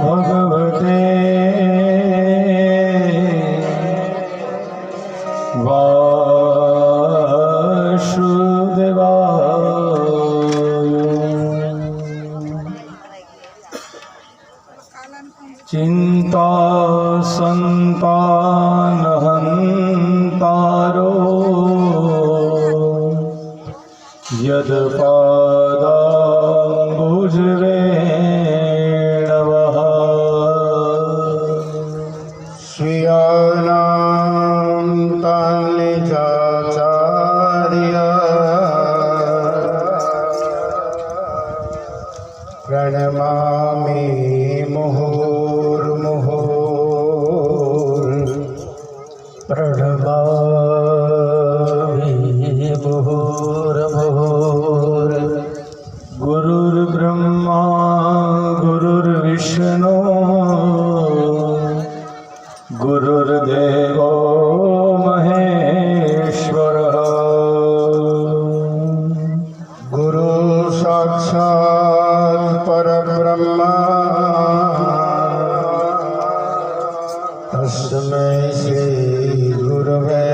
भगवते चिंता संतानहंतारो यदपादाम्बुजरेणवः श्रियाणां तान्निजाचार्य प्रणमामि प्रणमामि मुहुर्मुहुर्। गुरुर्ब्रह्मा गुरुर्विष्णु गुरुर्देवो महेश्वरः गुरु साक्षात् परब्रह्म तस्मै श्री गुरवे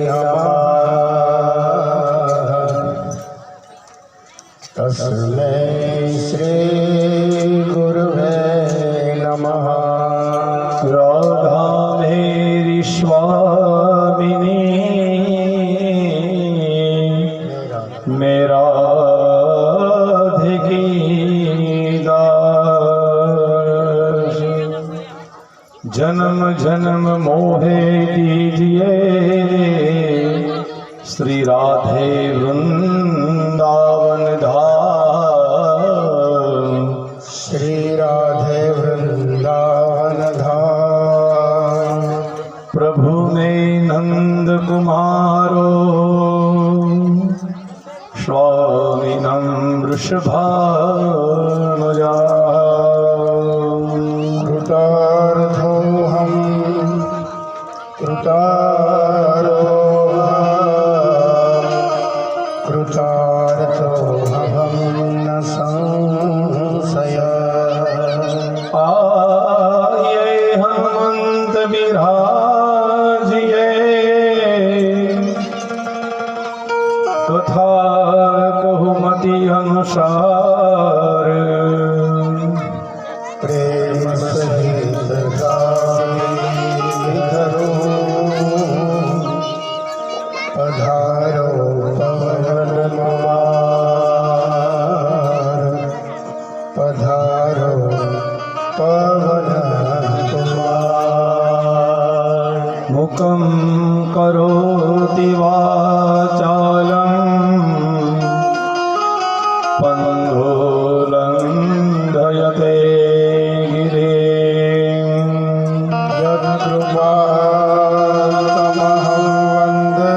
नमः। तस्मै श्री गुरवे नमः। राधा मेरी स्वामिनी मेरा जन्म जन्म मोहे दीजिए श्री राधे वृंदावन धाम। श्री राधे वृंदावन धाम। प्रभु में नंद कुमारो स्वामिनं वृषभानुजा। कृतार्थोऽहं कृतार्थोऽहं न संशयः। आये हनुमंत विराजिए तथा कहु मति अनुसार। प्रेम सहित गाये धरो पधारो पवन कुमार। पधारो पवन कुमार। मुखं करोति वाचालं पङ्गुलङ्घयते गिरिं। यत्कृपातमहं वन्दे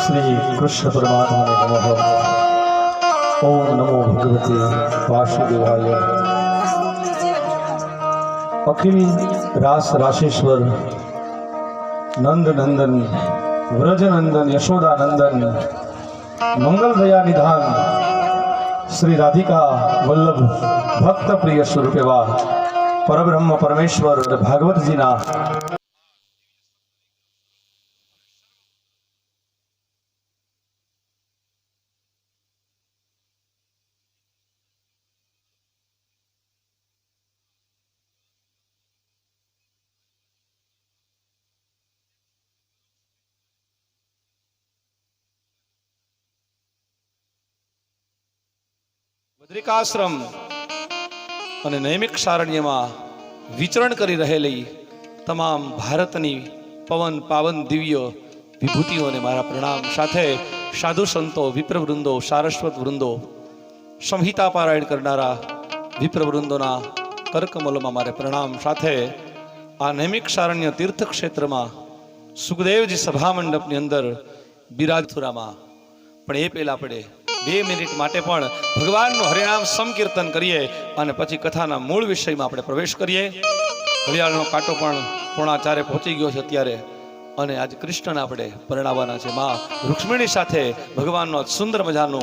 श्री कृष्ण परमात्मा नमः। ओम नमो भगवते वासुदेवाय। अखिल रास राशेश्वर नंद नंदन व्रज नंदन यशोदा नंदन मंगल दया निधान श्री राधिका वल्लभ भक्त प्रिय स्वरूप एवा परब्रह्म परमेश्वर भागवत जी ना બદ્રિકાશ્રમ અને નૈમિક સારણ્યમાં વિચરણ કરી રહેલી તમામ ભારતની પવન પાવન દિવ્ય વિભૂતિઓને મારા પ્રણામ સાથે સાધુ સંતો વિપ્રવૃંદો સારસ્વત વૃંદો સંહિતા પારાયણ કરનારા વિપ્રવૃંદોના કરકમલોમાં મારે પ્રણામ સાથે આ નૈમિક સારણ્ય તીર્થ ક્ષેત્રમાં સુખદેવજી સભા મંડપની અંદર બિરાજથુરામાં. પણ એ પહેલા આપણે 2 મિનિટ માટે પણ ભગવાનનું હરિનામ સંકીર્તન કરીએ અને પછી કથાના મૂળ વિષયમાં આપણે પ્રવેશ કરીએ. ઘડિયાળનો કાંટો પણ 3:45 પહોંચી ગયો છે અત્યારે, અને આજ કૃષ્ણને આપણે પરણાવવાના છે. માં રૂક્ષ્મણી સાથે ભગવાનનો સુંદર મજાનો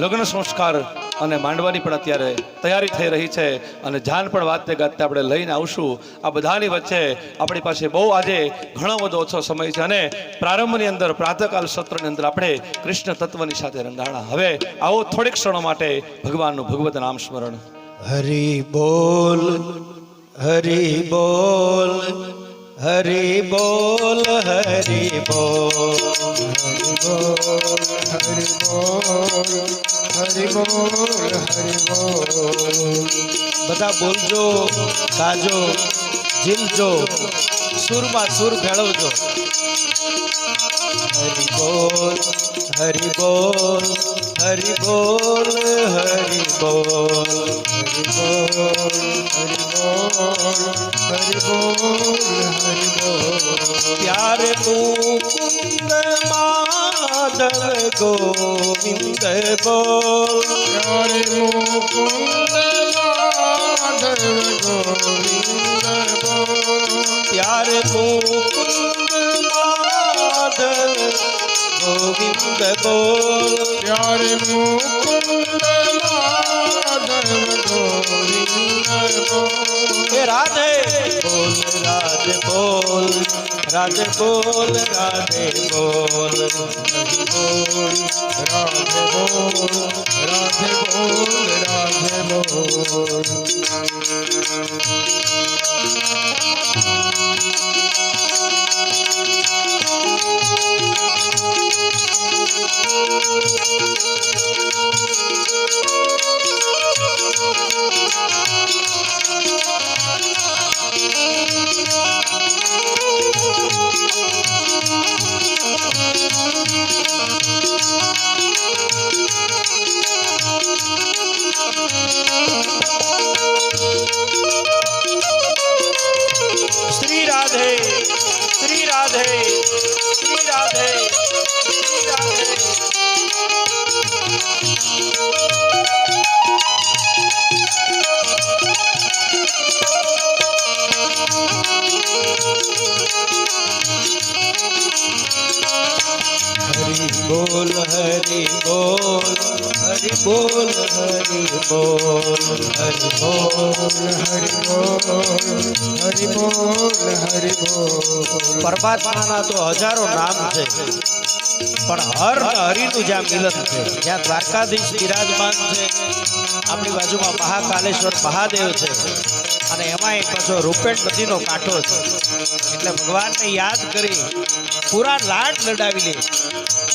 લગ્ન સંસ્કાર અને માંડવાની પણ અત્યારે તૈયારી થઈ રહી છે, અને જાન પણ વાતે ગાતે આપણે લઈને આવશું. આ બધાની વચ્ચે આપણી પાસે બહુ આજે ઘણો બધો ઓછો સમય છે, અને પ્રારંભની અંદર પ્રાતઃકાલ સત્રની અંદર આપણે કૃષ્ણ તત્વની સાથે રંગાણા. હવે આવો થોડીક ક્ષણો માટે ભગવાનનું ભગવત નામ સ્મરણ. હરિ બોલ, હરિ બોલ, હરિ બોલ, હરિ બોલ, હરિ બોલ, હરિ બોલ, હરિ બોલ. બધા બોલજો, ગાજો, ઝીલજો, સુરમાં સુર ભેળવજો. હરિ બોલ, હરિ બોલ, હરિ બોલ, હરિ બોલ, હરિ બોલ, હરિ બોલ, હરિ બોલ, હરિ બોલ. પ્યારે મુકુંદ માધવ ગોવિંદ બોલ, પ્યારે મુકુંદ માધવ ગોવિંદ બોલ. પ્યારે મુકુંદ માધવ ગોવિંદ બોલ. પ્યારે મુકુંદ માધવ ગોવિંદ બોલ. હે રાધે બોલ, રાધે બોલ, રાધે બોલ, રાધે બોલ. હરિ બોલ, રાધે બોલ, રાધે બોલ, રાધે બોલ. શ્રી રાધે, શ્રી રાધે, શ્રી રાધે, શ્રી રાધે. હરિ બોલ, હરિ બોલ, હરિ બોલ, હરિ બોલ, હરિ બોલ. હરિ બોલ, હરિ બોલ, હરિ બોલ. પરમાત્માના તો હજારો નામ છે, પણ હર ને હરિનું જ્યાં મિલન છે, જ્યાં દ્વારકાધીશ બિરાજમાન છે, આપણી બાજુમાં મહાકાલેશ્વર મહાદેવ છે, અને એમાં એક પાછો રૂપેણ નદીનો કાંઠો છે, એટલે ભગવાનને યાદ કરી પૂરા લાડ લડાવી લે.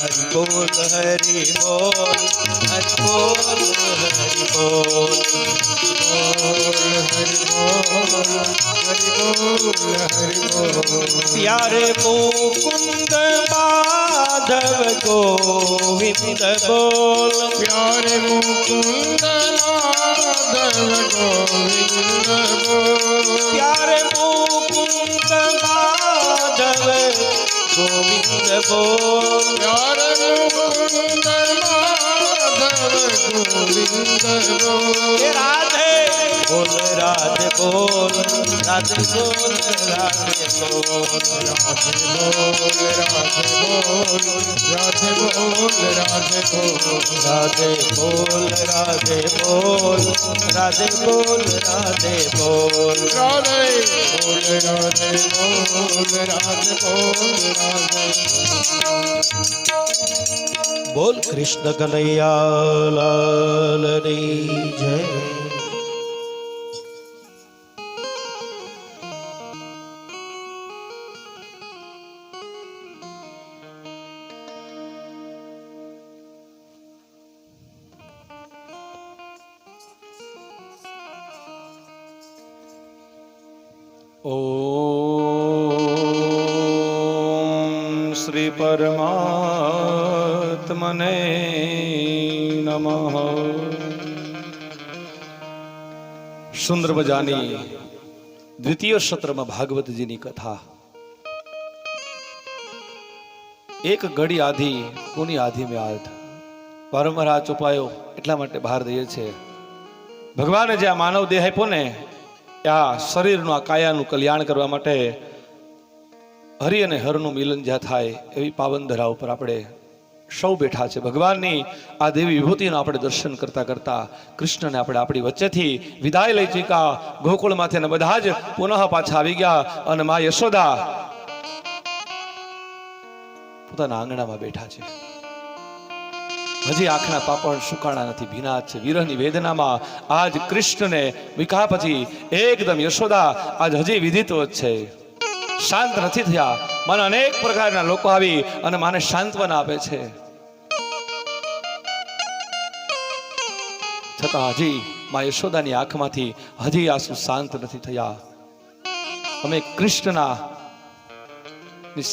હરિ બોલ, હરિ બોલ, હરિ બોલ, હરિ બોલ. હરિ બોલ, હરિ બોલ, હરિ બોલ. પ્યારે મુકુંદ માધવ ગોવિંદ બોલ, પ્યારે મુકુંદ માધવ ગોવિંદ બોલ. પ્યારે મુકુંદ માધવ ગોવિંદ બોલ. પ્યારે મુકુંદ માધવ ગોવિંદ બોલ. હે રાધે બોલ, રાધે બોલ, રાધે બોલ, રાધે બોલ. રાધે બોલ, રાધે બોલ, રાધે બોલ, રાધે બોલ. રાધે બોલ, રાધે બોલ, રાધે બોલ, રાધે બોલ. રાધે બોલ, રાધે બોલ, રાધે બોલ, રાધે બોલ કૃષ્ણ કનૈયા લાલની જય. ઓમ શ્રી પરમાત્મને નમઃ. સુંદર મજાની દ્વિતીય સત્રમાં ભાગવતજીની કથા. એક ઘડી આધી કોની આધી મેં આધ, વારંવાર આ ચોપાયો એટલા માટે બહાર દઈએ છે. ભગવાને જે આ માનવ દેહ આપ્યો ને, આ શરીરનું આ કાયાનું કલ્યાણ કરવા માટે હરિ અને હરનું મિલન જ્યાં થાય એવી પાવન ધરા ઉપર આપણે સૌ બેઠા છે. ભગવાનની આ દેવી વિભૂતિનું આપણે દર્શન કરતા કરતા કૃષ્ણને આપણે આપણી વચ્ચેથી વિદાય લઈ ચૂક્યા. ગોકુળમાંથી બધા જ પુનઃ પાછા આવી ગયા અને મા યશોદા પોતાના આંગણામાં બેઠા છે. હજી આંખના પાપણ સુકાણા નથી, ભીના છે. વિરહની વેદનામાં આજ કૃષ્ણને વિકા પછી એકદમ યશોદા આજ હજી વિધિત્વ જ છે, શાંત નથી થયા. મને અનેક પ્રકારના લોકો આવી અને મને સાંત્વના આપે છે, છતાં હજી મા યશોદાની આંખમાંથી હજી આંસુ શાંત નથી થયા. અમે કૃષ્ણના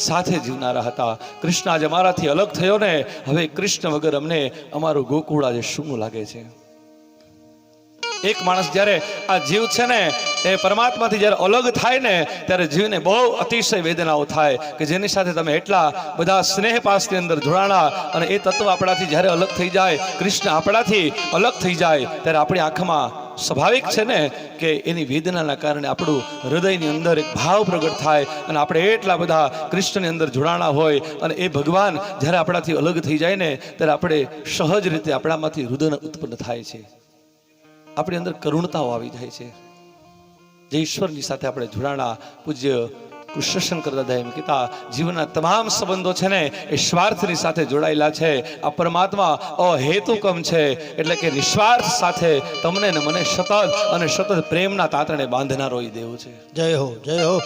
સાથે જીવનારા હતા. કૃષ્ણ આજે અમારાથી અલગ થયો ને, હવે કૃષ્ણ વગર અમને અમારું ગોકુળ આજે શું લાગે છે. એક માણસ જ્યારે આ જીવ છે ને એ પરમાત્માથી જ્યારે અલગ થાય ને ત્યારે જીવને બહુ અતિશય વેદનાઓ થાય કે જેની સાથે તમે એટલા બધા સ્નેહ પાસની અંદર જોડાણા અને એ તત્વ આપણાથી જ્યારે અલગ થઈ જાય, કૃષ્ણ આપણાથી અલગ થઈ જાય ત્યારે આપણી આંખમાં સ્વાભાવિક છે ને કે એની વેદનાના કારણે આપણું હૃદયની અંદર એક ભાવ પ્રગટ થાય અને આપણે એટલા બધા કૃષ્ણની અંદર જોડાણા હોય અને એ ભગવાન જ્યારે આપણાથી અલગ થઈ જાય ને ત્યારે આપણે સહજ રીતે આપણામાંથી રુદન ઉત્પન્ન થાય છે, આપણી અંદર કરુણતાઓ આવી જાય છે. જે ઈશ્વરની સાથે આપણે જોડાણા. પૂજ્ય કૃષ્ણશંકર દાદા એમ કહેતા, જીવનના તમામ સંબંધો છે ને એ સ્વાર્થની સાથે જોડાયેલા છે. આ પરમાત્મા અહેતુકમ છે, એટલે કે નિસ્વાર્થ સાથે તમને ને મને સતત અને સતત પ્રેમના તાતણે બાંધનારો એ દેવ છે. જય હો, જય હો.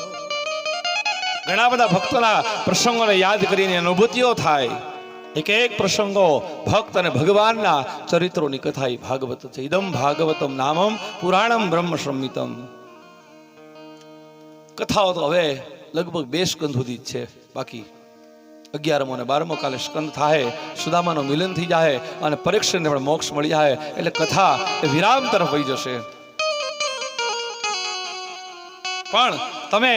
ઘણા બધા ભક્તોના પ્રસંગોને યાદ કરીને અનુભૂતિઓ થાય. એક એક પ્રસંગો ભક્ત અને ભગવાનના ચરિત્રોની કથા એ ભાગવત છે. ઇદમ ભાગવતમ નામમ પુરાણમ બ્રહ્મ સંહિતમ. કથાઓ તો હવે લગભગ 2 સ્કંદ સુધી જ છે, બાકી 11મો અને 12મો કાલે સ્કંદ થાય, સુદામાનું મિલન થઈ જાય અને પરીક્ષણને પણ મોક્ષ મળી જાય એટલે કથા એ વિરામ તરફ વહી જશે. પણ તમે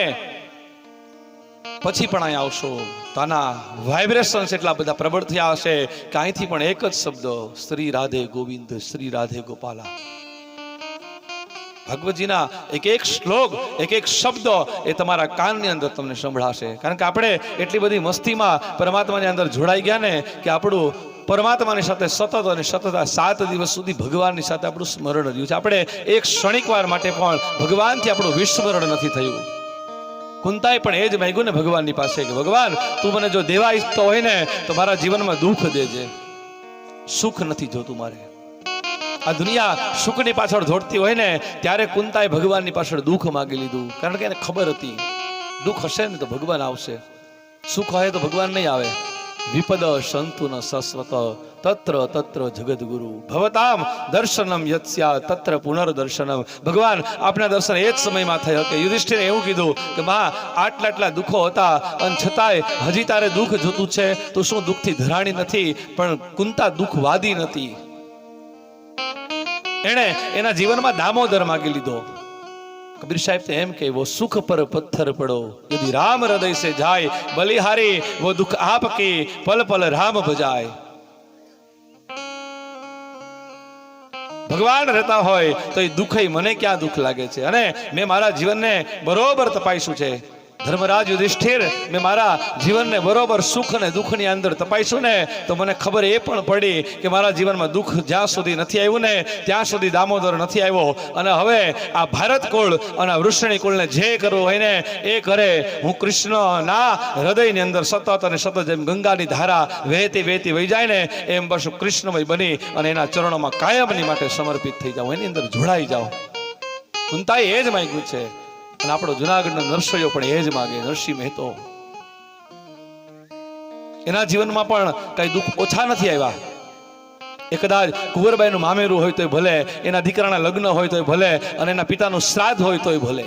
પછી પણ અહીં આવશો તો આના વાઇબ્રેશન્સ એટલા બધા પ્રબળ થયા હશે કે અહીંથી પણ એક જ શબ્દ શ્રી રાધે ગોવિંદ, શ્રી રાધે ગોપાલા. ભગવતજીના એક એક શ્લોક, એક એક શબ્દ એ તમારા કાનની અંદર તમને સંભળાશે. કારણ કે આપણે એટલી બધી મસ્તીમાં પરમાત્માની અંદર જોડાઈ ગયા ને કે આપણું પરમાત્માની સાથે સતત અને સતત 7 દિવસ સુધી ભગવાનની સાથે આપણું સ્મરણ રહ્યું છે. આપણે એક ક્ષણિક વાર માટે પણ ભગવાનથી આપણું વિસ્મરણ નથી થયું. કુંતાએ પણ એ જ માંગ્યું ને ભગવાનની પાસે કે ભગવાન તું મને જો દેવા ઈચ્છતો હોય ને તો મારા જીવનમાં દુઃખ દેજે, સુખ નથી જોતું મારે. આ દુનિયા સુખની પાછળ દોડતી હોય ને ત્યારે કુંતાએ ભગવાનની પાછળ દુઃખ માગી લીધું, કારણ કે એને ખબર હતી દુઃખ હશે ને તો ભગવાન આવશે, સુખ હોય તો ભગવાન નહીં આવે. વિપદ સંતુ ન સસ્વત તત્ર તત્ર જગદગુરુ ભવતામ દર્શનમ યત્સ્યા તત્ર પુનર્દર્શનમ. ભગવાન આપના દર્શન એ જ સમયમાં થઈ શકે. યુધિષ્ઠિરે એવું કીધું કે માં આટલા દુઃખો હતા અને છતાંય હજી તારે દુઃખ જોતું છે તો શું દુઃખથી ધરાણી નથી? પણ કુંતા દુઃખવાદી નથી, એણે એના જીવનમાં દામોદર માગી લીધો. કબીર સાહેબ તો એમ કે વો સુખ પર પથ્થર પડો યદિ રામ હૃદય સે જાય બલિહારી વો દુઃખ આપ કે પલ પલ રામ ભજાય. ભગવાન રહેતા હોય તો એ દુઃખ મને ક્યાં દુઃખ લાગે છે? અને મેં મારા જીવનને બરોબર તપાસ્યું છે. ધર્મરાજ યુધિષ્ઠિર, મેં મારા જીવનને બરોબર સુખ અને દુઃખની અંદર તપાસ્યું ને તો મને ખબર એ પણ પડી કે મારા જીવનમાં દુઃખ જ્યાં સુધી નથી આવ્યું ને ત્યાં સુધી દામોદર નથી આવ્યો. અને હવે આ ભારત કુળ અને વૃષણી કુળને જે કરવું હોય ને એ કરે. હું કૃષ્ણના હૃદયની અંદર સતત અને સતત જેમ ગંગાની ધારા વહેતી વહેતી વહી જાય ને એમ બસ કૃષ્ણમય બની અને એના ચરણોમાં કાયમની માટે સમર્પિત થઈ જાઓ, એની અંદર જોડાઈ જાઓ. કુંતાએ એ જ માંગ્યું છે અને આપણો જુનાગઢનો નરસૈયો પણ એ જ માગે. નરસિંહ મહેતો એના જીવનમાં પણ કઈ દુઃખ ઓછા નથી આવ્યા. એ કદાચ કુંવરબાઈનું મામેરું હોય તોય ભલે, એના દીકરાના લગ્ન હોય તોય ભલે, અને એના પિતાનું શ્રાદ્ધ હોય તોય ભલે,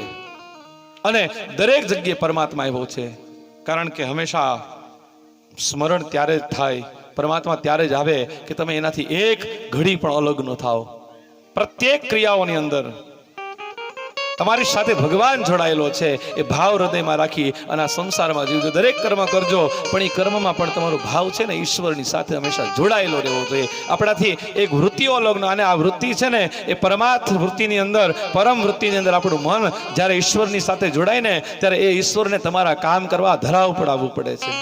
અને દરેક જગ્યાએ પરમાત્મા આવ્યો છે. કારણ કે હંમેશા સ્મરણ ત્યારે જ થાય, પરમાત્મા ત્યારે જ આવે કે તમે એનાથી એક ઘડી પણ અલગ ન થાઓ. પ્રત્યેક ક્રિયાઓની અંદર તમારી સાથે ભગવાન જોડાયેલો છે એ ભાવ હૃદયમાં રાખી અને આ સંસારમાં જીવજો. દરેક કર્મ કરજો, પણ એ કર્મમાં પણ તમારો ભાવ છે ને ઈશ્વરની સાથે હંમેશા જોડાયેલો રહેવો જોઈએ. આપણાથી એક વૃત્તિઓ લગ્ન, અને આ વૃત્તિ છે ને એ પરમાર્થ વૃત્તિની અંદર, પરમ વૃત્તિની અંદર આપણું મન જ્યારે ઈશ્વરની સાથે જોડાય ને ત્યારે એ ઈશ્વરને તમારા કામ કરવા ધરાવ પડાવવું પડે છે.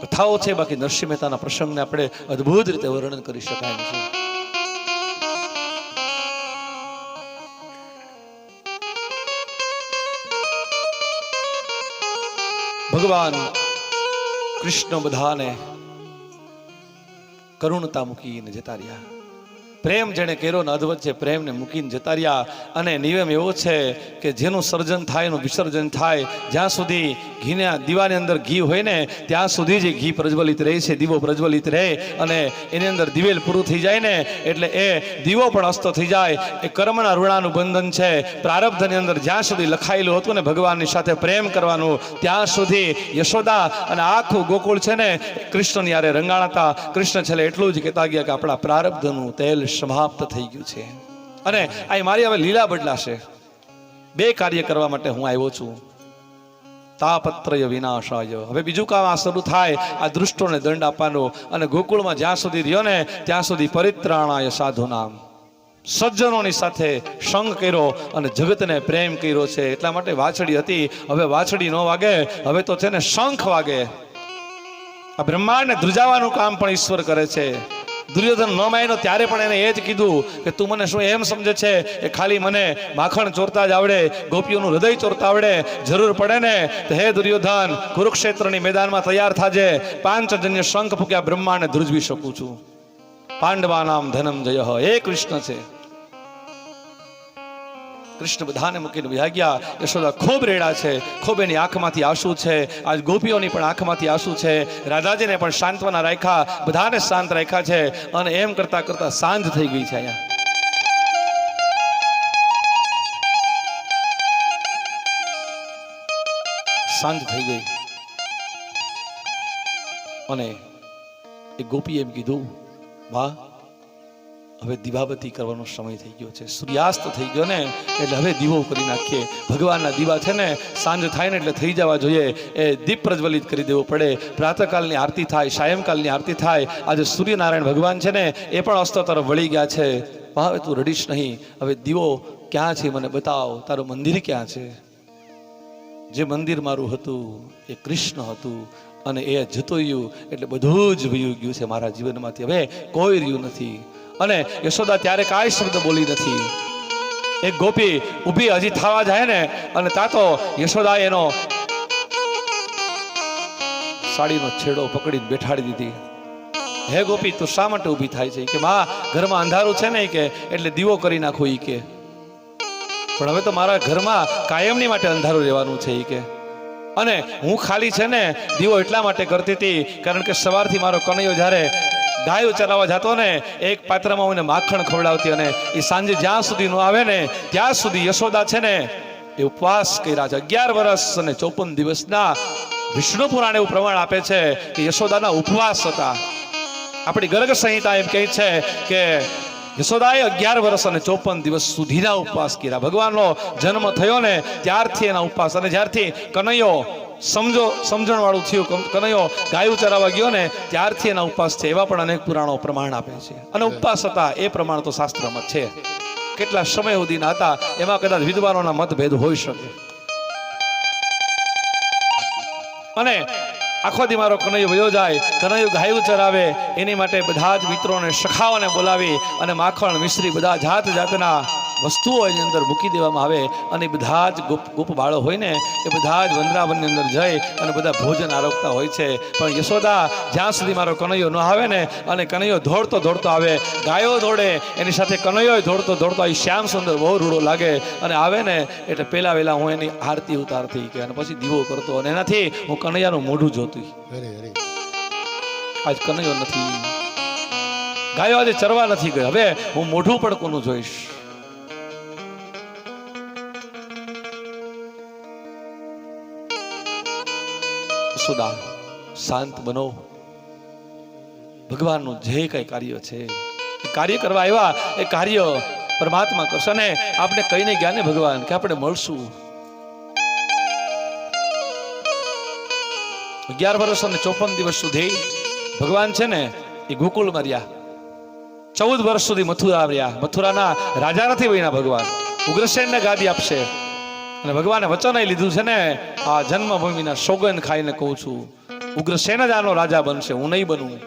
કથાઓ છે, બાકી નરસિંહ મહેતાના પ્રસંગને આપણે અદ્ભુત રીતે વર્ણન કરી શકાય છે. ભગવાન કૃષ્ણ બધાને કરુણતા મૂકીને જતા રહ્યા. પ્રેમ જેને કર્યો ને અદ્ભુત છે, પ્રેમને મૂકીને જતા રહ્યા. અને નિયમ એવો છે કે જેનું સર્જન થાય એનું વિસર્જન થાય. જ્યાં સુધી ઘીના દીવાની અંદર ઘી હોય ને ત્યાં સુધી જ ઘી પ્રજ્વલિત રહે છે, દીવો પ્રજ્વલિત રહે. અને એની અંદર દિવેલ પૂરું થઈ જાય ને એટલે એ દીવો પણ અસ્ત થઈ જાય. એ કર્મના ઋણાનું બંધન છે. પ્રારબ્ધની અંદર જ્યાં સુધી લખાયેલું હતું ને ભગવાનની સાથે પ્રેમ કરવાનું, ત્યાં સુધી યશોદા અને આખું ગોકુળ છે ને કૃષ્ણની યારે રંગાણાતા. કૃષ્ણ છેલ્લે એટલું જ કહેતા ગયા કે આપણા પ્રારબ્ધનું તેલ સમાપ્ત થઈ ગયું છે અને આ મારી હવે લીલા બદલાશે. બે કાર્ય કરવા માટે હું આવ્યો છું. તાપત્રય વિનાશાય. હવે બીજું કામ આ શરૂ થાય, આ દુષ્ટોને દંડ આપવાનો. અને ગોકુળમાં જ્યાં સુધી રહ્યો ને ત્યાં સુધી પરિત્રાણાય સાધુનામ, સજ્જનોની સાથે સંગ કર્યો અને જગતને પ્રેમ કર્યો છે. એટલા માટે વાછડી હતી, હવે વાછડી ન વાગે, હવે તો છે ને શંખ વાગે. આ બ્રહ્માંડને ધ્રુજાવાનું કામ પણ ઈશ્વર કરે છે. દુર્યોધન ન માન્યો ત્યારે પણ એને એ જ કીધું કે તું મને શું એમ સમજે છે કે ખાલી મને માખણ ચોરતા જ આવડે, ગોપીઓનું હૃદય ચોરતા આવડે? જરૂર પડે ને તો હે દુર્યોધન, કુરુક્ષેત્રની મેદાનમાં તૈયાર થાજે. પાંચજન્ય શંખ ફૂક્યા બ્રહ્માંડને ધ્રુજવી શકું છું. પાંડવાનામ ધનમ જય. હે કૃષ્ણ છે. કૃષ્ણ બધાને મૂકીને વયા ગયા. યશોદા ખૂબ રેડા છે, ખૂબ એની આંખમાંથી આંસુ છે. આજ ગોપીઓની પણ આંખમાંથી આંસુ છે. રાધાજીને પણ સાંત્વના રાખ્યા, બધાને શાંત રાખ્યા છે. અને એમ કરતા કરતા સાંજ થઈ ગઈ છે. અહીંયા સાંજ થઈ ગઈ અને એ ગોપી એમ કીધું, વાહ, હવે દીવાબત્તી કરવાનો સમય થઈ ગયો છે. સૂર્યાસ્ત થઈ ગયો ને એટલે હવે દીવો કરી નાખીએ. ભગવાનના દીવા છે ને સાંજ થાય ને એટલે થઈ જવા જોઈએ. એ દીપ પ્રજ્વલિત કરી દેવો પડે. પ્રાતઃકાલની આરતી થાય, સાયંકાલની આરતી થાય. આજે સૂર્યનારાયણ ભગવાન છે ને એ પણ અસ્ત તરફ વળી ગયા છે. હવે તું રડીશ નહીં. હવે દીવો ક્યાં છે મને બતાવ, તારું મંદિર ક્યાં છે? જે મંદિર મારું હતું એ કૃષ્ણ હતું અને એ જતો રહ્યું એટલે બધું જ વયું ગયું છે મારા જીવનમાંથી. હવે કોઈ રહ્યું નથી. અને યશોદા ત્યારે કાંઈ શબ્દ બોલી નથી. એક ગોપી ઊભી હજી થવા જાય ને અને તા તો યશોદા એનો સાડીનો છેડો પકડીને બેઠાડી દીધી. હે ગોપી, તું શા માટે ઊભી થાય છે? કે માં, ઘરમાં અંધારું છે ને કે એટલે દીવો કરી નાખો. ઈ કે પણ હવે તો મારા ઘરમાં કાયમની માટે અંધારું રહેવાનું છે. ઈ કે અને હું ખાલી છે ને દીવો એટલા માટે કરતી હતી કારણ કે સવારથી મારો કનૈયો જ્યારે ગાયો ચરાવવા જતો ને એક પાત્રમાં હું માખણ ખવડાવતી અને એ સાંજે જ્યાં સુધી ન આવે ને ત્યાં સુધી યશોદા છે ને એ ઉપવાસ કર્યા છે. 11 વર્ષ અને 54 દિવસના વિષ્ણુ પુરાણ એવું પ્રમાણ આપે છે કે યશોદાના ઉપવાસ હતા. આપણી ગર્ગ સંહિતા એમ કહે છે કે યશોદાએ 11 વર્ષ અને 54 દિવસ સુધીના ઉપવાસ કર્યા. ભગવાનનો જન્મ થયો ને ત્યારથી એના ઉપવાસ. અને જ્યારથી કનૈયો સમજણ વાળું થયું, કનૈયો ગાયું ચરાવવા ગયો ને ત્યારથી એના ઉપવાસ છે. એવા પણ અનેક પુરાણો પ્રમાણ આપે છે. અને ઉપવાસ હતા એ પ્રમાણ તો શાસ્ત્રમાં છે. કેટલા સમય સુધીના હતા એમાં કદાચ વિદ્વાનોના મતભેદ હોઈ શકે. અને આખો દી મારો કનૈયો વયો જાય, કનૈયો ગાયું ચરાવે એની માટે બધા જ મિત્રોને, સખાઓને બોલાવી અને માખણ, મિશ્રી બધા જાત જાતના વસ્તુઓ એની અંદર મૂકી દેવામાં આવે. અને બધા જ ગોપ બાળો હોય ને એ બધા જ વંદરાવનની અંદર જઈ અને બધા ભોજન આરોગતા હોય છે. પણ યશોદા જ્યાં સુધી મારો કનૈયો ન આવે ને, અને કનૈયો દોડતો દોડતો આવે, ગાયો દોડે એની સાથે કનૈયો દોડતો દોડતો એ શ્યામ સુંદર બહુ રૂડો લાગે અને આવે ને એટલે પહેલા વહેલા હું એની આરતી ઉતારતી કે અને પછી દીવો કરતો અને એનાથી હું કનૈયાનું મોઢું જોતી. આજ કનૈયો નથી, ગાયો આજે ચરવા નથી ગયો, હવે હું મોઢું પણ કોનું જોઈશ? શાંત બનો. ભગવાનનું જે કઈ કાર્ય છે કાર્ય કરવા આવ્યા એ કાર્ય પરમાત્મા કરશે ને આપણે કહીને ગયા ને ભગવાન કે આપણે મળશું. 11 વર્ષ અને 54 દિવસ સુધી ભગવાન છે ને એ ગોકુળમાં રહ્યા. 14 વર્ષ સુધી મથુરા રહ્યા. મથુરાના રાજા નથી બન્યા ભગવાન. ઉગ્રસેનને ગાદી આપશે અને ભગવાને વચન લીધું છે ને આ જન્મભૂમિના સોગંદ ખાઈને કહું છું ઉગ્રસેન જ આનો રાજા બનશે, હું નહીં બનું.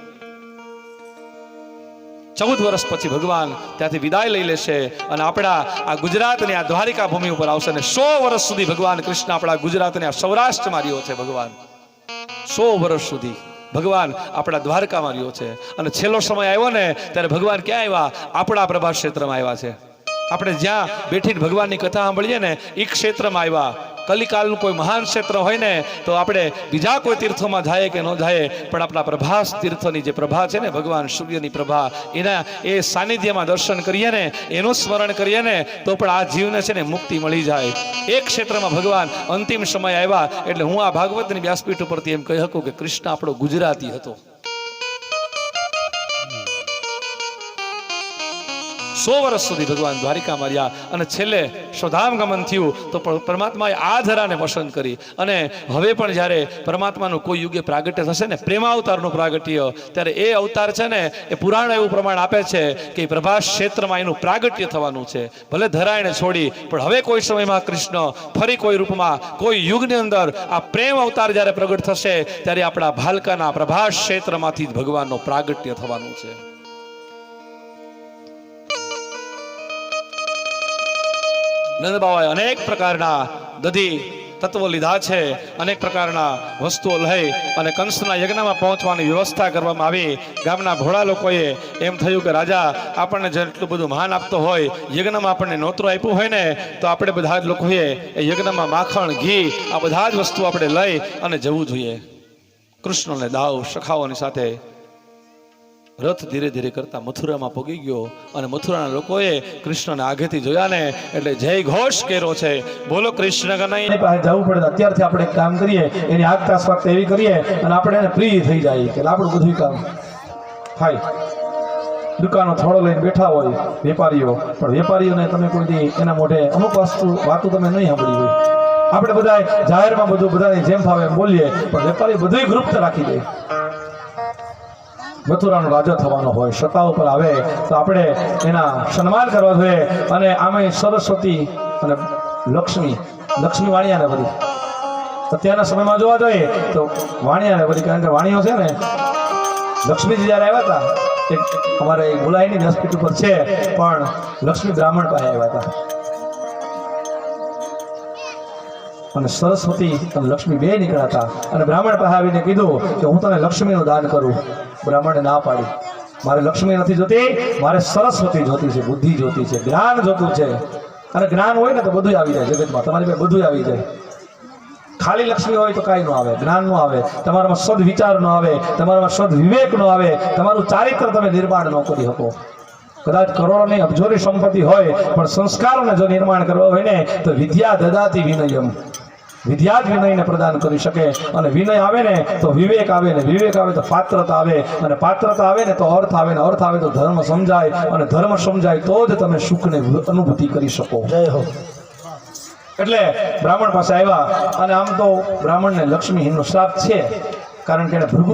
14 વર્ષ પછી ભગવાન ત્યાંથી વિદાય લઈ લેશે અને આપણા આ ગુજરાતની આ દ્વારિકા ભૂમિ ઉપર આવશે અને 100 વર્ષ સુધી ભગવાન કૃષ્ણ આપણા ગુજરાતને આ સૌરાષ્ટ્રમાં રહ્યો છે. ભગવાન 100 વર્ષ સુધી ભગવાન આપણા દ્વારકામાં રહ્યો છે અને છેલ્લો સમય આવ્યો ને ત્યારે ભગવાન ક્યાં આવ્યા? આપણા પ્રભાસ ક્ષેત્રમાં આવ્યા છે. આપણે જ્યાં બેઠીને ભગવાનની કથા સાંભળીએ ને એ ક્ષેત્રમાં આવ્યા. કલિકાલનું કોઈ મહાન ક્ષેત્ર હોય ને તો આપણે બીજા કોઈ તીર્થોમાં જાય કે ન જાય, પણ આપણા પ્રભાસ તીર્થની જે પ્રભા છે ને ભગવાન સૂર્યની પ્રભા, એના એ સાનિધ્યમાં દર્શન કરીએ ને, એનું સ્મરણ કરીએ ને તો પણ આ જીવને છે ને મુક્તિ મળી જાય. એક ક્ષેત્રમાં ભગવાન અંતિમ સમય આવ્યા એટલે હું આ ભાગવતની વ્યાસપીઠ ઉપરથી એમ કહી શકું કે કૃષ્ણ આપણો ગુજરાતી હતો. 100 વર્ષ સુધી ભગવાન દ્વારિકામાં રહ્યા અને છેલ્લે સ્વધામ ગમન થયું તો પરમાત્માએ આ ધરાને પસંદ કરી. અને હવે પણ જ્યારે પરમાત્માનું કોઈ યુગે પ્રાગટ્ય થશે ને, પ્રેમાવતારનું પ્રાગટ્ય, ત્યારે એ અવતાર છે ને એ પુરાણ એવું પ્રમાણ આપે છે કે પ્રભાસ ક્ષેત્રમાં એનું પ્રાગટ્ય થવાનું છે. ભલે ધરાયને છોડી, પણ હવે કોઈ સમયમાં કૃષ્ણ ફરી કોઈ રૂપમાં કોઈ યુગની અંદર આ પ્રેમ અવતાર જ્યારે પ્રગટ થશે ત્યારે આપણા ભાલકાના પ્રભાસ ક્ષેત્રમાંથી જ ભગવાનનો પ્રાગટ્ય થવાનું છે. નંદબાવાએ અનેક પ્રકારના દધી તત્વો લીધા છે, અનેક પ્રકારના વસ્તુઓ લઈ અને કંસના યજ્ઞમાં પહોંચવાની વ્યવસ્થા કરવામાં આવી. ગામના ભોળા લોકોએ એમ થયું કે રાજા આપણને જેટલું બધું માન આપતો હોય, યજ્ઞમાં આપણને નોતરું આપ્યું હોય ને, તો આપણે બધા જ લોકોએ એ યજ્ઞમાં માખણ, ઘી, આ બધા જ વસ્તુ આપણે લઈ અને જવું જોઈએ. કૃષ્ણને દાવ સખાઓની સાથે રથ ધીરે ધીરે કરતા મથુરામાં પગી ગયો અને મથુરાના લોકોએ કૃષ્ણને આગેથી જોયા ને એટલે જય ઘોષ કર્યો છે, બોલો કૃષ્ણ કનૈયા પાસે જવું પડે. અત્યારથી આપણે એક કામ કરીએ, એની આગતા સ્વાગતા એવી કરીએ અને આપણે એને પ્રિય થઈ જાય કે આપણું બધું કામ થાય. દુકાનો થોડો લઈને બેઠા હોય વેપારીઓ, પણ વેપારીઓને તમે કોઈ દી એના મોઢે અમુક વાતો તમે નહીં સાંભળી હોય. આપણે બધા જાહેરમાં બધું બધાને જેમ ફાવે એમ બોલીએ, પણ વેપારી બધું ગુપ્ત રાખી દે. મથુરાનો રાજા થવાનો હોય, સત્તા ઉપર આવે તો આપણે એના સન્માન કરવા જોઈએ. અને આમે સરસ્વતી અને લક્ષ્મી વાણિયાને બધી અત્યારના સમયમાં જોવા જોઈએ તો વાણિયાને બધી, કારણ કે વાણિયો છે ને, લક્ષ્મીજી જ્યારે આવ્યા હતા એક અમારે બોલાઈની વ્યાસપીઠ ઉપર છે, પણ લક્ષ્મી બ્રાહ્મણ પાસે આવ્યા હતા અને સરસ્વતી અને લક્ષ્મી બે નીકળ્યા હતા અને બ્રાહ્મણ પાસે આવીને કીધું કે હું તને લક્ષ્મીનું દાન કરું. બ્રાહ્મણે ના પાડી, મારે લક્ષ્મી નથી જોતી, મારે સરસ્વતી જોતી છે, બુદ્ધિ જોતી છે, જ્ઞાન જોતું છે. અને જ્ઞાન હોય ને તો બધું આવી જાય જગતમાં, તમારી પાસે બધું આવી જાય. ખાલી લક્ષ્મી હોય તો કાંઈ ન આવે, જ્ઞાન ન આવે, તમારામાં સદ વિચાર ન આવે, તમારામાં સદ વિવેક ન આવે, તમારું ચારિત્ર તમે નિર્માણ ન કરી શકો. કદાચ કરોડોની અબજોની સંપત્તિ હોય પણ સંસ્કારોને જો નિર્માણ કરવા હોય ને તો વિદ્યા દદાતિ વિનયમ, વિદ્યા જ વિનયને પ્રદાન કરી શકે. અને વિનય આવે ને તો વિવેક આવે, ને વિવેક આવે તો પાત્રતા આવે, અને પાત્રતા આવે ને તો અર્થ આવે, ને અર્થ આવે તો ધર્મ સમજાય, અને ધર્મ સમજાય તો જ તમે સુખને અનુભૂતિ કરી શકો. જય હો. એટલે બ્રાહ્મણ પાસે આવ્યા અને આમ તો બ્રાહ્મણને લક્ષ્મીહીનનો શ્રાપ છે, કારણ કે ભૃગુ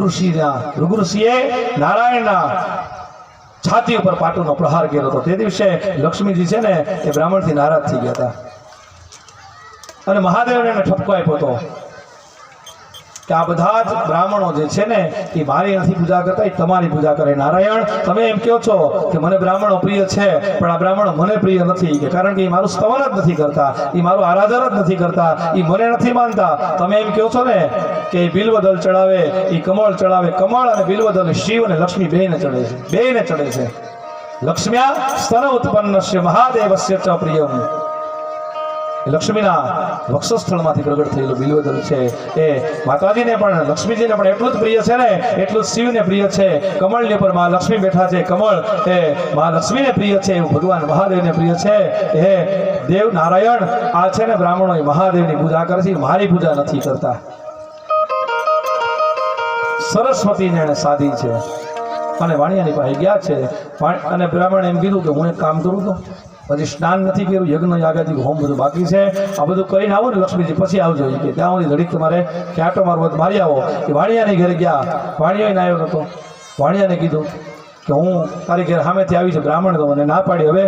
ઋષિએ નારાયણના છાતી ઉપર પાટુનો પ્રહાર કર્યો હતો. તે દિવસે લક્ષ્મીજી છે ને એ બ્રાહ્મણથી નારાજ થઈ ગયા હતા અને મહાદેવને એને ઠપકો આપ્યો હતો કે આ બધા જ બ્રાહ્મણો જે છે ને એ મારી નથી પૂજા કરતા, એ તમારી પૂજા કરે. નારાયણ, તમે એમ કહો છો કે મને બ્રાહ્મણો પ્રિય છે, પણ આ બ્રાહ્મણો મને પ્રિય નથી, કે કારણ કે એ મારું સ્તવન જ નથી કરતા, એ મારું આરાધન જ નથી કરતા, એ મને નથી માનતા. તમે એમ કહો છો ને કે એ બિલ્વદલ ચડાવે, એ કમળ ચડાવે. કમળ અને બિલ્વદલ શિવ અને લક્ષ્મી બેને ચડે છે, બેને ચડે છે. લક્ષ્મ્યા સ્તન ઉત્પન્નસ્ય મહાદેવસ્ય ચ પ્રિયમ. લક્ષ્મીના વક્ષસ્થળમાંથી પ્રગટ થયેલું બિલ્વદલ છે એ માતાજીને પણ, લક્ષ્મીજીને પણ એટલું જ પ્રિય છે ને એટલું જ શિવને પ્રિય છે. કમળની ઉપર મા લક્ષ્મી બેઠા છે, કમળ એ મા લક્ષ્મીને પ્રિય છે, એવું ભગવાન મહાદેવને પ્રિય છે. હે દેવ નારાયણ, આ છે ને બ્રાહ્મણો એ મહાદેવની પૂજા કરે છે, મારી પૂજા નથી કરતા. સરસ્વતીને એને સાધી છે. અને વાણિયાની પાસે ગયા છે અને બ્રાહ્મણે એમ કીધું કે હું એક કામ કરું તો હજી સ્નાન નથી કર્યું, યજ્ઞ યાગાદી હોમ બધું બાકી છે, આ બધું કરીને આવો ને લક્ષ્મીજી પછી આવજો કે ત્યાં સુધી ઘડીક તમારે ક્યાંટો મારવો મારી આવો. એ વાણિયાની ઘરે ગયા, વાણિયો આવ્યો નતો. વાણિયાને કીધું કે હું તારી ઘરે સામેથી આવી છે. બ્રાહ્મણ તો મને ના પાડી. હવે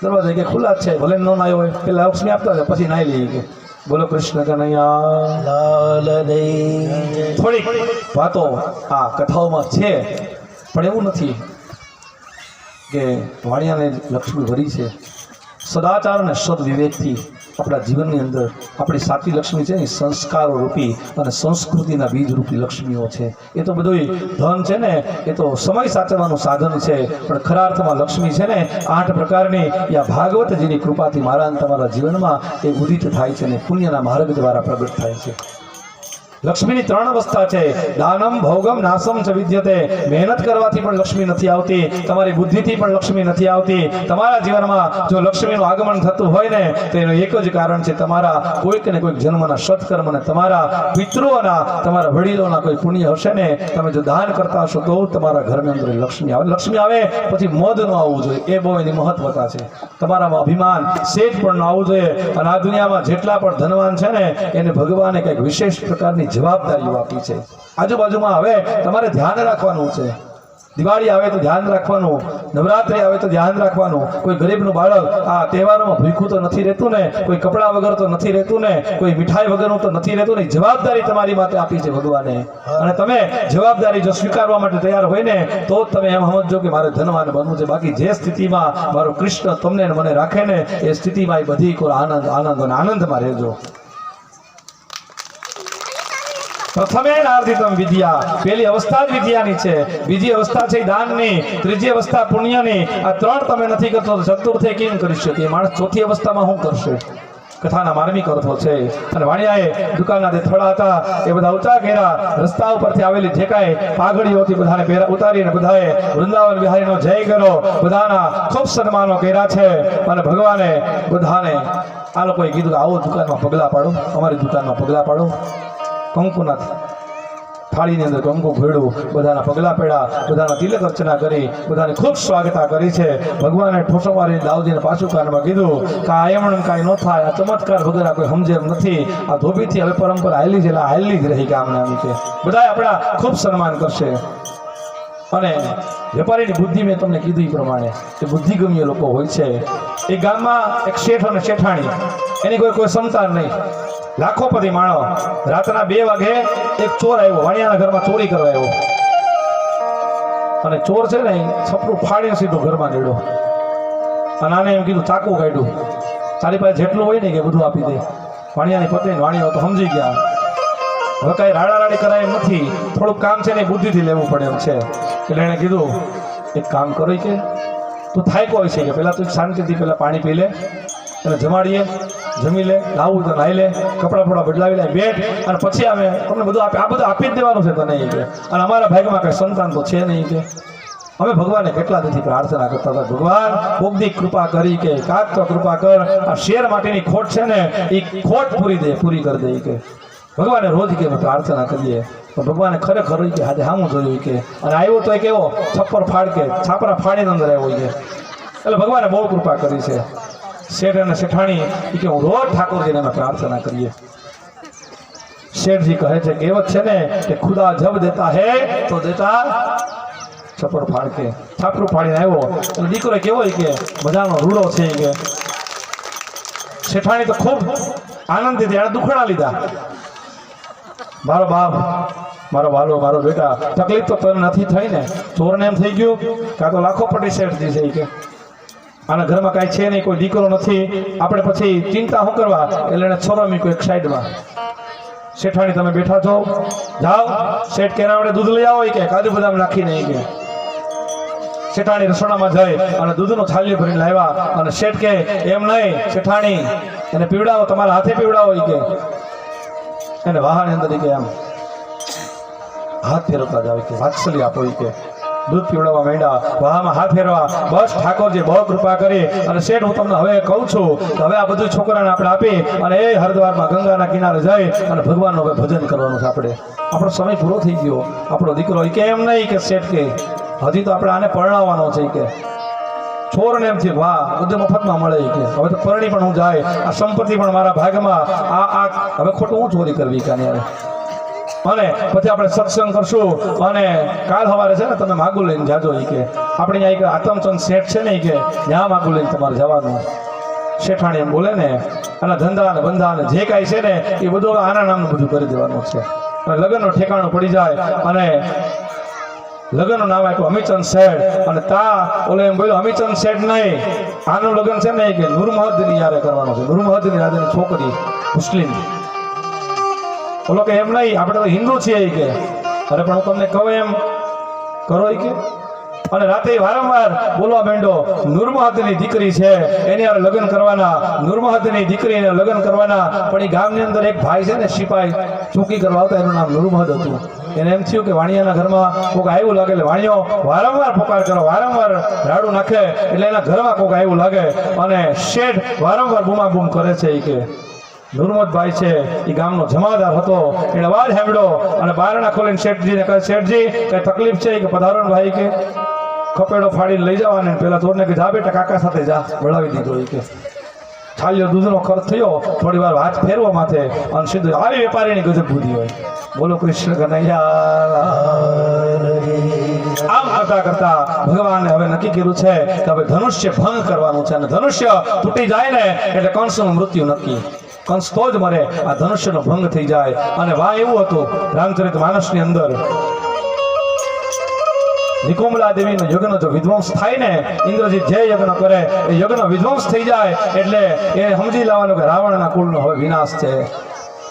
દરવાજા કે ખુલ્લા જ છે, ભલે ન નાયો હોય, પેલા લક્ષ્મી આપતા હતા પછી નાઈ લઈએ કે બોલો કૃષ્ણ કનૈયા લાલ દે થોડીક વાતો આ કથાઓમાં છે, પણ એવું નથી કે વાણિયાને લક્ષ્મી ભરી છે. સદાચાર અને સદવિવેકથી આપણા જીવનની અંદર આપણી સાચી લક્ષ્મી છે ને સંસ્કારો રૂપી અને સંસ્કૃતિના બીજ રૂપી લક્ષ્મીઓ છે. એ તો બધું ધન છે ને એ તો સમય સાચવવાનું સાધન છે, પણ ખરા અર્થમાં લક્ષ્મી છે ને 8 પ્રકારની યા ભાગવતજીની કૃપાથી મારા અને તમારા જીવનમાં એ ઉદિત થાય છે ને પુણ્યના માર્ગ દ્વારા પ્રગટ થાય છે. લક્ષ્મીની 3 અવસ્થા છે. દાનમ ભોગમ નાશમ ચ વિદ્યતે. મહેનત કરવાથી પણ લક્ષ્મી નથી આવતી, તમારી બુદ્ધિથી પણ લક્ષ્મી નથી આવતી. તમારા જીવનમાં જો લક્ષ્મીનું આગમન થતું હોય ને તો એનું એક જ કારણ છે તમારા કોઈક ને કોઈક જન્મના સત્કર્મ અને તમારા પિતૃઓના તમારા વડીલોના કોઈ પુણ્ય હશે ને, તમે જો દાન કરતા હશો તો તમારા ઘરની અંદર લક્ષ્મી આવે. લક્ષ્મી આવે પછી મદ ન આવવું જોઈએ, એ બહુ એની મહત્વતા છે. તમારામાં અભિમાન સેજ પણ ન આવવું જોઈએ. અને આ દુનિયામાં જેટલા પણ ધનવાન છે ને એને ભગવાને કંઈક વિશેષ પ્રકારની જવાબદારીઓ આપી છે. આજુબાજુમાં હવે તમારે ધ્યાન રાખવાનું છે. દિવાળી આવે તો ધ્યાન રાખવાનું, નવરાત્રિ આવે તો ધ્યાન રાખવાનું. કોઈ ગરીબનું બાળક આ તહેવારોમાં ભૂખ્યું તો નથી રહેતું ને, કોઈ કપડાં વગર તો નથી રહેતું ને, કોઈ મીઠાઈ વગરનું તો નથી રહેતું ને. જવાબદારી તમારી માટે આપી છે ભગવાને, અને તમે જવાબદારી જો સ્વીકારવા માટે તૈયાર હોય ને તો જ તમે એમ સમજો કે મારે ધનવાન બનવું છે. બાકી જે સ્થિતિમાં મારો કૃષ્ણ તમને ને મને રાખે ને એ સ્થિતિમાં એ બધી આનંદ આનંદ અને આનંદમાં રહેજો. પ્રથમે નાર્ધિતમ વિદ્યા, પહેલી અવસ્થા જ વિદ્યાની છે. બીજી અવસ્થા છે દાનની, ત્રીજી અવસ્થા પુણ્યની. આ 3 તમે નથી કરતો તો ચતુર્થે કેમ કરી શકે? માણસ ચોથી અવસ્થામાં શું કરશે? કથાના માર્મિક અર્થો છે. અને વાણિયાએ દુકાનના જે થોડા હતા એ બધા ઊંચા કર્યા, રસ્તા ઉપરથી આવેલી ઠેકાએ પાઘડીઓથી બધાને ઉતારીને બધાએ વૃંદાવન વિહારીનો જય કર્યો, બધાના ખૂબ સન્માનો કર્યા છે. અને ભગવાને બધાને આ લોકોએ કીધું કે આવો દુકાનમાં પગલાં પાડો, અમારી દુકાનમાં પગલાં પાડો. કંકુના થાળીની અંદર કંકુ ભેળું, બધાના પગલાં પડ્યા, બધાના તિલક અર્ચના કરી, બધાને ખૂબ સ્વાગતા કરી છે. ભગવાને ઠોસો મારી દાઉદીને પાછું કાનમાં કીધું કે આ એમણ કાંઈ ન થાય, આ ચમત્કાર વગર આ કોઈ સમજે એમ નથી. આ ધોબીથી હવે પરંપરા હાલી છે, હાલી જ રહી કામને આમ કે બધા આપણા ખૂબ સન્માન કરશે. અને વેપારીની બુદ્ધિ મેં તમને કીધું એ પ્રમાણે કે બુદ્ધિગમ્ય લોકો હોય છે. એક ગામમાં એક શેઠ અને શેઠાણી, એની કોઈ સંતાન નહીં, લાખોપતિ માણો. રાતના 2 વાગે એક ચોર આવ્યો, વાણિયાના ઘરમાં ચોરી કરવા આવ્યો. અને ચોર છે ને છપરું ફાડીને સીધો ઘરમાં નીકળ્યો. અને આને એમ કીધું ચાકુ કાઢ્યું, તારી પાસે જેટલું હોય ને કે બધું આપી દે. વાણિયાની પત્ની વાણિયા તો સમજી ગયા, હવે કાંઈ રાડારાડી કરાય એમ નથી, થોડુંક કામ છે ને બુદ્ધિથી લેવું પડે એમ છે. એટલે એણે કીધું એક કામ કરો કે તું થાક્યો હોય છે કે પહેલાં તું શાંતિથી પહેલાં પાણી પી લે, અને જમાડીએ, જમી લે, નાવું તો નાહી લે, કપડાં ફોડા બદલાવી લે, બેઠ, અને પછી અમે તમને બધું આ બધું આપી જ દેવાનું છે તને કે. અને અમારા ભાગમાં કંઈ સંતાન તો છે નહીં કે. અમે ભગવાનને કેટલા દીથી પ્રાર્થના કરતા હતા, ભગવાન કોકની કૃપા કરી કે કાક તો કૃપા કર, આ શેર માટેની ખોટ છે ને એ ખોટ પૂરી કરી દે કે. ભગવાને રોજ કે અમે પ્રાર્થના કરીએ, પણ ભગવાને ખરેખર કે આજે સામું જોયું કે. અને આવ્યો તો એક એવો છપ્પર ફાડ કે છાપરા ફાડીને અંદર આવ્યો કે. એટલે ભગવાને બહુ કૃપા કરી છે. શેઠ અને શેઠાણી કે હું રોજ ઠાકોરજીને અમે પ્રાર્થના કરીએ. શેઠજી કહે છે કહેવત છે ને કે ખુદા જબ દેતા હે તો દેતા છપ્પર ફાડ કે. છાપરું ફાડીને આવ્યો એટલે દીકરો કેવો કે મજાનો રૂડો છે કે. શેઠાણી તો ખૂબ આનંદથી એણે દુખણા લીધા. મારો બાપ, મારો વાલો, મારો બેટા, તકલીફ તો તને નથી થઈ ને? ચોરને એમ થઈ ગયું કાં તો લાખોપતિ શેઠજી છે કે આના ઘરમાં કાંઈ છે નહીં, કોઈ દીકરો નથી, આપણે પછી ચિંતા શું કરવા? એટલે એને છોરો મૂક્યો એક સાઈડમાં. શેઠાણી તમે બેઠા છો, જાઓ શેઠ કેરાવડે દૂધ લઈ આવો કે કાજુ બદામ નાખીને કે. શેઠાણી રસોડામાં જઈ અને દૂધનો છાલ્યો ભરીને લાવ્યા. અને શેઠ કે એમ નહીં શેઠાણી, એને પીવડાવો, તમારા હાથે પીવડાવો કે. એને વાહાની અંદર કે આમ હાથ ફેરવતા જાવ કે વાત્સલ્ય આપો કે. દૂધ પીવડાવવા માંડ્યા, વાહમાં હાથ ફેરવા. બસ ઠાકોરજી બહુ કૃપા કરી. અને શેઠ હું તમને હવે કહું છું કે હવે આ બધું છોકરાને આપણે આપી અને એ હરિદ્વારમાં ગંગાના કિનારે જઈ અને ભગવાનનું હવે ભજન કરવાનું છે આપણે. આપણો સમય પૂરો થઈ ગયો. આપણો દીકરો કે એમ નહીં કે શેઠ કે હજી તો આપણે આને પરણાવવાનો છે કે છોરને એમ થયું વાહ બધું મફતમાં મળે કે હવે તો પરણી પણ હું જાય, આ સંપત્તિ પણ મારા ભાગમાં, આ હવે ખોટું હું ચોરી કરવી કાને. અને પછી આપણે સત્સંગ કરશું અને કાલ સવારે છે ને તમે માગું લઈને જાજો એ કે આપણે અહીંયા એક આત્મચંદ શેઠ છે ને એ કે ત્યાં માગું લઈને તમારે જવાનું. શેઠાણી એમ બોલે ને અને ધંધા ને બંધા ને જે કાંઈ છે ને એ બધું આના નામનું બધું કરી દેવાનું છે. અને લગ્નનું ઠેકાણું પડી જાય અને લગ્નનું નામ આપ્યું અમીચંદ શેઠ. અને તા ઓલે એમ બોલ્યો અમીચંદ શેઠ નહીં, આનું લગ્ન છે ને કે નૂર મહદની યારે કરવાનું છે. નૂર મહદની રાજાની છોકરી મુસ્લિમ. બોલો કે એમ નહીં આપણે તો હિન્દુ છીએ કે અરે પણ હું તમને કહું એમ કરો કે. અને રાતે વારંવાર બોલવા માંડ્યો નૂર મહદની દીકરી છે એની હારે લગ્ન કરવાના, નૂર મહદની દીકરીને લગ્ન કરવાના. પણ એ ગામની અંદર એક ભાઈ છે ને સિપાઈ ચોકી કરવા આવતા, એનું નામ નૂર મહદ હતું. એને એમ થયું કે વાણિયાના ઘરમાં કોઈક આવ્યું લાગે એટલે વાણિયો વારંવાર પોકાર કરો, વારંવાર રાડું નાખે એટલે એના ઘરમાં કોઈક આવ્યું લાગે. અને શેઠ વારંવાર બૂમાબૂમ કરે છે એ કે નૂરમતભાઈ છે એ ગામનો જમાદાર હતો. એને અવાજ સાંભળ્યો અને બારણા ખોલીને શેઠજીને કહે શેઠજી કઈ તકલીફ છે કે પધારો ભાઈ કે કપેડો ફાડીને લઈ જવાને. પેલા ચોરને કે જા બેટા કાકા સાથે જા, વળાવી દીધો એ કે છાલ્યો દૂધનો ખર્ચ થયો. થોડી વાર હાથ ફેરવો માથે અને સીધું આવી વેપારીની ગજબ બુદ્ધિ હોય. બોલો કૃષ્ણ કનૈયા. આમ કરતા કરતા ભગવાને હવે નક્કી કર્યું છે કે હવે ધનુષ્ય ભંગ કરવાનું છે. અને ધનુષ્ય તૂટી જાય ને એટલે કંસનું મૃત્યુ નક્કી. કંસ તો જ મરે, આ ધનુષ્યનો ભંગ થઈ જાય. અને વાહ એવું હતું રામચરિત માનસની અંદર નિકોમલા દેવીનો યજ્ઞ જો વિધ્વંસ થાય ને, ઇન્દ્રજીત જે યજ્ઞ કરે એ યજ્ઞ વિધ્વંસ થઈ જાય એટલે એ સમજી લેવાનું કે રાવણના કુળનો હવે વિનાશ છે.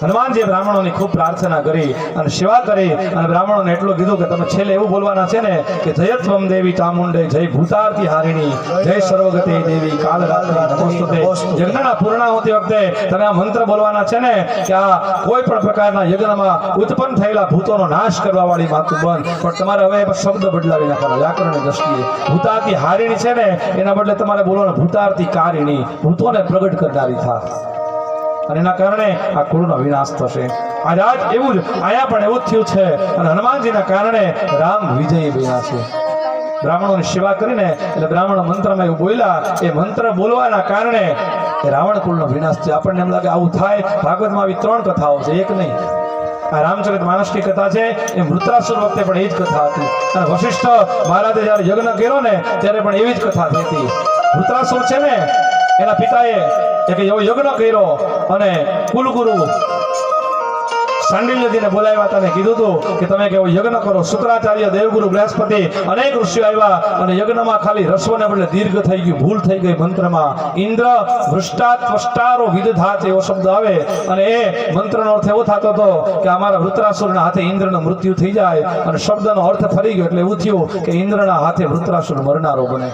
હનુમાનજીએ બ્રાહ્મણોની ખૂબ પ્રાર્થના કરી અને સેવા કરી અને બ્રાહ્મણોને એટલું કીધું કે તમે છેલ્લે એવું બોલવાના છે ને કે જયત્વમ દેવી ચામુંડે જય ભૂતાર્થી હારિણી જય સર્વગતિ દેવી કાલરાત્રિ નમોસ્તુતે. યજ્ઞના પૂર્ણાહુતિ વખતે તમે આ મંત્ર બોલવાના છે ને કે આ કોઈ પણ પ્રકારના યજ્ઞમાં ઉત્પન્ન થયેલા ભૂતોનો નાશ કરવા વાળી માતું બંધ. પણ તમારે હવે શબ્દ બદલાવી નાખવાનો વ્યાકરણની દ્રષ્ટિએ. ભૂતાર્થી હારિણી છે ને એના બદલે તમારે બોલવાનું ભૂતાર્થી કારિણી, ભૂતોને પ્રગટ કરનારી થા. અને એના કારણે આ કુળનો વિનાશ થશે. આજ એવું જ આયા પણ એવું જ થયું છે. અને હનુમાનજીના કારણે રામ વિજયી બન્યા છે. બ્રાહ્મણોની સેવા કરીને એટલે બ્રાહ્મણો મંત્રમાં એવું બોલ્યા, એ મંત્ર બોલવાના કારણે રાવણ કુળનો વિનાશ છે. આપણને એમ લાગે આવું થાય. ભાગવતમાં આવી 3 કથાઓ છે, એક નહીં. આ રામચરિત માનસની કથા છે એ વૃત્રાસુર વખતે પણ એ જ કથા હતી. અને વશિષ્ઠ મહારાજે જ્યારે યજ્ઞ કર્યો ને ત્યારે પણ એવી જ કથા થઈ હતી. વૃત્રાસુર છે ને એના પિતાએ એક એવો યજ્ઞ કર્યો અને કુલગુરુ સાંડિલ્યજીને બોલાવ્યા હતા અને કીધું હતું કે તમે કેવો યજ્ઞ કરો. શુક્રાચાર્ય, દેવગુરુ, બૃહસ્પતિ અનેક ઋષિઓ આવ્યા અને યજ્ઞમાં ખાલી રસ્વને બદલે દીર્ઘ થઈ ગયું, ભૂલ થઈ ગઈ મંત્રમાં. ઇન્દ્ર વૃષ્ટાત વષ્ટારો વિદધાત એવો શબ્દ આવે અને એ મંત્રનો અર્થ એવો થતો હતો કે અમારા વૃત્રાસુરના હાથે ઇન્દ્રનું મૃત્યુ થઈ જાય. અને શબ્દનો અર્થ ફરી ગયો એટલે એવું થયું કે ઇન્દ્રના હાથે વૃત્રાસુર મરનારો બને.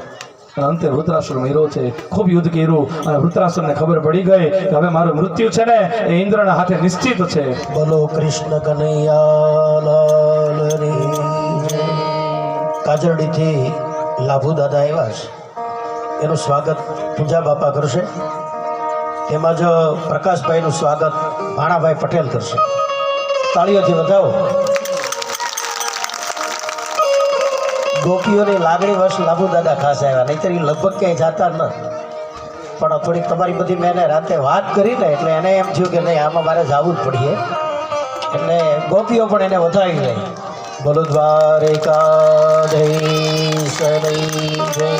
અંતે વૃત્રાસુર મર્યો છે. ખૂબ યુદ્ધ કર્યું અને વૃત્રાસુરને ખબર પડી ગઈ કે હવે મારું મૃત્યુ છે ને એ ઇન્દ્રના હાથે નિશ્ચિત છે. બોલો કૃષ્ણ કનૈયા. કાજરડીથી લાભુ દાદા આવ્યા છે, એનું સ્વાગત પૂજા બાપા કરશે. તેમજ પ્રકાશભાઈનું સ્વાગત ભાણાભાઈ પટેલ કરશે. તાળીઓથી વધાવો. ગોપીઓની લાગણી વશ લાભુ દાદા ખાસ આવ્યા, નહીતર એ લગભગ ક્યાંય જતા ન. પણ થોડીક તમારી બધી મેં એને રાતે વાત કરી ને એટલે એને એમ થયું કે નહીં આમાં મારે જવું જ પડીએ એટલે ગોપીઓ પણ એને વધાવી લે. બોલો દ્વારિકાધીશ જય.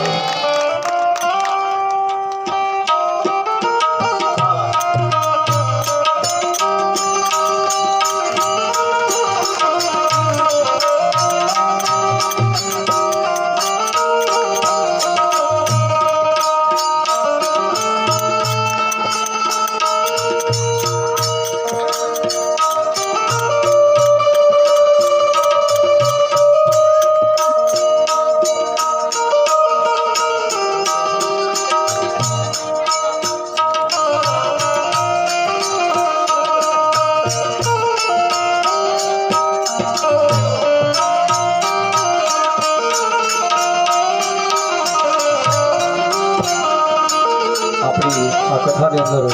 કથાની અંદર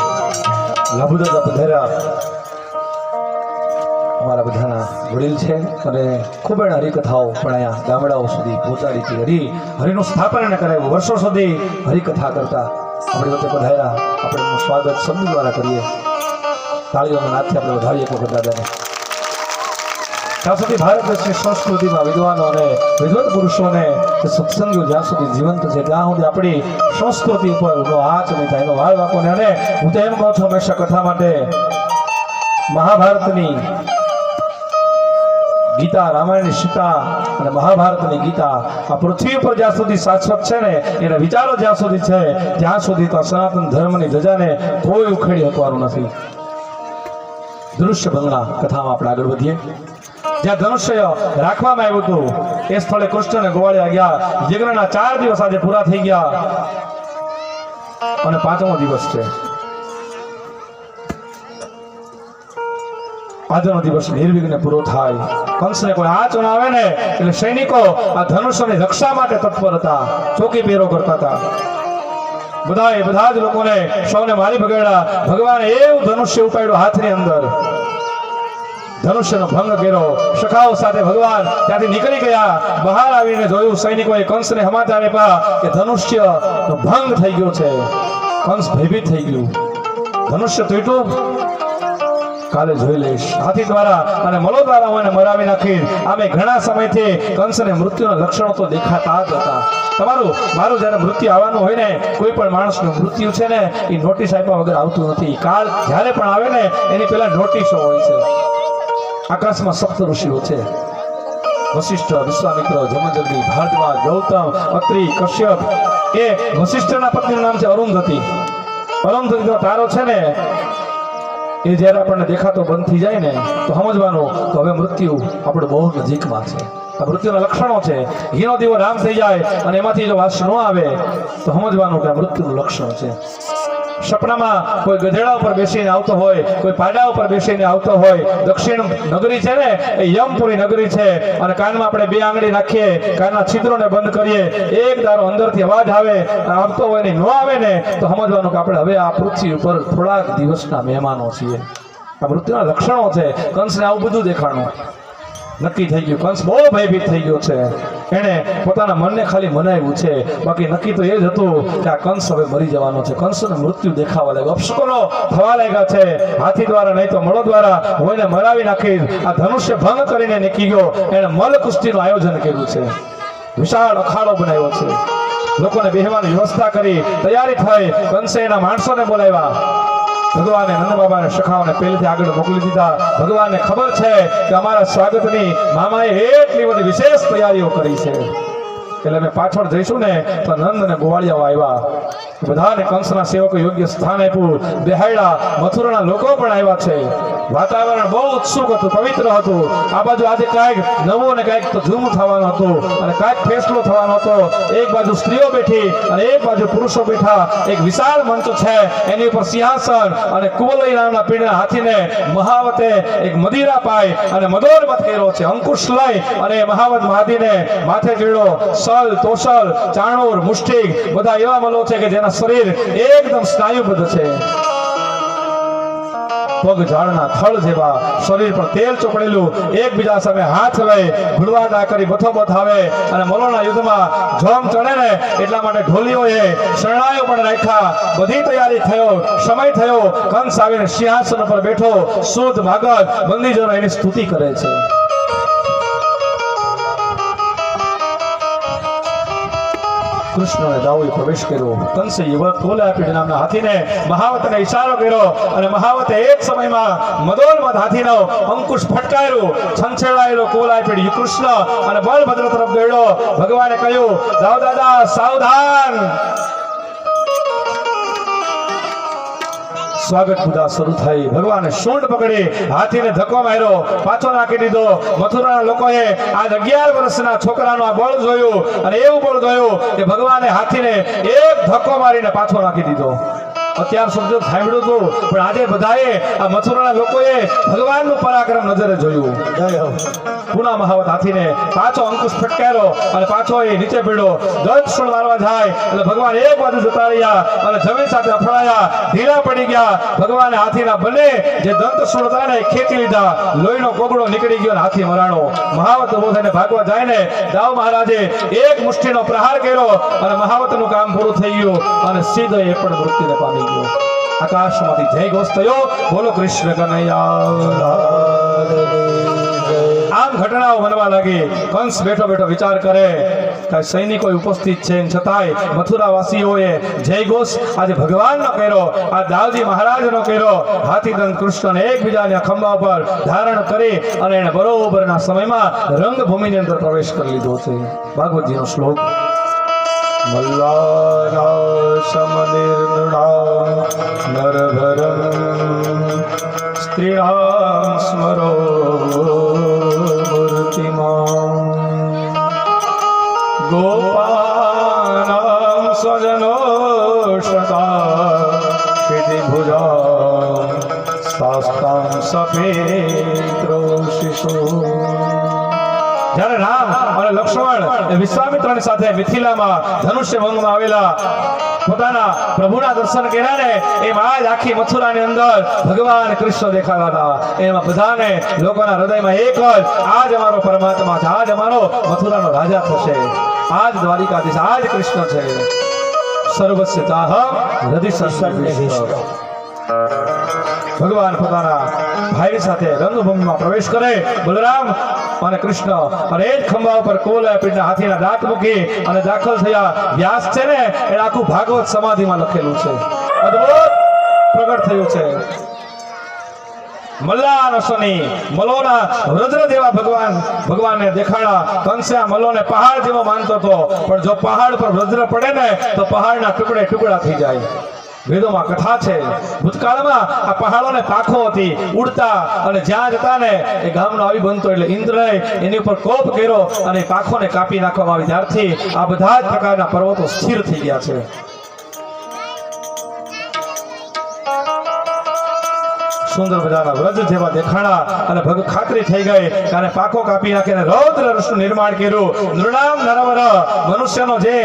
લાભુદાદા પધાર્યા અમારા બધાના વડીલ છે અને ખૂબ એના હરિકથાઓ પણ અહીંયા ગામડાઓ સુધી પહોંચાડી હતી. હરિનું સ્થાપન એને કરાવ્યું. વર્ષો સુધી હરિકથા કરતા આપણી વચ્ચે પધાર્યા. આપણે એમનું સ્વાગત શબ્દ દ્વારા કરીએ. તાળીઓના નાદથી આપણે વધારીએ એક વખત દાદાને. ત્યાં સુધી ભારત દેશની સંસ્કૃતિમાં વિદ્વાનો અને વિદ્વત પુરુષોને સત્સંગીઓ જ્યાં સુધી જીવંત છે ત્યાં સુધી આપણી સંસ્કૃતિ ઉપર નો હાથ નહીં થાય, એનો વાળ વાકો નહીં. અને હું તો એમ કહું છું હંમેશા કથા માટે મહાભારતની ગીતા, રામાયણની સીતા અને મહાભારતની ગીતા આ પૃથ્વી પર જ્યાં સુધી શાશ્વત છે ને, એના વિચારો જ્યાં સુધી છે ત્યાં સુધી તો સનાતન ધર્મની ધજાને કોઈ ઉખેડી શકવાનું નથી. દૃશ્ય ભંગના કથામાં આપણે આગળ વધીએ. જ્યાં ધનુષ્ય રાખવામાં આવ્યું હતું એ સ્થળે કૃષ્ણને ગોવાળ્યા ગયા. યજ્ઞના 4 દિવસ આજે પૂરા થઈ ગયા અને 5મો દિવસ છે. આજનો દિવસ નિર્વિઘ્ને પૂરો થાય. કંસને કોઈ આંચ ન આવે ને એટલે સૈનિકો આ ધનુષ્યની રક્ષા માટે તત્પર હતા, ચોકી પહેરો કરતા હતા. બધા જ લોકોને સૌને મારી ભગાડ્યા. ભગવાને એવું ધનુષ્ય ઉપાડ્યું હાથની અંદર, ધનુષ્યનો ભંગ કર્યો. સખાઓ સાથે ભગવાન ત્યાંથી નીકળી ગયા. બહાર આવીને જોયું સૈનિકોએ કંસને સમાચાર આપ્યા કે ધનુષ્યનો ભંગ થઈ ગયો છે. કંસ ભયભીત થઈ ગયું. ધનુષ્ય તૂટ્યું, કાલે જોઈ લઈશ. હાથી દ્વારા અને મલો દ્વારા હું એને મરાવી નાખી. આમે ઘણા સમયથી કંસને મૃત્યુના લક્ષણો તો દેખાતા જ હતા. મારું જ્યારે મૃત્યુ આવવાનું હોય ને, કોઈ પણ માણસનું મૃત્યુ છે ને એ નોટિસ આપ્યા વગર આવતું નથી. કાળ જ્યારે પણ આવે ને એની પહેલા નોટિસો હોય છે. આકાશમાં સપ્ત ઋષિઓ છે: વશિષ્ઠ, વિશ્વામિત્ર, જમદગ્નિ, ભારદ્વાજ, ગૌતમ, અત્રિ, કશ્યપ. એ વશિષ્ઠના પત્નીનું નામ છે અરુંધતી. અરુંધતીનો તારો છે ને એ જ્યારે આપણને દેખાતો બંધ થઈ જાય ને તો સમજવાનું તો હવે મૃત્યુ આપણે બહુ નજીકમાં છે. આ મૃત્યુના લક્ષણો છે. ઘીનો દીવો રામ થઈ જાય અને એમાંથી જો વાસ ન આવે તો સમજવાનું કે આ મૃત્યુનું લક્ષણ છે. સપનામાં કોઈ ગધેડા ઉપર બેસીને આવતો હોય, કોઈ પાડા ઉપર બેસીને આવતો હોય. દક્ષિણ નગરી છે ને એ યમપુરી નગરી છે અને કાનમાં આપણે 2 આંગળી નાખીએ, કાનના છિદ્રોને બંધ કરીએ, એક ધારો અંદરથી અવાજ આવે, આવતો હોય ને ન આવે ને તો સમજવાનું કે આપણે હવે આ પૃથ્વી ઉપર થોડાક દિવસના મહેમાનો છીએ. આ મૃત્યુના લક્ષણો છે. કંસને આવું બધું દેખાણું નક્કી થઈ ગયું. કંસ બહુ ભયભીત થઈ ગયો છે. એણે પોતાના મનને ખાલી મનાવ્યું છે, બાકી નક્કી તો એ જ હતું કે આ કંસ હવે મરી જવાનો છે. કંસને મૃત્યુ દેખાવા લાગ્યો, અપશુકનો થવા લાગ્યા છે. હાથી દ્વારા નહીં તો મળો દ્વારા હું એને મરાવી નાખી. આ ધનુષ્ય ભંગ કરીને નીકળી ગયો. એણે મલ કુસ્તીનું આયોજન કર્યું છે. વિશાળ અખાડો બનાવ્યો છે. લોકોને બેહવાની વ્યવસ્થા કરી. તૈયારી થઈ. કંસે એના માણસોને બોલાવ્યા. ભગવાને નંદ બાબાને સખાઓને પહેલેથી આગળ મોકલી દીધા. ભગવાનને ખબર છે કે અમારા સ્વાગતની મામાએ એટલી બધી વિશેષ તૈયારીઓ કરી છે એટલે અમે પાછળ જઈશું ને તો નંદ અને ગોવાળિયાઓ આવ્યા. બધાને કંસના સેવકો યોગ્ય સ્થાન આપ્યું, બેહાડ્યા. મથુરાના લોકો પણ આવ્યા છે. વાતાવરણ બહુ ઉત્સુક હતું, પવિત્ર હતું. આ બાજુ આજે કાંઈક નવું અને કાંઈક તો જૂનું થવાનું હતું અને કાંઈક ફેસલો થવાનો હતો. એક બાજુ સ્ત્રીઓ બેઠી અને એક બાજુ પુરુષો બેઠા. એક વિશાળ મંચ છે, એની ઉપર સિંહાસન અને કુવલઈ નામના પીળના હાથીને મહાવતે એક મદિરા પાઈ અને મદોરમત કર્યો છે. અંકુશ લઈ અને મહાવત મહાદીને માથે ચડ્યો. સલ, તોસલ, ચાણૂર, મુષ્ટિક બધા એવા મલો છે કે જેના શરીર એકદમ સ્નાયુબદ્ધ છે. પગ ઝાડના થળ જેવા, શરીર પર તેલ ચોપડેલું. એકબીજા સામે હાથ લઈ ઘુડવાડા કરી બથોબથ આવે અને મલોના યુદ્ધમાં જોમ ચડે ને એટલા માટે ઢોલીઓએ શરણાઈઓ પણ રાખ્યા. બધી તૈયારી થયો, સમય થયો. કંસ આવીને સિંહાસન પર બેઠો. શુદ્ધ ભાગત બંદીજનો એની સ્તુતિ કરે છે. કૃષ્ણએ દાઉએ પ્રવેશ કર્યો. કંસે યુવક તોલાપીડ નામના હાથીને મહાવતને ઈશારો કર્યો અને મહાવતે એક સમયમાં મદોરમત હાથીનો અંકુશ ફટકાર્યો. છંછેડાયેલો કોલાપીડ કૃષ્ણ અને બલભદ્ર તરફ દોડ્યો. ભગવાને કહ્યું, દાઉ દાદા સાવધાન. સ્વાગત પૂજા શરૂ થઈ. ભગવાને સૂંઢ પકડી હાથીને ધક્કો માર્યો, પાછો નાખી દીધો. મથુરાના લોકોએ આ 11 વર્ષના છોકરાનો આ બળ જોયું અને એવું બળ જોયું કે ભગવાને હાથીને એક ધક્કો મારીને પાછો નાખી દીધો. અત્યાર સુધી સાંભળ્યું હતું, પણ આજે બધાએ આ મથુરાના લોકોએ ભગવાનનું પરાક્રમ નજરે જોયું. જય હો. પુના મહાવત હાથીને પાછો અંકુશ ફટકાર્યો અને પાછો એ નીચે પડ્યો. દંતશૂળ મારવા જાય એટલે ભગવાન એક બાજુ જતા રહ્યા અને જમીન સાથે અફળાયા, ઢીલા પડી ગયા. ભગવાને હાથીના બંને જે દંતશૂળ હતા ને ખેંચી લીધા. લોહીનો કોગળો નીકળી ગયો અને હાથી મરાણો. મહાવત ઉભો થઈને ભાગવા જાય ને દાવ મહારાજે એક મુઠ્ઠીનો પ્રહાર કર્યો અને મહાવતનું કામ પૂરું થઈ ગયું અને સીધો એ પણ મૃત્યુને પામી ગયો. આકાશમાંથી જય ઘોષ થયો, બોલો કૃષ્ણ કનૈયા. આમ ઘટનાઓ બનવા લાગી. કંસ બેઠો બેઠો વિચાર કરે કે સૈનિકો ઉપસ્થિત છે છતાંય મથુરાવાસીઓએ જય ઘોષ આજે ભગવાનનો કર્યો, આ દાવજી મહારાજનો કર્યો. હાથીદંત કૃષ્ણને એકબીજાના ખંભા પર ધારણ કરી અને એને બરોબરના સમયમાં રંગભૂમિની અંદર પ્રવેશ કરી લીધો છે. ભાગવતજીનો શ્લોક. મલ્લારાસમનિર્નૃણાં નરભરં સ્ત્રીણાં સ્મરો મૂર્તિમાન ગોપાનાં સ્વજનો શતા ક્ષિતિભુજાં શાસ્તાં સપેત્રો શિશુ. જ્યારે રામ અને લક્ષ્મણ વિશ્વામિત્રની સાથે મિથિલામાં ધનુષ્ય વનમાં આવેલા પોતાના પ્રભુના દર્શન કર્યા ને એમાં આજ આખી મથુરાની અંદર ભગવાન કૃષ્ણ દેખાતા હતા. એમાં બધાને લોકોના હૃદયમાં એક જ આજ અમારો પરમાત્મા છે, આજ અમારો મથુરાનો રાજા થશે, આજ દ્વારિકાધીશ, આજ કૃષ્ણ છે. સર્વસ્ય ચાહ હૃદય સંસ્કાર. ભગવાન પોતાના ભાઈ સાથે રંગભૂમિમાં પ્રવેશ કરે. બલરામ અને કૃષ્ણ અને એક ખંભા ઉપર કોલા પીઠના હાથીના દાંત મૂકી અને દાખલ થયા. વ્યાસ છે ને એ આખું ભાગવત સમાધિમાં લખેલું છે, અદ્ભુત પ્રગટ થયું છે. મલ્લાનો શનિ મલોના વજ્ર જેવા ભગવાનને દેખાડા. કંસે આ મલોને પહાડ જેવો માનતો હતો, પણ જો પહાડ પર વજ્ર પડે ને તો પહાડના ટુકડે ટુકડા થઈ જાય. વેદોમાં કથા છે, ભૂતકાળમાં આ પહાડોને પાંખો હતી, ઉડતા અને જ્યાં જતા ને એ ગામનો આવી બનતો એટલે ઇન્દ્રએ એની ઉપર કોપ કર્યો અને પાંખોને કાપી નાખવામાં આવી. ત્યારથી આ બધા જ પ્રકારના પર્વતો સ્થિર થઈ ગયા છે. સુંદર મજાના વ્રજ જેવા દેખાણા અને ખાતરી થઈ ગઈ અને પાકો કાપી નાખીને રૌદ્ર રસનું નિર્માણ કર્યું. નૃણામ નરવર, મનુષ્યનો જે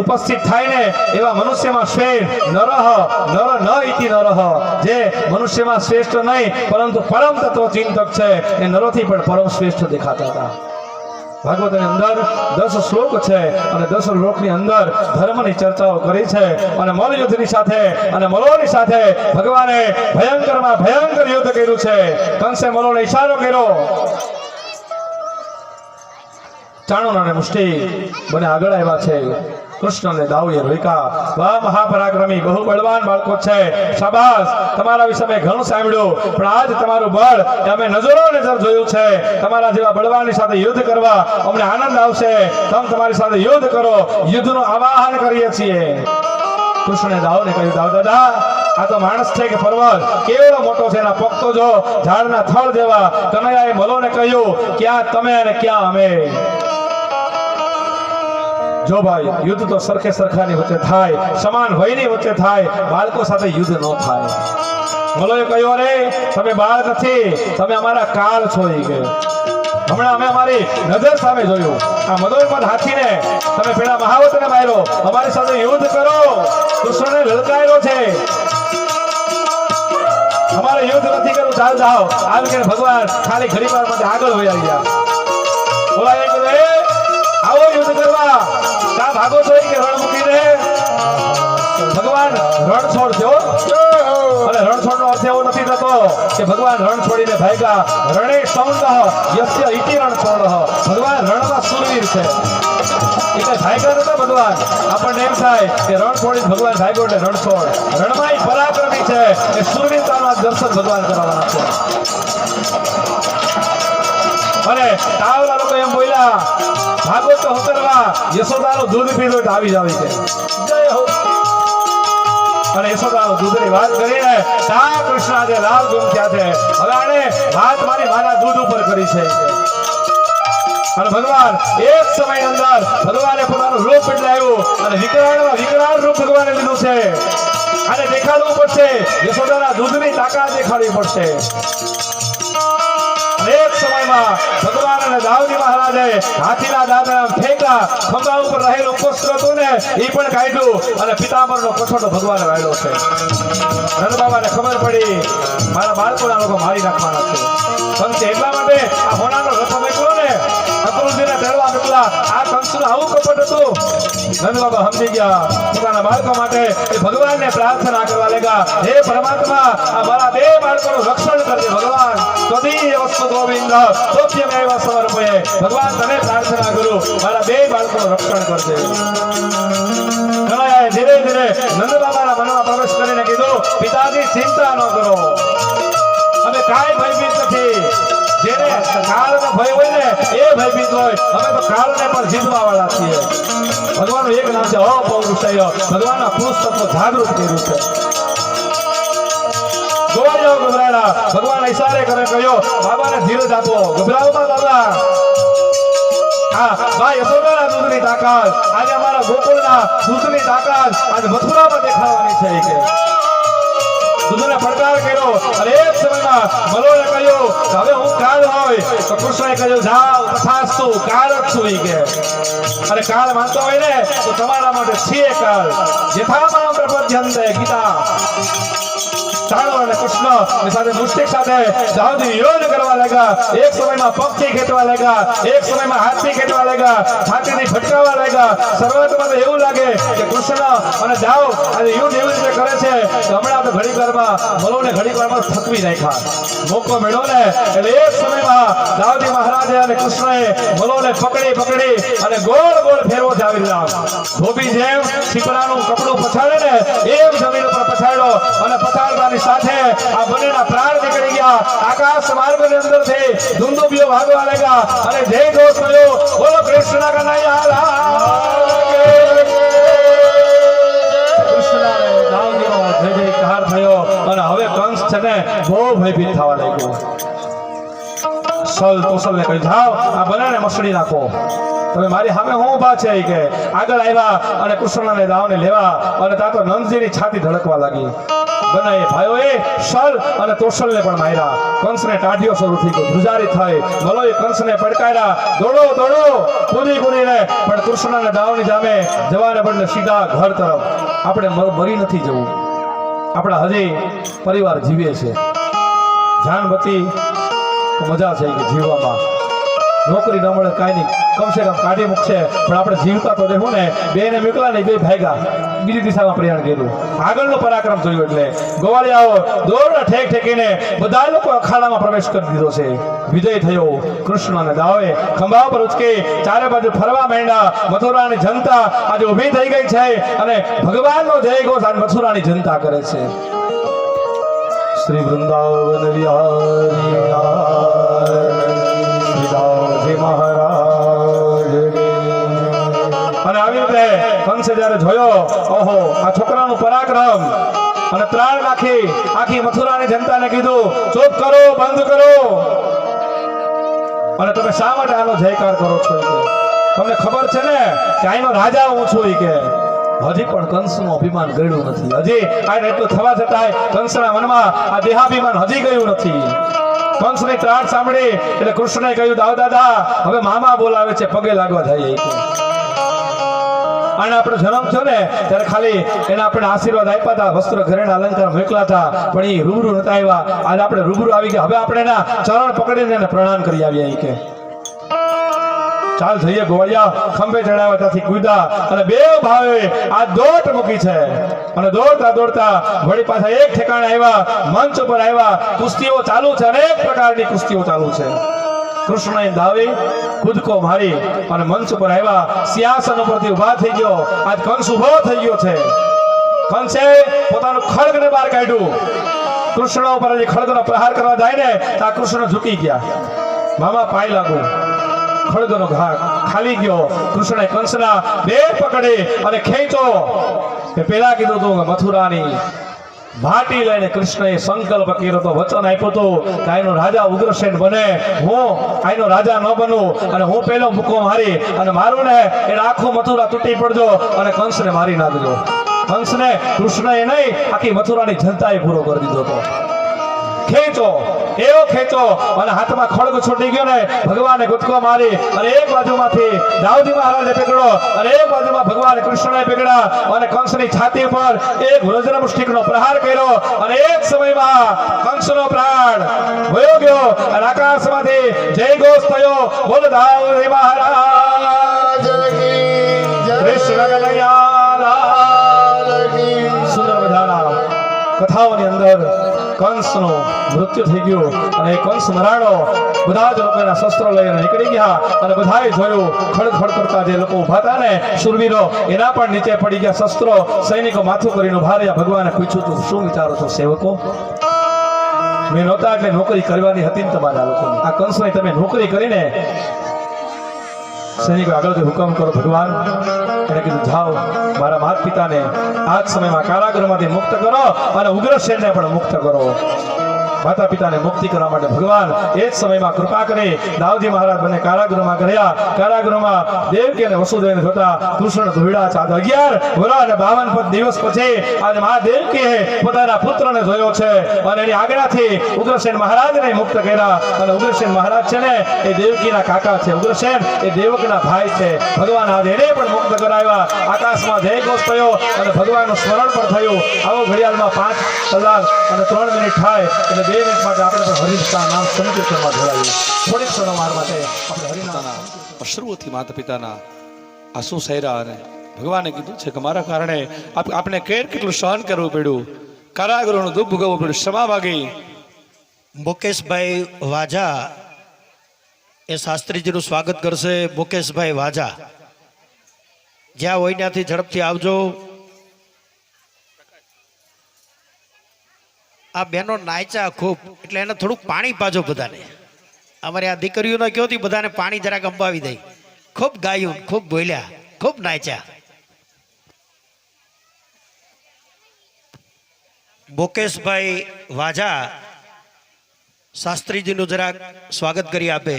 ઉપસ્થિત થાય ને એવા મનુષ્યમાં શ્રેષ્ઠ નરહ નર ન ઇતિ નરહ, જે મનુષ્યમાં શ્રેષ્ઠ નહીં પરંતુ પરમ તત્વ ચિંતક છે એ નરોથી પણ પરમ શ્રેષ્ઠ દેખાતા હતા. ભાગવતની અંદર 10 શ્લોક છે અને 10 શ્લોકની અંદર ધર્મની ચર્ચાઓ કરી છે અને મલયુદ્ધની સાથે અને મલોની સાથે ભગવાને ભયંકરમાં ભયંકર યુદ્ધ કર્યું છે. કંસે મલોને ઈશારો કર્યો, ચાણુર અને મુષ્ટિ બંને આગળ આવ્યા છે. કૃષ્ણને દાવએ રોક્યા. વાહ મહાપરાક્રમી બહુ બળવાન બાળકો છે, શાબાશ, તમારા વિશે મેં ઘણું સાંભળ્યું, પણ આજ તમારું બળ અમે નજરો નજર જોયું છે. તમારા જેવા બળવાનની સાથે યુદ્ધ કરવા અમને આનંદ આવશે. તમે તમારી સાથે યુદ્ધ કરો, યુદ્ધનું આવાહન કરીએ છીએ. કૃષ્ણે દાવને કહ્યું, દાવ દાદા, આ તો માણસ છે કે પર્વત? કેવડો મોટો છે, એના પગ તો જો ઝાડના થળ જેવા. કનૈયાએ મલોને કહ્યું, ક્યાં તમે અને ક્યાં અમે? જો ભાઈ, યુદ્ધ તો સરખે સરખાની વચ્ચે થાય, સમાન વયની વચ્ચે થાય, બાળકો સાથે યુદ્ધ ન થાય. મલોએ કહ્યું, અરે તમે બાળ નથી, તમે અમારા કાળ છો. હમણાં અમે અમારી નજર સામે જોયું, આ મદોન્મદ હાથીને તમે પેલા મહાવતને માર્યો, અમારી સાથે યુદ્ધ કરો. કૃષ્ણને લલકાર્યો છે, અમારે યુદ્ધ નથી કરવું, ચાલ જાઓ. આમ કે ભગવાન ખાલી ઘડીવાર માટે આગળ વહી ગયા. બોલાય કે આવો યુદ્ધ કરવા, કા ભાગો છો કે રણ મૂકીને? ભગવાન રણ છોડજો, અને રણ છોડનો અર્થ એવો નથી થતો કે ભગવાન રણ છોડીને ભાગ્યા. રણે સૌંદઃ યસ્ય ઇતિ રણ છોડઃ. ભગવાન રણમાં સુરવીર છે, એટલે ભાગ્યા નતા ભગવાન. આપણને એમ થાય કે રણ છોડી ભગવાન ભાગ્યો એટલે રણ છોડ. રણમાં પરાક્રમી છે, એ સુરવીરતાના દર્શન ભગવાન કરવાના છે. અને તાવલા લોકો એમ બોલ્યા, ભાગો તો હતરવા, યશોદાનું દૂધ પીધું તો આવી જાવી છે. જય હો. અને યશોદાનું દૂધની વાત કરીને તા કૃષ્ણ આજે લાલ ગુમ થયા છે. હવે આને વાત મારી માના દૂધ ઉપર કરી છે. અને ભગવાન એક સમય અંદર ભગવાને પોતાનું રૂપ બદલાયું અને વિકરાળમાં વિકરાળ રૂપ ભગવાને લીધું છે. આને દેખાડવું પડશે, યશોદાના દૂધની તાકાત દેખાડવી પડશે. એક સમયમાં ભગવાન અને દાઉદી મહારાજે હાથીના દાંતના ઠેકા ખંભા ઉપર રહેલું કોષ્ટ હતું ને એ પણ કાઢ્યું અને પિતાંબરનો કઠોટો ભગવાને વાળ્યો છે. નંદબાબાને ખબર પડી મારા બાળકોના લોકો મારી નાખવાના છે. કંસે એટલા માટે આ હોનાનો રથ મેકલો ને અક્રુરજીને તેડવા મેકલા. આ કંસનું આવું કપટ હતું. નંદબાબા સમજી ગયા. પોતાના બાળકો માટે એ ભગવાનને પ્રાર્થના કરવા લાગ્યા, હે પરમાત્મા આ મારા બે બાળકોનું રક્ષણ કરજે ભગવાન. ત્વદીય વસ્તુ ગોવિંદ તોત્યમેવ સમર્પયે. ભગવાન તને પ્રાર્થના કરું મારા બે બાળકોનું રક્ષણ કરજે. કનૈયાએ ધીરે ધીરે નંદબાબાના મનમાં પ્રવેશ કરીને કીધું, પિતાજી ચિંતા ન કરો, અમે કાંઈ ભયભીત નથી. જેને કાળનો ભય હોય ને એ ભયભીત હોય. અમે તો કાળને પણ જીતવા વાળા છીએ. ભગવાનનું એક નામ છે અપૌરુષેય. ભગવાનના પુરુષ તત્વ જાગૃત કર્યું છે. જોવા જાઓ ગભરાડા. ભગવાન ઈશારે કરે કહ્યો, બાબાને ધીરજ આપો, ગભરાવમાં બાબા. હા ભાઈ, યશોદાના દૂધની તાકાત આજે અમારા ગોકુળના દૂધની તાકાત આજે મથુરામાં દેખાવાની છે કે દૂધને પડકાર કર્યો. અને એક સમયમાં મલોને કહ્યું કે હવે હું કાળ હોય તો કૃષ્ણએ કહ્યું, જાઓ તથાસ્તુ, કાળ જ છું ઈ કે. અને કાળ માનતો હોય ને તો તમારા માટે છે કાળ. યથામામ પ્રપદ્યન્તે ગીતા. ચાલો અને કૃષ્ણ સાથે મુષ્ટિક સાથે દાઉદી વિરોધ કરવા લાગ્યા. એક સમયમાં પગથી ખેંચવા લાગ્યા, એક સમયમાં હાથથી ખેંચવા લાગ્યા, છાતીથી ફટકાવવા લાગ્યા. શરૂઆતમાં તો એવું લાગે કે કૃષ્ણ અને દાઉદ આજે યુદ્ધ એવી રીતે કરે છે તો હમણાં તો ઘડીક વારમાં મલોને ઘડીક વારમાં થકવી નાખ્યા. મોકો મેળો ને એટલે એક સમયમાં દાઉદી મહારાજે અને કૃષ્ણએ મલોને પકડી અને ગોળ ગોળ ફેરવો જાવી દીધા. ધોબી જેમ છીપરાનું કપડું પછાડે ને એમ જમીન ઉપર પછાડ્યો અને પછાડવાની સાથે આ બંનેના પ્રાણ નીકળી ગયા. આકાશ માર્ગની અંદરથી ધુંધુબીઓ ભાગવા લાગ્યા અને જય ઘોષ થયો, બોલો કૃષ્ણ કનૈયા લાલ કી. કૃષ્ણને દાઉદીનો જય જયકાર થયો અને હવે કંસ છે ને બહુ ભયભીત થવા લાગ્યો. સલ તોસલને કહી, જાઓ આ બંનેને મસળી નાખો. તમે મારી સામે હું ઊભા છે કે આગળ આવ્યા અને કૃષ્ણને દાવને લેવા અને ત્યાં તો નંદજીની છાતી ધડકવા લાગી. બંને ભાઈઓએ સલ અને તોસલને પણ માર્યા. કંસને ટાઢિયો શરૂ થઈ ગયો, ધ્રુજારી થઈ. મલોએ કંસને પડકાર્યા, દોડો દોડો કૂદીને, પણ કૃષ્ણને દાવની સામે જવાને બદલે સીધા ઘર તરફ. આપણે મરી નથી જવું, આપણા હજી પરિવાર જીવે છે. જાન બચી તો મજા છે કે જીવવામાં. નોકરી ન મળે કાંઈ નહીં, કમસે કમ કાઢી મૂકશે, પણ આપણે જીવતા તો રહેવું ને. બેને મોકલા નહીં, બે ભાગ્યા બીજી દિશામાં પ્રયાણ કર્યું. આગળનો પરાક્રમ જોયું એટલે ગોવાળિયાઓ દોરડા ઠેક ઠેકીને બધા લોકો અખાડામાં પ્રવેશ કરી દીધો છે. વિજય થયો. કૃષ્ણ અને દાવે ખંભા પર ઉચકી ચારે બાજુ ફરવા માંડ્યા. મથુરાની જનતા આજે ઊભી થઈ ગઈ છે અને ભગવાનનો જય ઘોષ આજે મથુરાની જનતા કરે છે. શ્રી વૃંદાવન વિહારી મહારાજ. અને આવી રીતે કંસે જયારે જોયો, ઓહો આ છોકરાનું પરાક્રમ, અને ત્રાણ નાખી આખી મથુરાની જનતાને કીધું, ચૂપ કરો, બંધ કરો. અને તમે શા માટે આનો જયકાર કરો છો? તમને ખબર છે ને કે આનો રાજા હું છું કે. હજી પણ કંસનું અભિમાન ગળ્યું નથી. હજી આ એટલું થવા છતાંય કંસના મનમાં આ દેહાભિમાન હજી ગયું નથી. કંસની ત્રાણ સાંભળી એટલે કૃષ્ણએ કહ્યું, દાદા હવે મામા બોલાવે છે, પગે લાગવા જઈએ. અને આપણો જન્મ થયો ને ત્યારે ખાલી એના આપણે આશીર્વાદ આપ્યા હતા, વસ્ત્ર ઘરેણા અલંકાર મોકલા હતા, પણ એ રૂબરૂ નતા આવ્યા. આજે આપણે રૂબરૂ આવી ગયા. હવે આપણે એના ચરણ પકડીને એને પ્રણામ કરી આવીએ કે ચાલ જઈએ ગોળિયા. ખંભે ચડાવ્યા, ત્યાંથી કૂદ્યા અને બે ભાવે આ દોટ મૂકી છે. અને દોડતા દોડતા વળી પાછા એક ઠેકાણે આવ્યા, મંચ ઉપર આવ્યા. કુસ્તીઓ ચાલુ છે, અનેક પ્રકારની કુસ્તીઓ ચાલુ છે. કૃષ્ણએ દાવી કૂદકો મારી અને મંચ ઉપર આવ્યા. સિંહાસન ઉપરથી ઉભા થઈ ગયો. આજ કંસ ઉભો થઈ ગયો છે. કંસે પોતાનું ખડગને બહાર કાઢ્યું. કૃષ્ણ ઉપર ખડગનો પ્રહાર કરવા જાય ને ત્યાં કૃષ્ણ ઝૂકી ગયા. મામા પાય લાગુ. ખડગનો ઘા ખાલી ગયો. કૃષ્ણએ કંસના બે પકડી અને ખેંચો. કે પેલા કીધું તું મથુરાની ભાટી લઈને કૃષ્ણએ સંકલ્પ કર્યો તો, વચન આપ્યું હતું કે આનો રાજા ઉગ્રસેન બને, હું આનો રાજા ન બનું અને હું પેલો મુક્કો મારી અને મારું ને એને આખું મથુરા તૂટી પડજો અને કંસને મારી નાખજો. કંસને કૃષ્ણએ નહીં આખી મથુરાની જનતાએ પૂરો કરી દીધો હતો. ખેંચો એવો ખેંચો અને હાથમાં ખડગ છૂટી ગયો ને ભગવાને કૂદકો મારી અને એક બાજુમાંથી દાઉદી મહારાજે પકડ્યો અને એક બાજુમાં ભગવાન કૃષ્ણએ પકડ્યા અને કંસની છાતી પર એક વજ્રમુષ્ટિકનો પ્રહાર કર્યો અને એક સમયમાં કંસનો પ્રાણ વયો ગયો અને આકાશમાંથી જય ઘોષ થયો. બોલ દાઉદી મહારાજ કૃષ્ણ કનૈયા લાલ કી. સુંદર મજાના કથાઓની અંદર કંસનું મૃત્યુ થઈ ગયું અને કંસ મરાડો. બધા જ લોકો એના શસ્ત્રો લઈને નીકળી ગયા અને બધાએ જોયું ખડખડ કરતા જે લોકો ઉભા હતા ને શૂરવીરો એના પણ નીચે પડી ગયા શસ્ત્રો. સૈનિકો માથું કરીને ઉભા રહ્યા. ભગવાને પૂછ્યું તું શું વિચારો છો સેવકો? મેં નહોતા એટલે નોકરી કરવાની હતી ને તમારા લોકોની. આ કંસની તમે નોકરી કરીને સૈનિકો આગળથી હુકમ કરો. ભગવાન એને કીધું જાઓ મારા માતા પિતાને આ જ સમયમાં કારાગૃહમાંથી મુક્ત કરો અને ઉગ્રસેનને પણ મુક્ત કરો. માતા પિતાને મુક્તિ કરવા માટે ભગવાન એ જ સમયમાં કૃપા કરી દાઉદી મહારાજ બંને કારાગૃહમાં ગયા. કારાગૃહમાં દેવકી અને વસુદેવને જોતા કૃષ્ણ ધોઈડા ચાંદ 11 વર્ષ અને 52 દિવસ પછી આજે મા દેવકીએ પોતાના પુત્રને જોયો છે અને એની આજ્ઞાથી ઉગ્રસેન મહારાજને મુક્ત કર્યા. અને ઉગ્રસેન મહારાજ છે ને એ દેવકીના કાકા છે. ઉગ્રસેન એ દેવકના ભાઈ છે. ભગવાન આજે એને પણ મુક્ત કરાવ્યા. આકાશમાં જય ઘોષ થયો અને ભગવાનનું સ્મરણ પણ થયું. આવો ઘડિયાળમાં 5 કલાક અને 3 મિનિટ થાય એટલે 2 મિનિટ માટે આપણે પણ હરિના નામ સંકીર્તનમાં જોડાઈએ. થોડીક ક્ષણોમાં માટે આપણે હરિના અશ્રુઓથી માતા પિતાના આંસુ સહેરા અને ભગવાને કીધું છે કે મારા કારણે આપણે કેટલું સહન કરવું પડ્યું, કારાગૃહનું દુઃખ ભોગવવું પડ્યું. ક્ષમા માગી. મુકેશભાઈ વાજા એ શાસ્ત્રીજીનું સ્વાગત કરશે. મુકેશભાઈ વાજા જ્યાં હોય ત્યાંથી ઝડપથી આવજો. આ બેનો નાચા ખૂબ એટલે એને થોડુંક પાણી પાજો બધાને. અમારી આ દીકરીઓને કહ્યો હતી બધાને પાણી જરાક અંબાવી દઈ. ખૂબ ગાયું, ખૂબ બોલ્યા, ખૂબ નાચ્યા. મુકેશભાઈ વાજા શાસ્ત્રીજીનું જરાક સ્વાગત કરી આપે.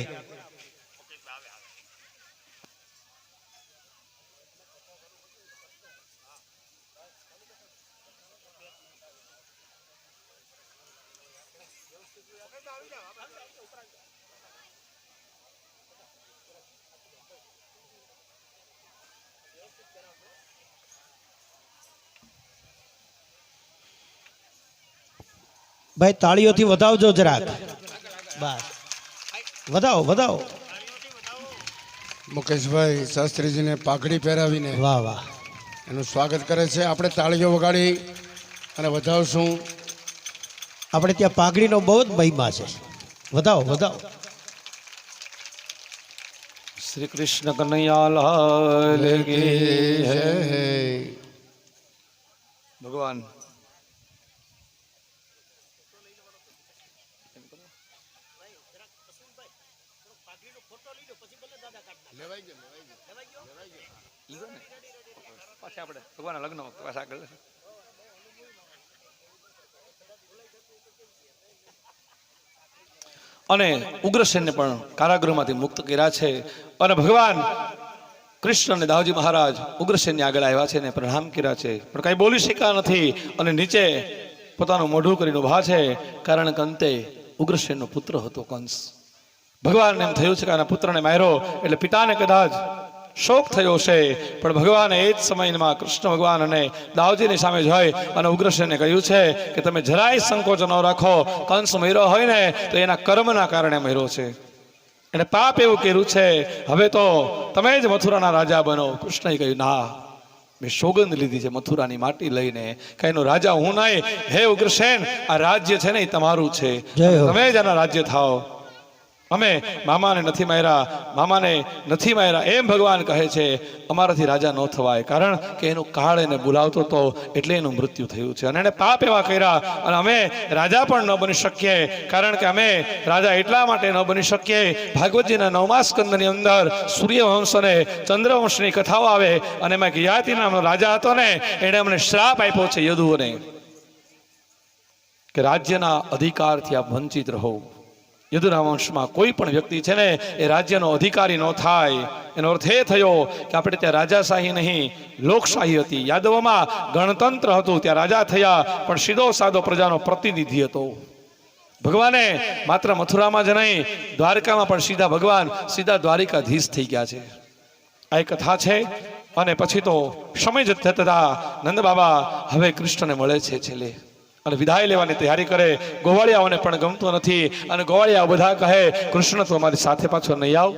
ભાઈ તાળીઓથી વધાવજો જરાક. બસ વધાવો વધાવો. મુકેશભાઈ શાસ્ત્રીજીને પાઘડી પહેરાવીને વાહ વાહ એનું સ્વાગત કરે છે. આપણે તાળીઓ વગાડી અને વધાવશું. આપણે ત્યાં પાઘડીનો બહુ જ મહિમા છે. વધાવો વધાવો. શ્રી કૃષ્ણ કનૈયા લાલ કી જય. ભગવાન પાછા આપણે ભગવાનના લગ્ન વખતે પાછા આગળ અને ઉગ્રસેનને પણ કારાગૃહમાંથી મુક્ત કર્યા છે. અને ભગવાન કૃષ્ણ અને દાઉજી મહારાજ ઉગ્રસેનની આગળ આવ્યા છે અને પ્રણામ કર્યા છે, પણ કઈ બોલી શક્યા નથી અને નીચે પોતાનું મોઢું કરીને ઉભા છે. કારણ કે અંતે ઉગ્રસેનનો પુત્ર હતો કંસ. ભગવાનને એમ થયું છે કે આના પુત્રને માર્યો એટલે પિતાને કદાચ શોક થયો છે, પણ ભગવાને એ જ સમયમાં કૃષ્ણ ભગવાન અને દાઉજીની સામે જોઈ અને ઉગ્રસેને કહ્યું છે કે તમે જરાય સંકોચ ન રાખો. કંસ મર્યો હોય ને તો એના કર્મના કારણે મર્યો છે, એને પાપ એવું કર્યું છે. હવે તો તમે જ મથુરાના રાજા બનો. કૃષ્ણએ કહ્યું ના, મેં સોગંદ લીધી છે મથુરાની માટી લઈને કે એનો રાજા હું નહીં. હે ઉગ્રસેન, આ રાજ્ય છે ને એ તમારું છે, તમે જ આના રાજ્ય થાઓ. અમે મામાને નથી માર્યા એમ ભગવાન કહે છે. અમારાથી રાજા ન થવાય, કારણ કે એનું કાળ એને બોલાવતો હતો એટલે એનું મૃત્યુ થયું છે અને એને પાપ એવા કર્યા. અને અમે રાજા પણ ન બની શકીએ, કારણ કે અમે રાજા એટલા માટે ન બની શકીએ. ભાગવતજીના 9મા સ્કંદની અંદર સૂર્યવંશ અને ચંદ્રવંશની કથાઓ આવે અને એમાં યયાતિ નામનો રાજા હતો ને, એણે અમને શ્રાપ આપ્યો છે યદુઓને કે રાજ્યના અધિકારથી આપ વંચિત રહો. યદુના વંશમાં કોઈ પણ વ્યક્તિ છે ને એ રાજ્યનો અધિકારી ન થાય. એનો અર્થ એ થયો કે આપણે ત્યાં રાજાશાહી નહીં, લોકશાહી હતી. યાદવોમાં ગણતંત્ર હતું, ત્યાં રાજા થયા, પણ સીધો સાદો પ્રજાનો પ્રતિનિધિ હતો. ભગવાને માત્ર મથુરામાં જ નહીં, દ્વારકામાં પણ સીધા દ્વારિકાધીશ થઈ ગયા છે. આ એક કથા છે. અને પછી તો સમય જતા થતા નંદ બાબા હવે કૃષ્ણને મળે છે છેલ્લે, અને વિદાય લેવાની તૈયારી કરે. ગોવાળિયાઓને પણ ગમતું નથી, અને ગોવાળિયાઓ બધા કહે, કૃષ્ણ તો અમારી સાથે પાછો નહીં આવ,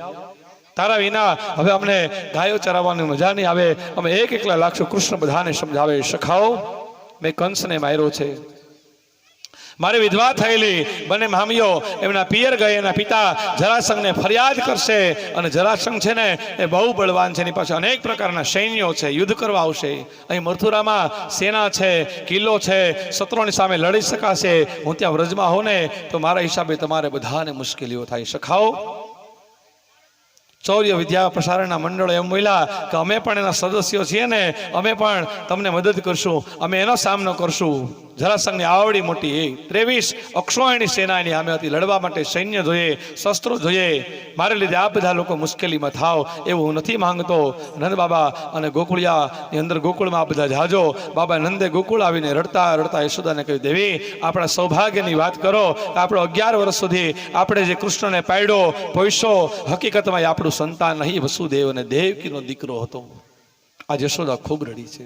તારા વિના હવે અમને ગાયો ચરાવવાની મજા નહીં આવે, અમે એકલા લાગશું. કૃષ્ણ બધાને સમજાવે, સખાઓ, મેં કંસને માર્યો છે, મારી વિધવા થયેલી બંને મામીઓ એમના પિયર ગઈ, એના પિતા જરાસંઘને ફરિયાદ કરશે, અને જરાસંઘ છે ને એ બહુ બળવાન છે, એની પાસે અનેક પ્રકારના સૈન્યો છે, યુદ્ધ કરવા આવશે. અહીં મથુરામાં સેના છે, કિલ્લો છે, શત્રુની સામે લડી શકાશે. હું ત્યાં વ્રજમાં હોઉં ને તો મારા હિસાબે તમારે બધાને મુશ્કેલીઓ થાય. સખાઓ, ચૌર્ય વિદ્યા પ્રસારણના મંડળો એમ બોલ્યા કે અમે પણ એના સદસ્યો છીએ ને, અમે પણ તમને મદદ કરશું, અમે એનો સામનો કરશું. જરાસંઘની આવડી મોટી 23 અક્ષોહિણી સેના એની સામે હતી. લડવા માટે સૈન્ય જોઈએ, શસ્ત્રો જોઈએ. મારે લીધે આ બધા લોકો મુશ્કેલીમાં થાવ એવું હું નથી માંગતો. નંદ બાબા અને ગોકુળિયાની અંદર ગોકુળમાં આ બધા જાજો. બાબા નંદે ગોકુળ આવીને રડતા રડતા યશોદાને કહ્યું, દેવી, આપણા સૌભાગ્યની વાત કરો. આપણો 11 વર્ષ સુધી આપણે જે કૃષ્ણને પાડ્યો પોઈશો, હકીકતમાં એ આપણું સંતાન નહીં, વસુદેવ અને દેવકીનો દીકરો હતો. આ યશોદા ખૂબ રડી છે.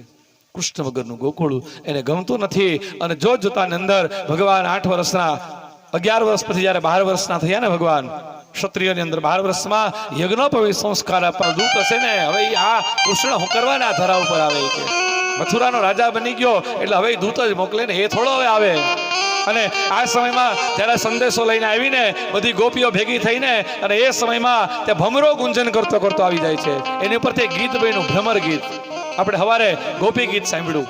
કૃષ્ણ વગરનું ગોકુળ એને ગમતું નથી. અને જોતાની અંદર ભગવાન 8 વર્ષના, 11 વર્ષ પછી જયારે 12 વર્ષના થયા ને ભગવાન, ક્ષત્રિયોની અંદર 12 વર્ષમાં યજ્ઞોપવિત સંસ્કાર આપવા દૂત હશે ને, હવે આ કૃષ્ણ હું કરવાના ધરા ઉપર આવે કે મથુરાનો રાજા બની ગયો એટલે હવે દૂત જ મોકલે ને, એ થોડો હવે આવે. અને આ સમયમાં જ્યારે સંદેશો લઈને આવીને બધી ગોપીઓ ભેગી થઈને, અને એ સમયમાં તે ભમરો ગુંજન કરતો કરતો આવી જાય છે. એની ઉપર તે ગીત બન્યું, ભ્રમર ગીત. આપણે સવારે ગોપી ગીત સાંભળ્યું.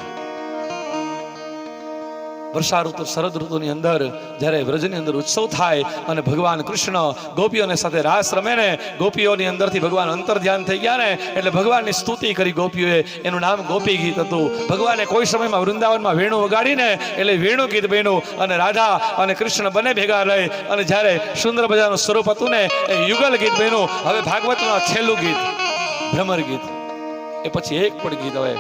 વર્ષા ઋતુ, શરદ ઋતુની અંદર જ્યારે વ્રજની અંદર ઉત્સવ થાય અને ભગવાન કૃષ્ણ ગોપીઓની સાથે રાસ રમે ને, ગોપીઓની અંદરથી ભગવાન અંતર ધ્યાન થઈ ગયા ને, એટલે ભગવાનની સ્તુતિ કરી ગોપીઓએ. એનું નામ ગોપી ગીત હતું. ભગવાને કોઈ સમયમાં વૃંદાવનમાં વેણુ વગાડીને એટલે વેણુ ગીત બન્યું. અને રાધા અને કૃષ્ણ બંને ભેગા રહી, અને જ્યારે સુંદર મજાનું સ્વરૂપ હતું ને, એ યુગલ ગીત બન્યું. હવે ભાગવતનું છેલ્લું ગીત ભ્રમર ગીત. એ પછી એક પણ ગીત હવે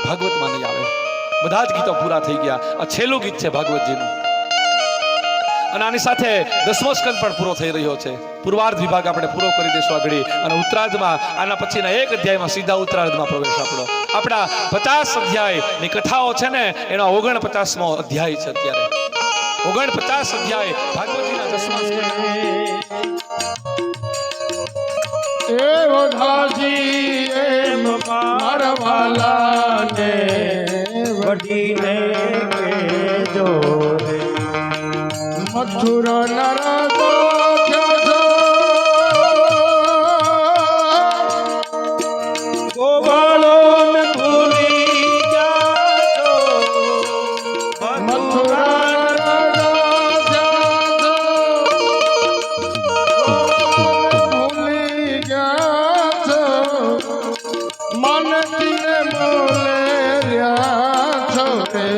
ભાગવતમાં નહીં આવે. બધા જ ગીતો પૂરા થઈ ગયા. આ છેલ્લું ગીત છે ભાગવતજીનું. અને આની સાથે 10મો સ્કંદ પણ પૂરો થઈ રહ્યો છે. પૂર્વાર્ધ વિભાગ આપણે પૂરો કરી દઈશું આગળ. અને ઉત્તરાર્ધમાં આના પછીના એક અધ્યાયમાં સીધા ઉત્તરાર્ધમાં પ્રવેશ આપણો. આપણા 50 અધ્યાયની કથાઓ છે ને, એનો 49મો અધ્યાય છે અત્યારે. 49 અધ્યાય ભાગવતજીના 10મા સ્કંદ. એ વધાજી એમ મારવાલાને વઢીને કેજો રે, મથુરા નરકો થયો ગોવાળોને ભૂલી જાજો, મથુરા ભૂલી ગયા છો, મનતીને બોલે રહ્યા છો રે.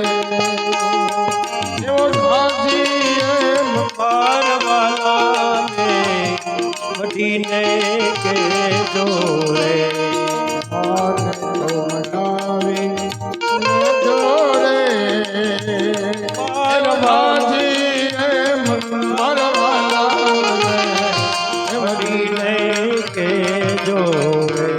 એવો ભાજી એમ મારવાલાને વઢીને કેજો રે, વઢીને કેજો રે.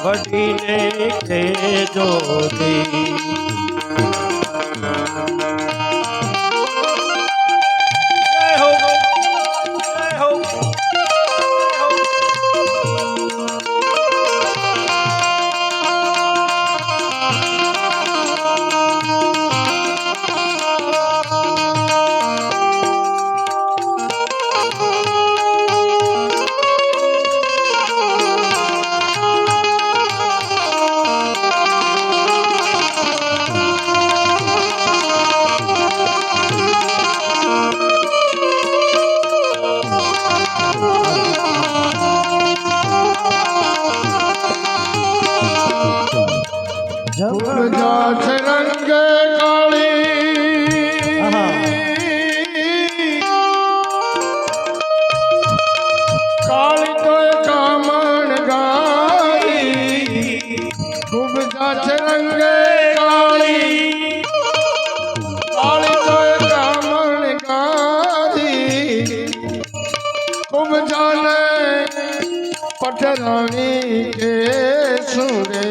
વઢીને કહેજો દી. જય હો, જય હો, જય હો. ઉપજા છે રંગ કાળી કાળી તો કામણ ગારી ઉપજા છે રંગ કાળી કાળી તો કામણ ગારી ઉપજા ને પટરાણી કે સુરે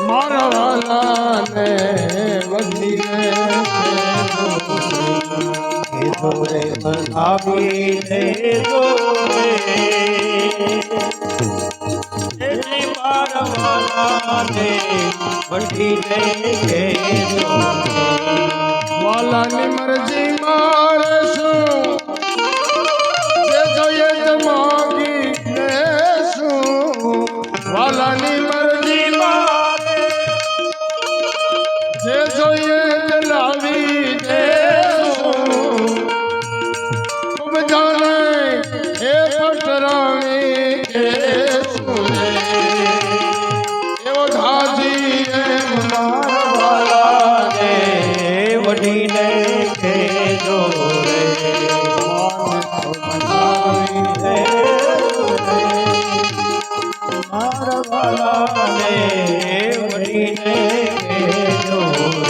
મારા વાલાને વધી જોરે બનાવીને જોરે એની મારવાલાને વઢીને કહેજો વાલાની મરજી મારે શું જે જોઈએ તે માગી લેશું વાલાની મરજી મારે જે જોઈએ તે લાવી દેશું ખૂબ જાણે હે પટરાણી કે સુરે એવો ધાજી એમ મારા વાલાને વઢીને કહેજો રે મારા વાલાને વઢીને કહેજો રે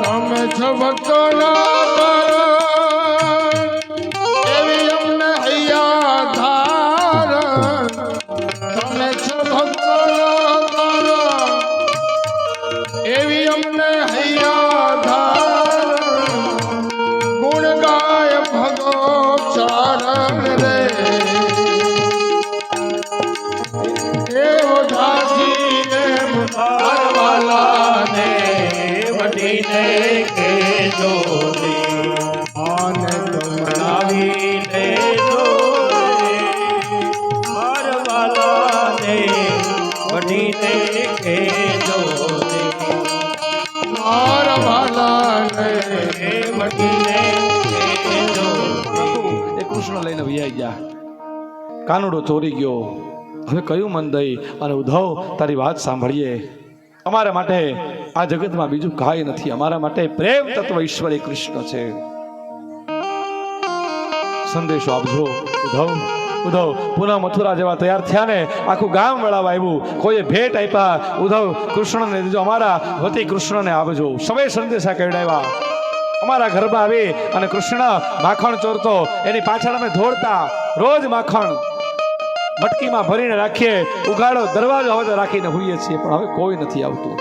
તમે છો ભક્તોના એવી અમને હૈયા ધારણ તમે છો ભક્તોના એવી અમને હૈયા ધારણ ગુણ ગાય ભગો ચારણ રે એવો ધાજી એમ વાલાને વઢીને કહેજો રે આનંદ બનાવીને જોરે મારા વાલાને વઢીને કહેજો રે મારા વાલાને વઢીને કહેજો રે. એ કૃષ્ણ લઈને વૈયા ગયા. કાનુડો ચોરી ગયો. હવે કયું મન દઈ અને ઉદ્ધવ તારી વાત સાંભળીએ. અમારા માટે આ જગતમાં બીજું કાંઈ નથી. અમારા માટે પ્રેમ તત્વ ઈશ્વર કૃષ્ણ છે. સંદેશો આપજો ઉદ્ધવ. ઉદ્ધવ પુનઃ મથુરા જેવા તૈયાર થયા ને આખું ગામ વળાવા આવ્યું. કોઈએ ભેટ આપ્યા. ઉદ્ધવ કૃષ્ણને દીધો. અમારા વતી કૃષ્ણને આપજો. સવે સંદેશા કહેડાવ્યા. અમારા ઘરમાં આવી અને કૃષ્ણ માખણ ચોરતો. એની પાછળ અમે દોડતા. રોજ માખણ મટકીમાં ભરીને રાખીએ. ઉગાડો દરવાજો હવે તો રાખીને હોઈએ છીએ, પણ હવે કોઈ નથી આવતું.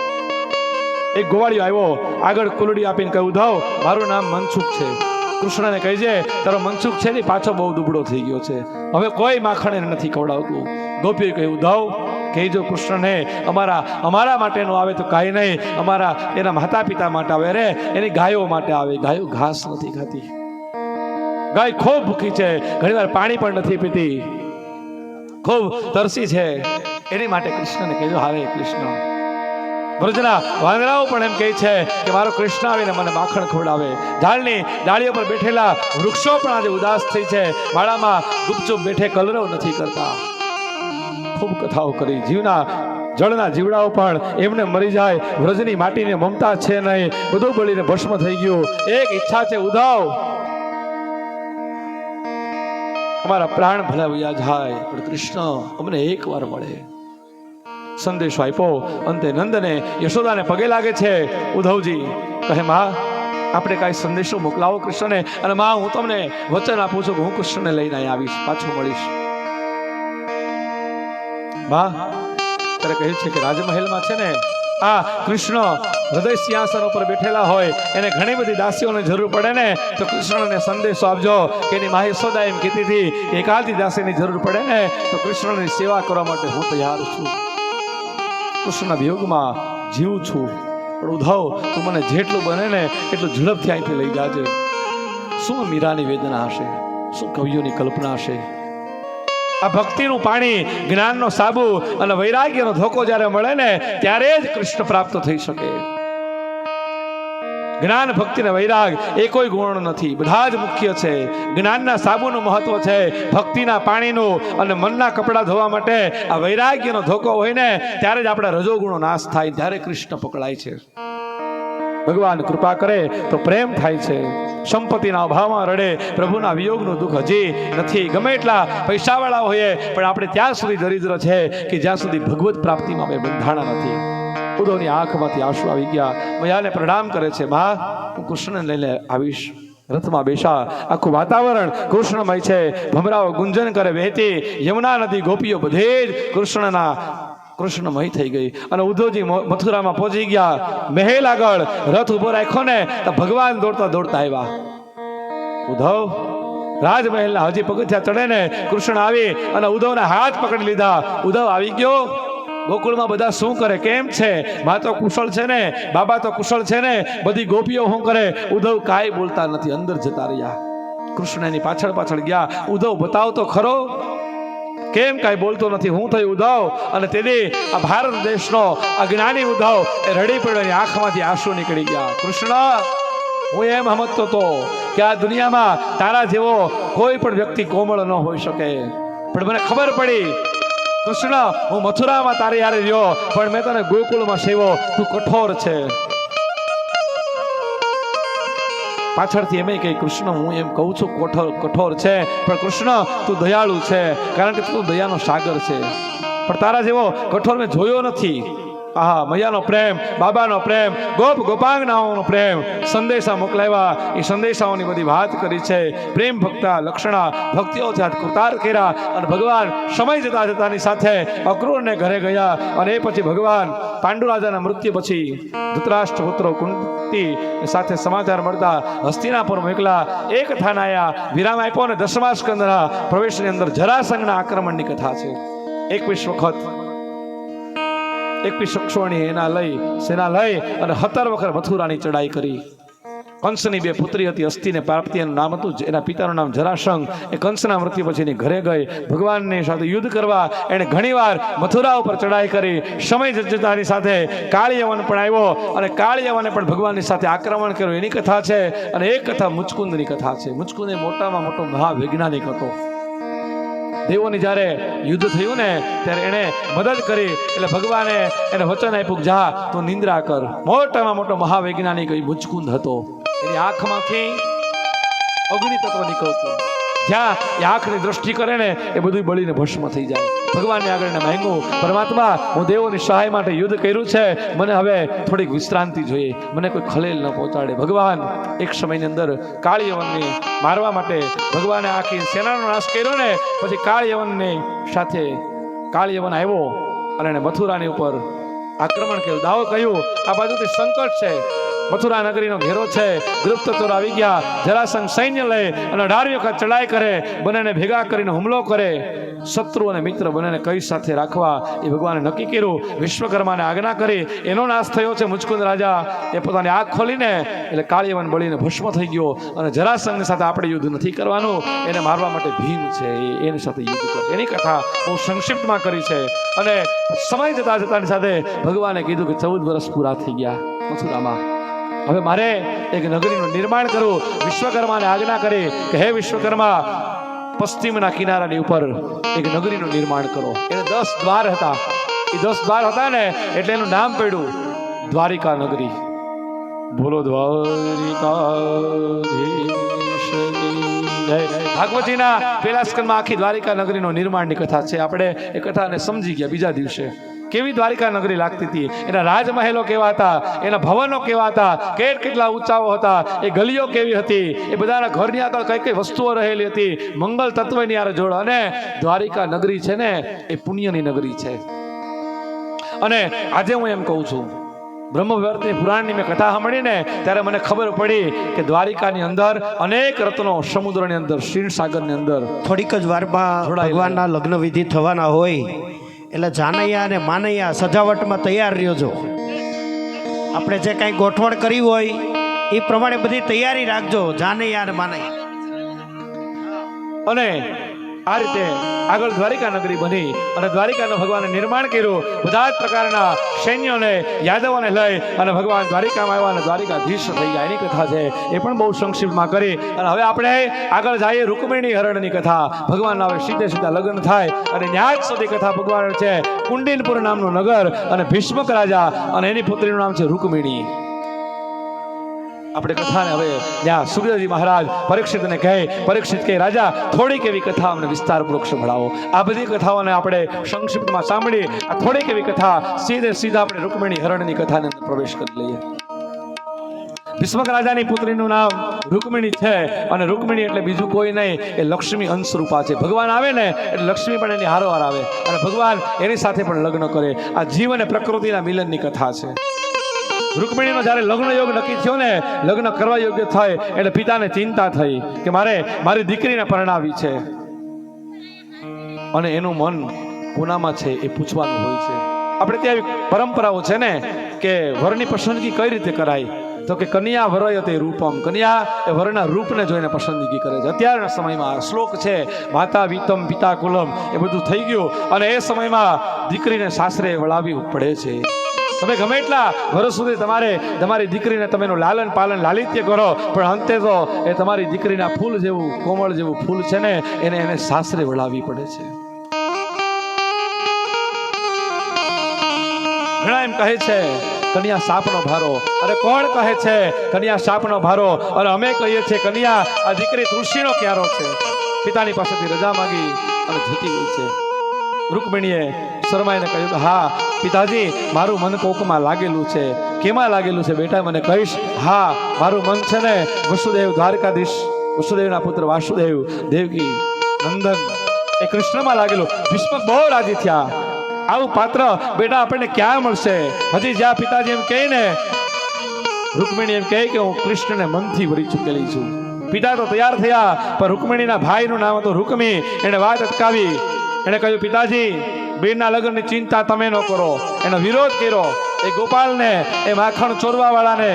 એક ગોવાળિયો આવ્યો, આગળ કુલડી આપીને કહ્યું, ઉદ્ધવ મારું નામ મનસુખ છે. કૃષ્ણને કહેજે તારો મનસુખ છે ને પાછો બહુ દુબળો થઈ ગયો છે, હવે કોઈ માખણ એને નથી ખવડાવતું. ગોપીએ કહ્યું ઉદ્ધવ કહેજો કૃષ્ણને અમારા માટે નો આવે તો કાંઈ નહીં, અમારા એના માતા પિતા માટે આવે રે, એની ગાયો માટે આવે. ગાયો ઘાસ નથી ખાતી, ગાય ખૂબ ભૂખી છે, ઘણીવાર પાણી પણ નથી પીતી, ખૂબ તરસી છે, એની માટે કૃષ્ણને કહેજો હારે કૃષ્ણ. બ્રજના વાંદરાઓ પણ એમ કહે છે કે મારો કૃષ્ણ આવીને મને માખણ ખવડાવે. ઝાડની ડાળીઓ પર બેઠેલા વૃક્ષો પણ આજે ઉદાસ થઈ છે, વાડામાં ગુપચુપ બેઠે કલરવ નથી કરતા. ખૂબ કથાઓ કરી, જીવના જળના જીવડાઓ પણ એમને મરી જાય, વ્રજની માટીને મમતા છે નહીં, બધું બળીને ભસ્મ થઈ ગયું. એક ઈચ્છા છે ઉદ્ધવ, અમારા પ્રાણ ભલે વયા જાય પણ કૃષ્ણ અમને એકવાર મળે. સંદેશો આપ્યો. અંતે નંદને યશોદાને પગે લાગે છે. ઉદ્ધવજી કહે માં આપણે કાંઈ સંદેશો મોકલાવો કૃષ્ણને, અને માં હું તમને વચન આપું છું કે હું કૃષ્ણને લઈને અહીં આવીશ, પાછો મળીશ. માં ત્યારે કહે છે કે રાજમહેલમાં છે ને આ કૃષ્ણ હૃદય સિંહાસન ઉપર બેઠેલા હોય, એને ઘણી બધી દાસીઓની જરૂર પડે ને તો કૃષ્ણને સંદેશો આપજો કે એની મા યશોદા એમ કહેતી હતી કે એકાદી દાસીની જરૂર પડે ને તો કૃષ્ણની સેવા કરવા માટે હું તૈયાર છું. કૃષ્ણના વિયોગમાં જીવું છું, પણ ઉદ્ધવ તું મને જેટલું બને ને એટલું ઝડપથી અહીંથી લઈ જાજે. શું મીરાની વેદના હશે, શું કવિઓની કલ્પના હશે. આ ભક્તિનું પાણી, જ્ઞાનનો સાબુ અને વૈરાગ્યનો ધોકો જ્યારે મળે ને ત્યારે જ કૃષ્ણ પ્રાપ્ત થઈ શકે. જ્ઞાન, ભક્તિ અને વૈરાગ એ કોઈ ગુણ નથી, બધા જ મુખ્ય છે. જ્ઞાનના સાબુનું મહત્વ છે, ભક્તિના પાણીનું અને મનના કપડા ધોવા માટે આ વૈરાગ્યનો ધોકો હોય ને ત્યારે જ આપણા રજોગુણો નાશ થાય, ત્યારે કૃષ્ણ પકડાય છે. ભગવાન કૃપા કરે તો પ્રેમ થાય છે. સંપત્તિના અભાવમાં રડે, પ્રભુના વિયોગનું દુઃખ હજી નથી. ગમે એટલા પૈસાવાળા હોઈએ પણ આપણે ત્યાં સુધી દરિદ્ર છે કે જ્યાં સુધી ભગવત પ્રાપ્તિમાં અમે બંધાણા નથી. ઉદ્ધવની આંખમાંથી આંસુ આવી ગયા. મયાને પ્રણામ કરે છે, માં હું કૃષ્ણને લઈને આવીશ. રથમાં બેસા, આખું વાતાવરણ કૃષ્ણમય છે. ભમરાઓ ગુંજન કરે, વહેતી યમુના નદી, ગોપીઓ બધે જ કૃષ્ણમય થઈ ગઈ. અને ઉદ્ધવજી મથુરામાં પહોંચી ગયા. મહેલ આગળ રથ ઉભો રાખ્યો ને તો ભગવાન દોડતા દોડતા આવ્યા. ઉદ્ધવ રાજમહેલના હજી પગથિયા ચડે ને કૃષ્ણ આવી અને ઉદ્ધવના હાથ પકડી લીધા. ઉદ્ધવ આવી ગયો. ગોકુળમાં બધા શું કરે, કેમ છે, મા તો કુશળ છે ને, બાબા તો કુશળ છે ને, બધી ગોપીઓ શું કરે. ઉદ્ધવ કાંઈ બોલતા નથી, અંદર જતા રહ્યા. કૃષ્ણ એની પાછળ પાછળ ગયા. ઉદ્ધવ બતાવ તો ખરો, કેમ કાંઈ બોલતો નથી, હું થયું ઉદ્ધવ. અને તેથી આ ભારત દેશનો અજ્ઞાની ઉદ્ધવ એ રડી પડ્યો, એની આંખમાંથી આંસુ નીકળી ગયા. કૃષ્ણ હું એમ સમજતો હતો કે આ દુનિયામાં તારા જેવો કોઈ પણ વ્યક્તિ કોમળ ન હોઈ શકે, પણ મને ખબર પડી કૃષ્ણ હું મથુરામાં તારી હારે રહ્યો પણ મેં તને ગોકુળમાં સેવ્યો, તું કઠોર છે. પાછળથી એમ કહે કૃષ્ણ હું એમ કહું છું કઠોર છે પણ કૃષ્ણ તું દયાળુ છે, કારણ કે તું દયાનો સાગર છે, પણ તારા જેવો કઠોર મેં જોયો નથી. આહા, મૈયાનો પ્રેમ, બાબાનો પ્રેમ, ગોપાંગનાઓનો પ્રેમ, સંદેશા મોકલાવ્યા. એ સંદેશાઓની બધી વાત કરી છે. પ્રેમ ભક્તા લક્ષણા ભક્તિઓ કૃતાર કર્યા અને ભગવાન સમય જતા જતાની સાથે અક્રૂરને ઘરે ગયા. અને એ પછી ભગવાન પાંડુરાજાના મૃત્યુ પછી ધૃતરાષ્ટ્ર પુત્રો કુંતી સાથે સમાચાર મળતા હસ્તિનાપુર મોકલા. એક કથાના આયા વિરામ આપ્યો અને 10મા સ્કંદના પ્રવેશની અંદર જરાસંઘના આક્રમણની કથા છે. 21 વખત 21 અક્ષોણી સેના લઈ અને 17 વખત મથુરાની ચડાઈ કરી. કંસની 2 પુત્રી હતી, અસ્થિ ને પ્રાપ્તિ એનું નામ હતું, એના પિતાનું નામ જરાસંઘ. એ કંસના મૃત્યુ પછી એની ઘરે ગઈ ભગવાનની સાથે યુદ્ધ કરવા. એણે ઘણીવાર મથુરા ઉપર ચડાઈ કરી. સમય જતાની સાથે કાળિયવન પણ આવ્યો અને કાળિયવને પણ ભગવાનની સાથે આક્રમણ કર્યું. એની કથા છે. અને એક કથા મુચકુંદની કથા છે. મુચકુંદ એ મોટામાં મોટો મહાવૈજ્ઞાનિક હતો. દેવોની જ્યારે યુદ્ધ થયું ને ત્યારે એણે મદદ કરી, એટલે ભગવાને એને વચન આપ્યું કે જા તું નિંદ્રા કર. મોટામાં મોટો મહાવૈજ્ઞાનિક મુચકુંદ હતો. એની આંખમાંથી અગ્નિ તત્વ નીકળતું. જ્યાં એ આંખની દ્રષ્ટિ કરે ને એ બધું બળીને ભસ્મ થઈ જાય. ભગવાનને આગળ એને માંગ્યું, પરમાત્મા હું દેવોની સહાય માટે યુદ્ધ કર્યું છે, મને હવે થોડીક વિશ્રાંતિ જોઈએ, મને કોઈ ખલેલ ન પહોંચાડે. ભગવાન એક સમયની અંદર કાળિયવનને મારવા માટે ભગવાને આખી સેનાનો નાશ કર્યો ને પછી કાળિયવનની સાથે કાળિયવન આવ્યો અને એને મથુરાની ઉપર આક્રમણ કર્યું. દાવો કહ્યું આ બાજુથી સંકટ છે, મથુરા નગરીનો ઘેરો છે, ગુપ્ત ચોર આવી ગયા, જરાસંઘ સૈન્ય લઈ અને 18મી વખત ચડાઈ કરે, બંનેને ભેગા કરીને હુમલો કરે, શત્રુ અને મિત્ર બંનેને કઈ સાથે રાખવા એ ભગવાને નક્કી કર્યું. વિશ્વકર્માને આજ્ઞા કરી, એનો નાશ થયો છે. મુચકુંદ રાજા એ પોતાની આંખ ખોલીને એટલે કાળીવન બળીને ભસ્મ થઈ ગયો અને જરાસંઘની સાથે આપણે યુદ્ધ નથી કરવાનું, એને મારવા માટે ભીમ છે એની સાથે યુદ્ધ કરશે. એની કથા બહુ સંક્ષિપ્તમાં કરી છે. અને સમય જતા જતાની સાથે ભગવાને કીધું કે 14 વર્ષ પૂરા થઈ ગયા મથુરામાં, હવે મારે એક નગરીનું નિર્માણ કરવું. વિશ્વકર્માને આજ્ઞા કરી કે હે વિશ્વકર્મા, પશ્ચિમના કિનારાની ઉપર એક નગરીનું નિર્માણ કરો. એને 10 દ્વાર હતા. એ 10 દ્વાર હતા ને એટલે એનું નામ પડ્યું દ્વારિકા નગરી. બોલો દ્વારિકાધીશની જય. ભાગવતીના પહેલા સ્કંદમાં આખી દ્વારિકા નગરીનો નિર્માણની કથા છે. આપણે એ કથાને સમજી ગયા બીજા દિવસે. કેવી દ્વારિકા નગરી લાગતી હતી, એના રાજમહેલો કેવા હતા, એના ભવનો કેવા હતા, કેટલા ઊંચાઓ હતા, એ ગલીઓ કેવી હતી, એ બધાના ઘરની આગળ કઈ કઈ વસ્તુઓ રહેલી હતી, મંગલ તત્વની આ જોડ. અને દ્વારિકા નગરી છે ને એ પુણ્યની નગરી છે. અને આજે હું એમ કહું છું, બ્રહ્મવર્તની પુરાણની મેં કથા સાંભળીને ત્યારે મને ખબર પડી કે દ્વારિકાની અંદર અનેક રત્નો, સમુદ્રની અંદર, ક્ષીરસાગરની અંદર થોડીક જ વારમાં ભગવાનના લગ્ન વિધિ થવાના હોય એટલે જાનૈયા અને માનૈયા સજાવટમાં તૈયાર રહ્યો છો. આપણે જે કાંઈ ગોઠવણ કરી હોય એ પ્રમાણે બધી તૈયારી રાખજો જાનૈયા અને માનૈયા. અને આ રીતે આગળ દ્વારિકા નગરી બની અને દ્વારિકાનું ભગવાને નિર્માણ કર્યું. બધા જ પ્રકારના સૈન્યોને, યાદવોને લઈ અને ભગવાન દ્વારિકામાં આવ્યા અને દ્વારિકાધીશ થઈ ગયા. એની કથા છે, એ પણ બહુ સંક્ષિપ્તમાં કરી. અને હવે આપણે આગળ જઈએ રૂકમિણી હરણની કથા. ભગવાનના હવે સીધે લગ્ન થાય અને ન્યાજ સુધી કથા ભગવાન છે. કુંડિનપુર નામનું નગર અને ભીષ્મક રાજા અને એની પુત્રીનું નામ છે રૂકમિણી. આપણે કથાને હવે ત્યાં સુખદેવજી મહારાજ પરીક્ષિતને કહે, પરીક્ષિત કહે રાજા થોડીક એવી કથા અમને વિસ્તારપૂર્વક સંભળાવો. આ બધી કથાઓને આપણે સંક્ષિપ્તમાં સાંભળી આ થોડીક એવી કથા સીધા આપણે રૂકમિણી હરણની કથાને અંદર પ્રવેશ કરી લઈએ. ભીષ્મક રાજાની પુત્રીનું નામ રૂકમિણી છે અને રૂકમિણી એટલે બીજું કોઈ નહીં, એ લક્ષ્મી અંશરૂપા છે. ભગવાન આવે ને એટલે લક્ષ્મી પણ એની હારોહાર આવે અને ભગવાન એની સાથે પણ લગ્ન કરે. આ જીવ અને પ્રકૃતિના મિલનની કથા છે. રૂકમિણીનો જ્યારે લગ્ન યોગ નક્કી થયો ને, લગ્ન કરવા યોગ્ય થાય એટલે પિતાને ચિંતા થઈ કે મારી દીકરીને પરણાવી છે અને એનું મન કોનામાં છે એ પૂછવાનું હોય છે. આપણે ત્યાં એવી પરંપરાઓ છે ને કે વરની પસંદગી કઈ રીતે કરાય, તો કે કન્યા વરયતે રૂપમ, કન્યા એ વરના રૂપને જોઈને પસંદગી કરે છે. અત્યારના સમયમાં શ્લોક છે માતા વિતમ પિતા કુલમ, એ બધું થઈ ગયું અને એ સમયમાં દીકરીને સાસરે વળાવવી પડે છે. તમે ગમે એટલા વર્ષ સુધી તમારી દીકરીને તમે એનું લાલન પાલન લાલિત્ય કરો, પણ અંતે તો એ તમારી દીકરીના ફૂલ જેવું, કોમળ જેવું ફૂલ છે ને એને સાસરે વળાવવી પડે છે. ઘણા એમ કહે છે કન્યા સાપનો ભારો. અરે કોણ કહે છે કન્યા સાપનો ભારો? અને અમે કહીએ છીએ કન્યા આ દીકરી તુલસીનો ક્યારો છે. પિતાની પાસેથી રજા માંગી અને જતી હોય છે. રૂકમિણીએ શરમાઈને કહ્યું કે હા પિતાજી, મારું મન કોકમાં લાગેલું છે. કેમાં લાગેલું છે બેટા, મને કહીશ? હા, મારું મન છે ને વસુદેવ દ્વારકાધીશ, વસુદેવના પુત્ર વાસુદેવ, દેવકી નંદન એ કૃષ્ણમાં લાગેલું. ભીષ્મ બહુ રાજી થયા. આવું પાત્ર બેટા આપણને ક્યાં મળશે? હજી જ્યાં પિતાજી એમ કહે ને, રૂકમિણી એમ કહે કે હું કૃષ્ણને મનથી વરી ચૂકેલી છું. પિતા તો તૈયાર થયા પણ રૂકમિણીના ભાઈનું નામ હતું રૂકમી. એને વાત અટકાવી. એને કહ્યું પિતાજી, બેનના લગ્નની ચિંતા તમે ન કરો. એનો વિરોધ કર્યો. એ ગોપાલને, એ માખણ ચોરવા વાળાને,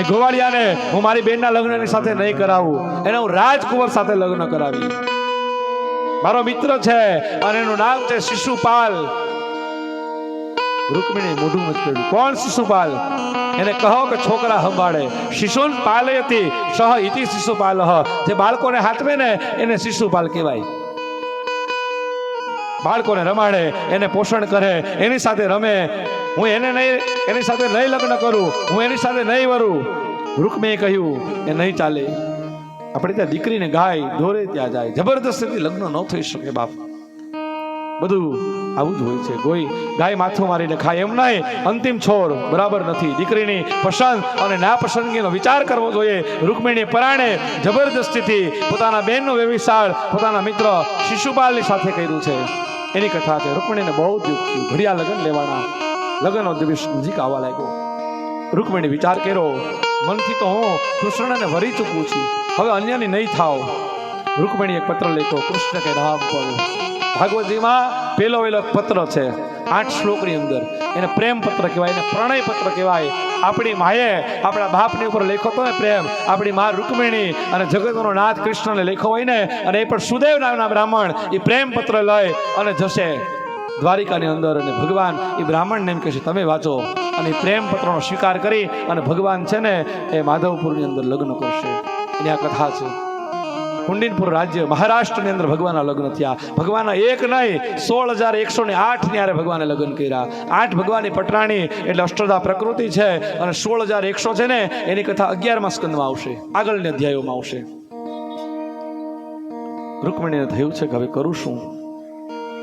એ ગોવાળિયાને હું મારી બેનના લગ્નની સાથે નહીં કરાવું. એને હું રાજકુંવર સાથે લગ્ન કરાવી. મારો મિત્ર છે અને એનું નામ છે શિશુપાલ. રૂકમિણી મોઢું મચક્યું. કોણ શિશુપાલ? એને કહો કે છોકરા સંભાળે. શિશુન પાલયતી સહ ઇતિ શિશુપાલઃ. જે બાળકોને હાથવે ને એને શિશુપાલ કહેવાય. બાળકોને રમાડે, એને પોષણ કરે, એની સાથે રમે. હું એની સાથે નહીં લગ્ન કરું, હું એની સાથે નહીં વરું. રૂકમીએ કહ્યું એ નહીં ચાલે. આપણે ત્યાં દીકરીને ગાય દોરે ત્યાં જાય. જબરદસ્તીથી લગ્ન ન થઈ શકે બાપ. બધું આવું જ હોય છે. કોઈ ગાય માથું મારીને ખાય એમ નહીં. અંતિમ છોડ બરાબર નથી. દીકરીની પસંદ અને નાપસંદગીનો વિચાર કરવો જોઈએ. રૂકમિણીએ પરાણે જબરદસ્તીથી પોતાના બહેનનો વ્યવિચાર પોતાના મિત્ર શિશુપાલની સાથે કર્યું છે. એની કથા છે. રૂકમિણીને બહુ દુઃખ થયું. ઘડિયા લગ્ન લેવાના, લગ્નનો દિવસ નજીક આવવા લાગ્યો. રૂકમણી વિચાર કર્યો, મનથી તો હું કૃષ્ણને વરી ચૂકું છું, હવે અન્યની નહીં થાવ. રૂકમણી એક પત્ર લખ્યો કૃષ્ણ કે નામ પર. ભાગવતજીમાં પેલો પત્ર છે 8 શ્લોકની અંદર. એને પ્રેમ પત્ર કહેવાય, એને પ્રણય પત્ર કહેવાય. આપણી માએ આપણા બાપની ઉપર લખ્યો હતો ને પ્રેમ, આપણી મા રૂકમિણી અને જગતનો નાથ કૃષ્ણને લખ્યો હોય ને, અને એ પણ સુદેવ નામના બ્રાહ્મણ એ પ્રેમ પત્ર લઈ અને જશે દ્વારિકાની અંદર, અને ભગવાન એ બ્રાહ્મણને એમ કહે છે તમે વાંચો, અને એ પ્રેમ પત્રનો સ્વીકાર કરી અને ભગવાન છે ને એ માધવપુરની અંદર લગ્ન કરશે. એની આ કથા છે. કુંડિનપુર રાજ્ય મહારાષ્ટ્રની અંદર ભગવાનના લગ્ન થયા. ભગવાનના એક નહીં 16,108 ની હારે ભગવાને લગ્ન કર્યા. 8 ભગવાનની પટરાણી એટલે અષ્ટધા પ્રકૃતિ છે, અને 16,100 છે ને એની કથા 11મા સ્કંદમાં આવશે, આગળના અધ્યાયોમાં આવશે. રૂકમણીને થયું છે કે હવે કરું શું?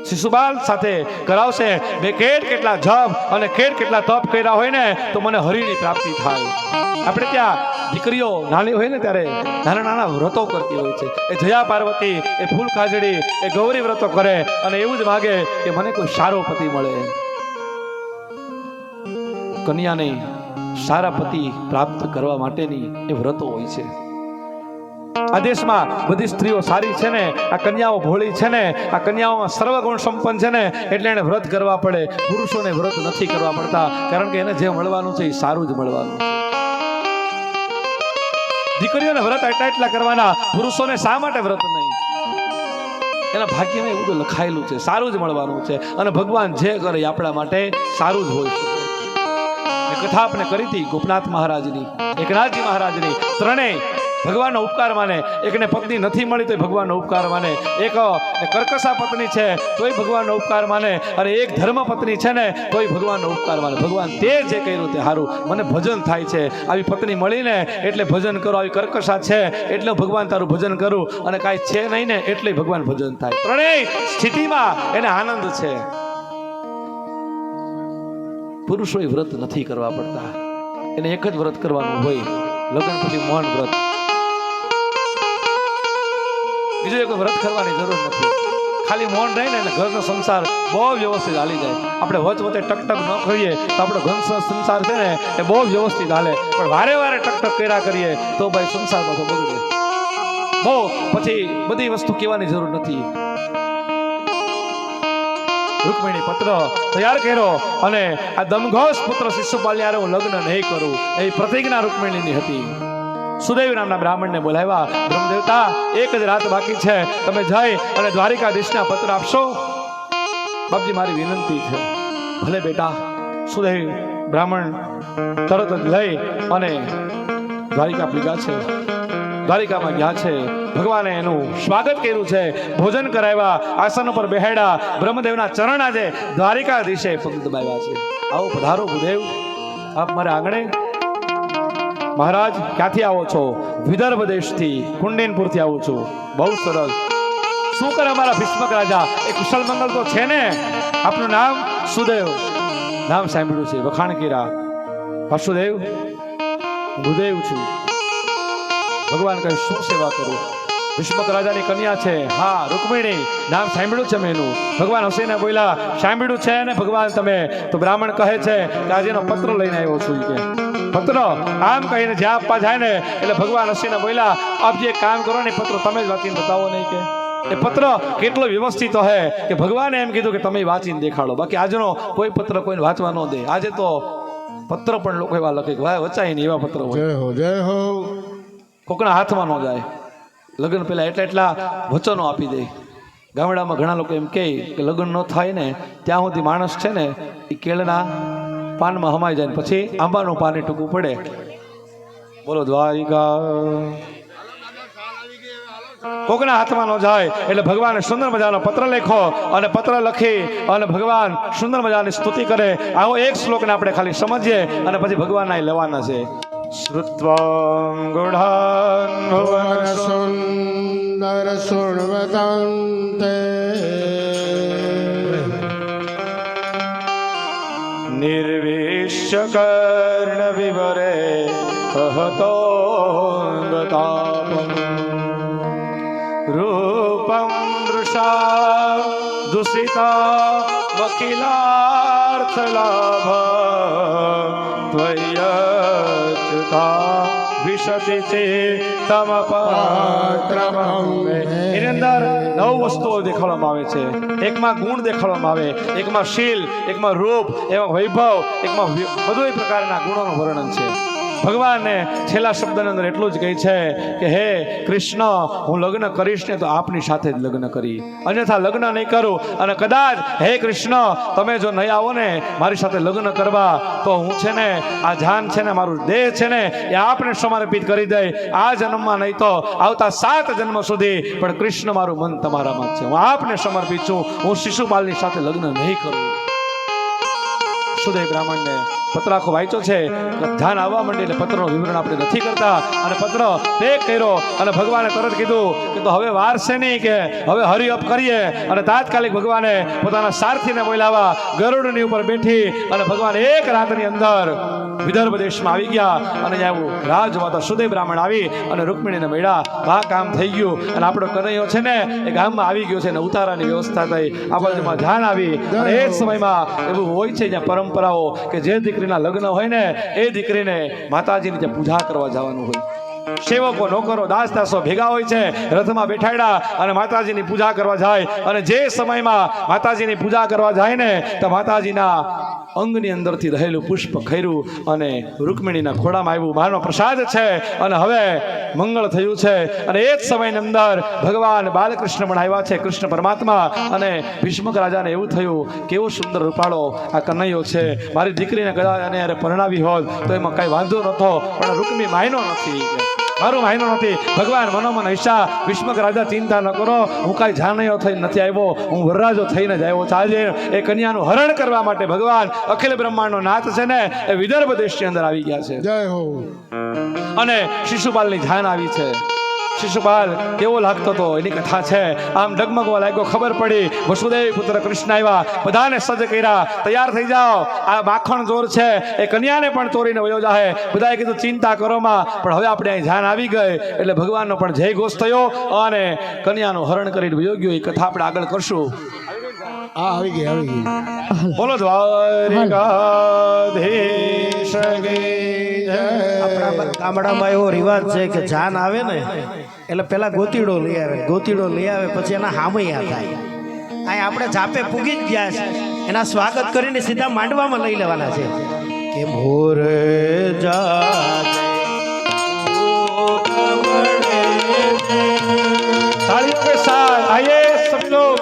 શિશુપાલ સાથે કરાવશે. મેં કેટલા જપ અને કેટલા તપ કર્યા હોય ને તો મને હરિની પ્રાપ્તિ થાય. આપણે ત્યાં દીકરીઓ નાની હોય ને ત્યારે નાના નાના વ્રતો કરતી હોય છે. એ જયા પાર્વતી, એ ફૂલ કાજડી, એ ગૌરી વ્રતો કરે અને એવું જ માગે કે મને કોઈ સારો પતિ મળે. કન્યાને સારા પતિ પ્રાપ્ત કરવા માટેની એ વ્રતો હોય છે. આ દેશમાં બધી સ્ત્રીઓ સારી છે ને, આ કન્યાઓ ભોળી છે ને, આ કન્યાઓમાં સર્વગુણ સંપન્ન છે ને, એટલે એને વ્રત કરવા પડે. પુરુષોને વ્રત નથી કરવા પડતા, કારણ કે એને જે મળવાનું છે એ સારું જ મળવાનું છે. દીકરીઓને વ્રત એટલા કરવાના, પુરુષોને શા માટે વ્રત નહીં? એના ભાગ્યમાં એવું બધું લખાયેલું છે, સારું જ મળવાનું છે, અને ભગવાન જે કરે એ આપણા માટે સારું જ હોય છે. એ કથા આપણે કરી હતી ગોપનાથ મહારાજની, એકનાથજી મહારાજની. ત્રણેય ભગવાનનો ઉપકાર માને. એકને પત્ની નથી મળી તોય ભગવાનનો ઉપકાર માને, એક કર્કશા પત્ની છે તોય ભગવાનનો ઉપકાર માને, અને એક ધર્મ પત્ની છે ને તોય ભગવાનનો ઉપકાર માને. ભગવાન તે જે કર્યું તે સારું, મને ભજન થાય છે, આવી પત્ની મળીને એટલે ભજન કરો, આવી કર્કશા છે એટલે ભગવાન તારું ભજન કરું, અને કાંઈ છે નહીં ને એટલે ભગવાન ભજન થાય. ત્રણેય સ્થિતિમાં એને આનંદ છે. પુરુષોએ વ્રત નથી કરવા પડતા, એને એક જ વ્રત કરવાનું હોય, લગ્ન પછી મૌન વ્રત. બીજું એક વ્રત કરવાની જરૂર નથી. ખાલી મૌન રહે ને એટલે ઘરનો સંસાર બહુ વ્યવસ્થિત હાલી જાય. આપણે વચ્ચે ટકટક ન કરીએ તો આપણો ઘર સંસાર છે ને એ બહુ વ્યવસ્થિત હાલે, પણ વારે વારે ટકટક કર્યા કરીએ તો ભાઈ સંસારમાં તો બગડે બહુ. પછી બધી વસ્તુ કહેવાની જરૂર નથી. રૂકમિણી પત્ર તૈયાર કર્યો, અને આ દમઘોષ પુત્ર શિશુપાલની હારે હું લગ્ન નહીં કરું એ પ્રતિજ્ઞા રૂકમિણીની હતી. સુદેવ નામના બ્રાહ્મણને બોલાવ્યા. બ્રહ્મદેવતા એક જ રાત બાકી છે, તમે જઈ અને દ્વારિકાધીશના પત્ર આપશો? બાપજી મારી વિનંતી છે. ભલે બેટા. સુદેવ બ્રાહ્મણ તરત જ લઈ અને દ્વારિકા પૂજા છે, દ્વારિકામાં ગયા છે. ભગવાને એનું સ્વાગત કર્યું છે, ભોજન કરાવ્યા, આસન પર બેહાડ્યા. બ્રહ્મદેવના ચરણ આજે દ્વારિકાધીશે પગ દબાવ્યા છે. આવો પધારો ભૂદેવ, આપ મારા આંગણે. મહારાજ ક્યાંથી આવો છો? વિદર્ભ દેશથી, કુંડિનપુરથી આવું છું. બહુ સરસ. શું કરે અમારા ભીષ્મક રાજા? એ કુશળ મંગળ તો છે ને? આપનું નામ? સુદેવ. નામ સાંભળ્યું છે, વખાણ કર્યા. વાસુદેવ, ભૂદેવ છું. ભગવાન કહે શું સેવા કરું? ભીષ્મક રાજાની કન્યા છે. હા, રૂકમિણી. નામ સાંભળ્યું છે મેં એનું. ભગવાન હસીને બોલ્યા સાંભળ્યું છે ને ભગવાન તમે? તો બ્રાહ્મણ કહે છે કે આજે એનો પત્ર લઈને આવ્યો છું. કે પત્ર આમ કહીને જ્યાં આપવા જાય ને એટલે ભગવાન હસીને બોલ્યા આપ જે કામ કરો ને પત્ર તમે જ વાંચીને બતાવો નહીં. કે એ પત્ર કેટલો વ્યવસ્થિત હે કે ભગવાને એમ કીધું કે તમે વાંચીને દેખાડો. બાકી આજનો કોઈ પત્ર કોઈને વાંચવા ન દે. આજે તો પત્ર પણ લોકો એવા લખે કે વચાય ને એવા પત્ર હોય. જય હો જય હો. કોકના હાથમાં ન જાય. લગ્ન પહેલા એટલા વચનો આપી દે. ગામડામાં ઘણા લોકો એમ કહે કે લગ્ન ન થાય ને ત્યાં સુધી માણસ છે ને એ કેળના પાનમાં હમાઈ જાય, પછી આંબાનું પાણી ટૂંકું પડે. બોલો દ્વારિકા. કોકના હાથમાં ન જાય એટલે ભગવાને સુંદર મજાનો પત્ર લખો, અને પત્ર લખી અને ભગવાન સુંદર મજાની સ્તુતિ કરે. આવો એક શ્લોકને આપણે ખાલી સમજીએ અને પછી ભગવાનના લેવાના છે. શ્રુત્વાં ગુઢાન ભુવન સુંદર સુણવદંતે નિર્વિશ્ય કર્ણ વિવરે કહતો ગતાપમ રૂપમ દૃશા દુષિતા વકિલાર્થ લાભ ત્વય વિશતિ ચેતમ પાત્રમં એની અંદર 9 વસ્તુઓ દેખાડવામાં આવે છે. એકમાં ગુણ દેખાડવામાં આવે, એકમાં શીલ, એકમાં રૂપ, એમાં વૈભવ, એકમાં બધું પ્રકારના ગુણોનું વર્ણન છે. ભગવાનને છેલ્લા શબ્દની અંદર એટલું જ કહે છે કે હે કૃષ્ણ, હું લગ્ન કરીશ ને તો આપની સાથે જ લગ્ન કરી, અન્યથા લગ્ન નહીં કરું. અને કદાચ હે કૃષ્ણ તમે જો નહીં આવો ને મારી સાથે લગ્ન કરવા તો હું છે ને આ જાન છે ને મારું દેહ છે ને એ આપને સમર્પિત કરી દઈ. આ જન્મમાં નહીં તો આવતા 7 જન્મ સુધી પણ કૃષ્ણ મારું મન તમારામાં જ છે. હું આપને સમર્પિત છું. હું શિશુપાલની સાથે લગ્ન નહીં કરું. સુદેવ બ્રાહ્મણને પત્ર આખો વાંચ્યો છે. ધ્યાન આવવા માંડી એટલે પત્રનું વિવરણ આપણે નથી કરતા અને પત્ર પેક કર્યો અને ભગવાને તરત કીધું કે તો હવે વાર છે નહીં, કે હવે હરી અપ કરીએ. અને તાત્કાલિક ભગવાને પોતાના સારથીને બોલાવા ગરુડની ઉપર બેઠી અને ભગવાન એક રાતની અંદર વિદર્ભ દેશમાં આવી ગયા. અને એવું રાજમાતા સુદેવ બ્રાહ્મણ આવી અને રૂકમિણીને મળ્યા. આ કામ થઈ ગયું અને આપણો કનૈયો છે ને એ ગામમાં આવી ગયો છે ને ઉતારાની વ્યવસ્થા થઈ. આ બાજુમાં ધ્યાન આવી અને એ જ સમયમાં એવું હોય છે જ્યાં પરંપરાઓ કે જે દીકરીના લગ્ન હોય ને એ દીકરીને માતાજીની જે પૂજા કરવા જવાનું હોય. સેવકો, નોકરો, દાસ દાસો ભેગા હોય છે, રથમાં બેઠાડ્યા અને માતાજીની પૂજા કરવા જાય. અને જે સમયમાં માતાજીની પૂજા કરવા જાય ને તો માતાજીના અંગની અંદરથી રહેલું પુષ્પ ખર્યું અને રૂકમિણીના ખોળામાં આવ્યું. માનો પ્રસાદ છે અને હવે મંગળ થયું છે. અને એ જ સમયની અંદર ભગવાન બાલકૃષ્ણ પણ આવ્યા છે, કૃષ્ણ પરમાત્મા. અને ભીષ્મક રાજાને એવું થયું કેવો સુંદર રૂપાળો આ કનૈયો છે, મારી દીકરીને કદાચ અને યારે પરણાવી હોત તો એમાં કઈ વાંધો નહોતો, પણ રૂકમી માયનો નથી, મારું માયનો નથી. ભગવાન મનોમન હૈસા, ભીષ્મક રાજા ચિંતા ન કરો, હું કાંઈ જાનૈયો થઈને નથી આવ્યો, હું વરરાજો થઈને જ આવ્યો છું. આજે એ કન્યાનું હરણ કરવા માટે ભગવાન અખિલ બ્રહ્માંડનો નાથ છે ને એ વિદર્ભ દેશની અંદર આવી ગયા છે. જય હો. અને શિશુપાલની જાન આવી છે. શિશુપાલ કેવો લાગતો હતો એની કથા છે. આમ ડગમગવા લાગ્યો, ખબર પડી વસુદેવ પુત્ર કૃષ્ણ આવ્યા, બધાને સજ્જ કર્યા, તૈયાર થઈ જાઓ, આ માખણ ચોર છે એ કન્યાને પણ ચોરીને વયો જાહે. બધાએ કીધું ચિંતા કરોમાં, પણ હવે આપણે અહીં જાન આવી ગઈ એટલે ભગવાનનો પણ જય ઘોષ થયો અને કન્યાનું હરણ કરીને વયો ગયો. એ કથા આપણે આગળ કરશું. આવી ગઈ. બોલો દ્વારિકાધીશ કી જય. આપણા ગામડામાં એવો રિવાજ છે કે જાન આવે ને એટલે પેલા ગોતીડો લઈ આવે, ગોતીડો લઈ આવે પછી એના હામૈયા થાય. અહીં આપણે જાપે પૂગી જ ગયા છે, એના સ્વાગત કરીને સીધા માંડવામાં લઈ લેવાના છે કે મોર तालियों के साथ आइए सब लोग.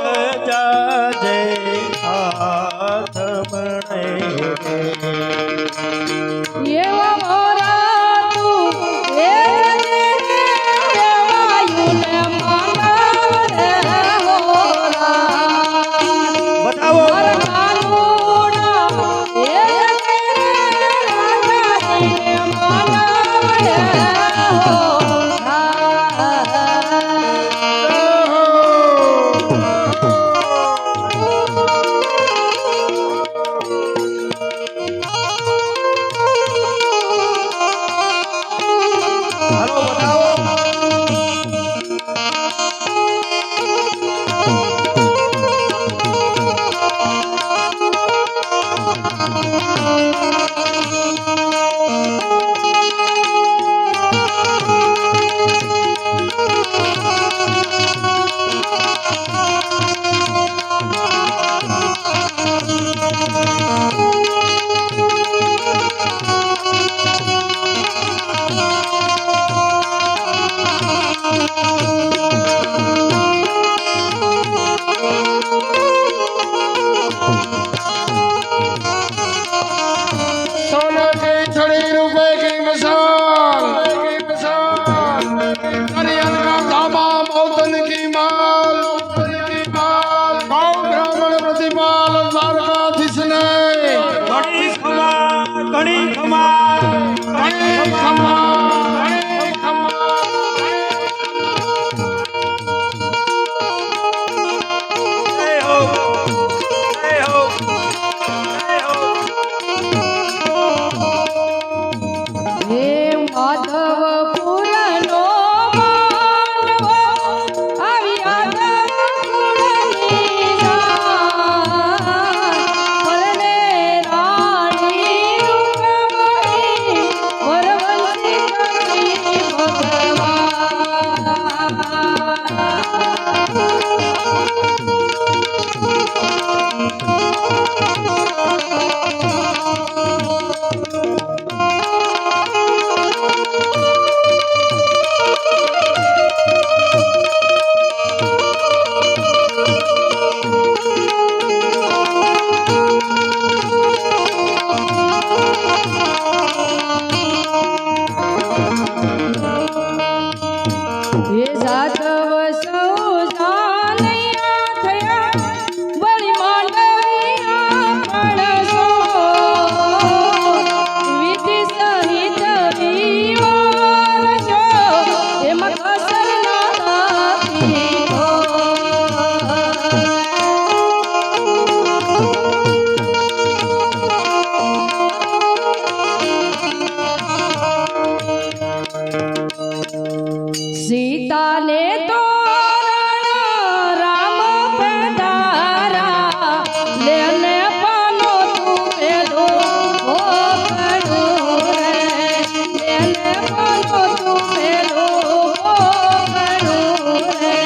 સીતાને તોરણ રામ પધારા લેને પાનો તું પેલો ઓ કડું રે લેને પાનો તું પેલો ઓ કડું રે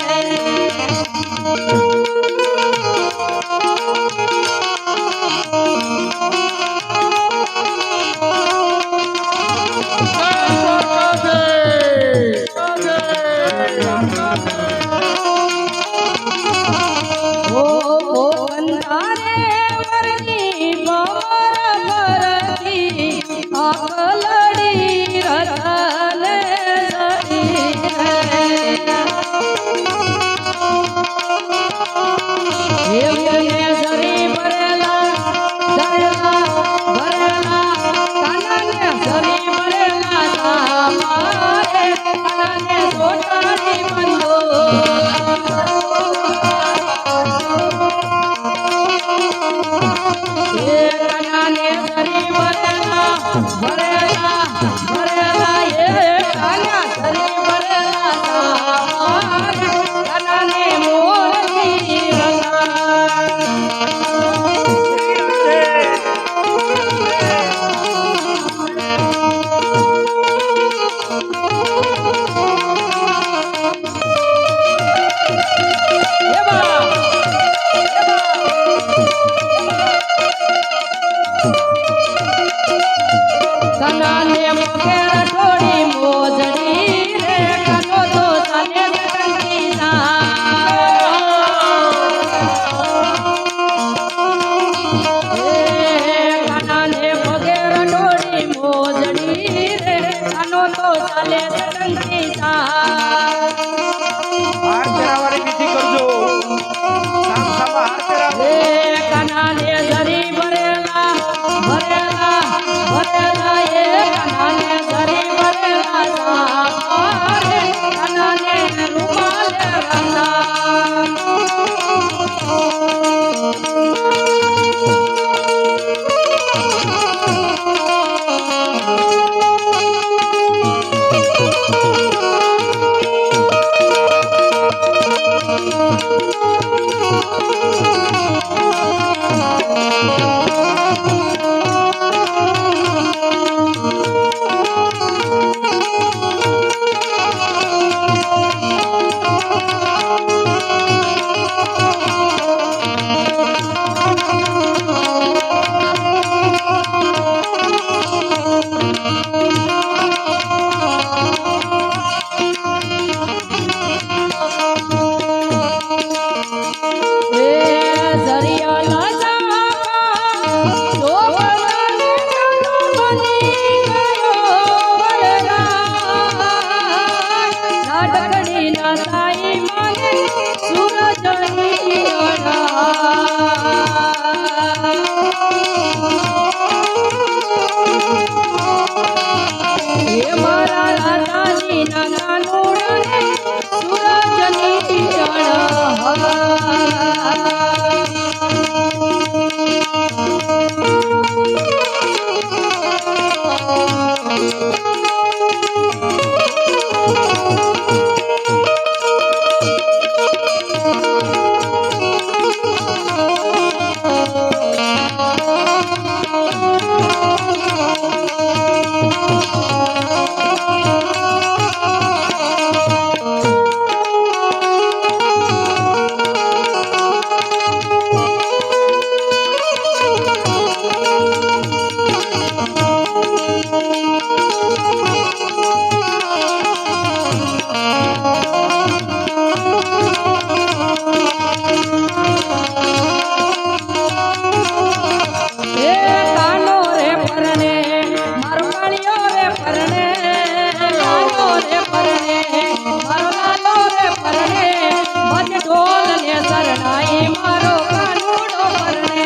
શરણાઈ મારો કાનુડો પરણે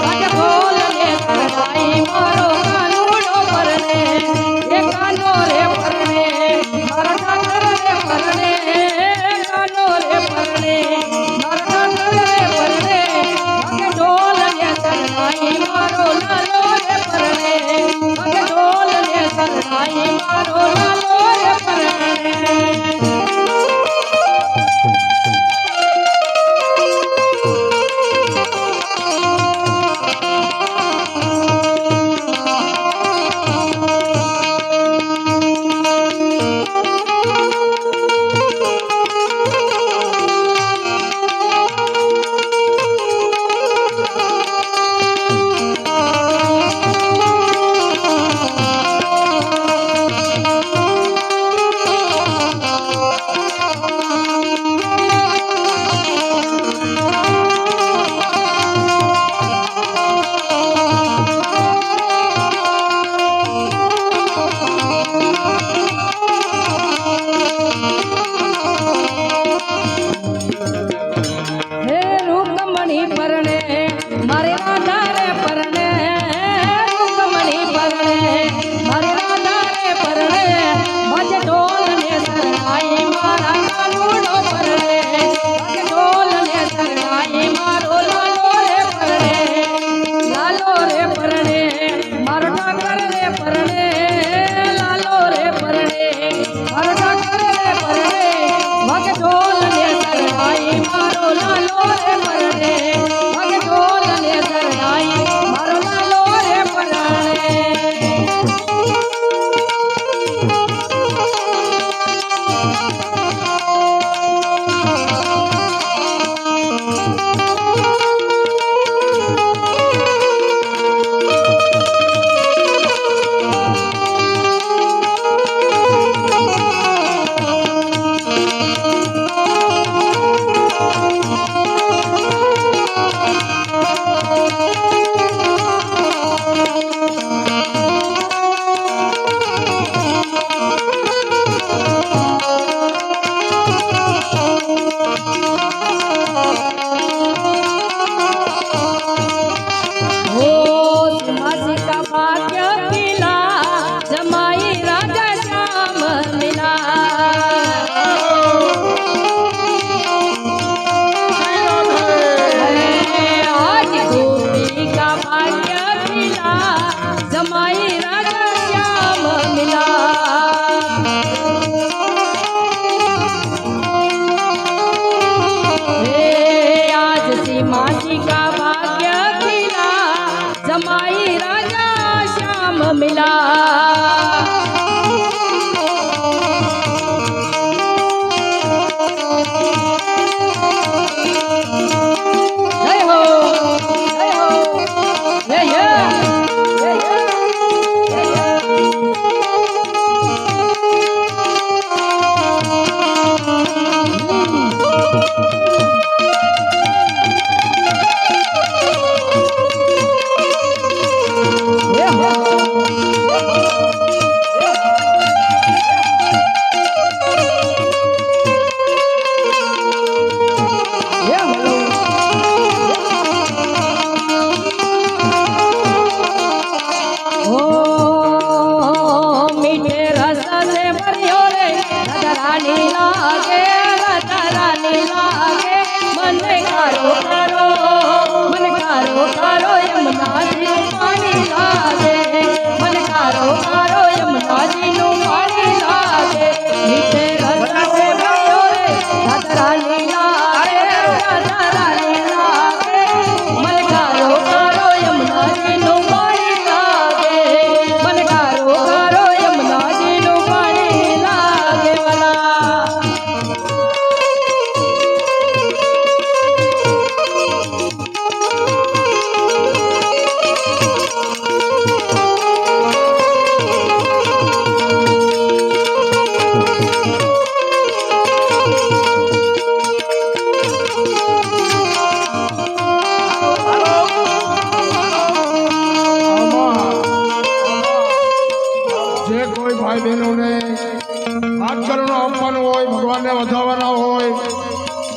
આજે ઢોલ ને શરણાઈ મારો કાનુડો પરણે એ કાનો રે પરણે મારો ઠાકર રે પરણે કાનો રે પરણે મારો ઠાકર રે પરણે આજે ઢોલ ને શરણાઈ મારો લાલો રે પરણે આજે ઢોલ ને શરણાઈ મારો લાલો રે પરણે હે રૂકમણી પરણે મારે રાધા રે પરણે રૂકમણી પરણે મારે રાધા રે પરણે ભજ ઢોલ ને શરણાઈ મારા કાનુડો પરણે ભજ ઢોલ ને શરણાઈ મારો લાલો રે પરણે લાલો રે પરણે મારો ઠાકર રે પરણે લાલો રે પરણે મારો ઠાકર રે પરણે ભજ ઢોલ ને શરણાઈ મારો લાલો રે પરણે ભજ ઢોલ ને શરણાઈ મારો લાલો રે પરણે मासी का भाग्य खिला जमाई राजा श्याम मिला जय हो जय हो जय जय जय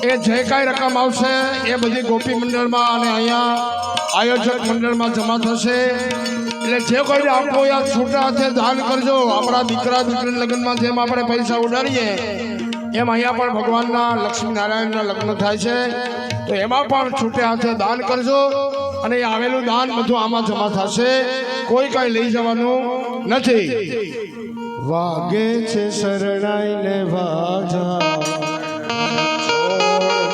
એ જે કાંઈ રકમ આવશે એ બધી ગોપી મંડળમાં અને અહીંયા આયોજક મંડળમાં જમા થશે. એટલે જે કોઈ આપો યા છૂટા હાથે દાન કરજો. આપણા દીકરા દીકરી લગ્નમાં જેમ આપણે પૈસા ઉડાડીએ એમ અહીંયા પણ ભગવાનના લક્ષ્મીનારાયણના લગ્ન થાય છે, તો એમાં પણ છૂટે હાથે દાન કરજો. અને એ આવેલું દાન બધું આમાં જમા થશે, કોઈ કાંઈ લઈ જવાનું નથી. વાગે છે શરણાઈ ને વાજા, છોડ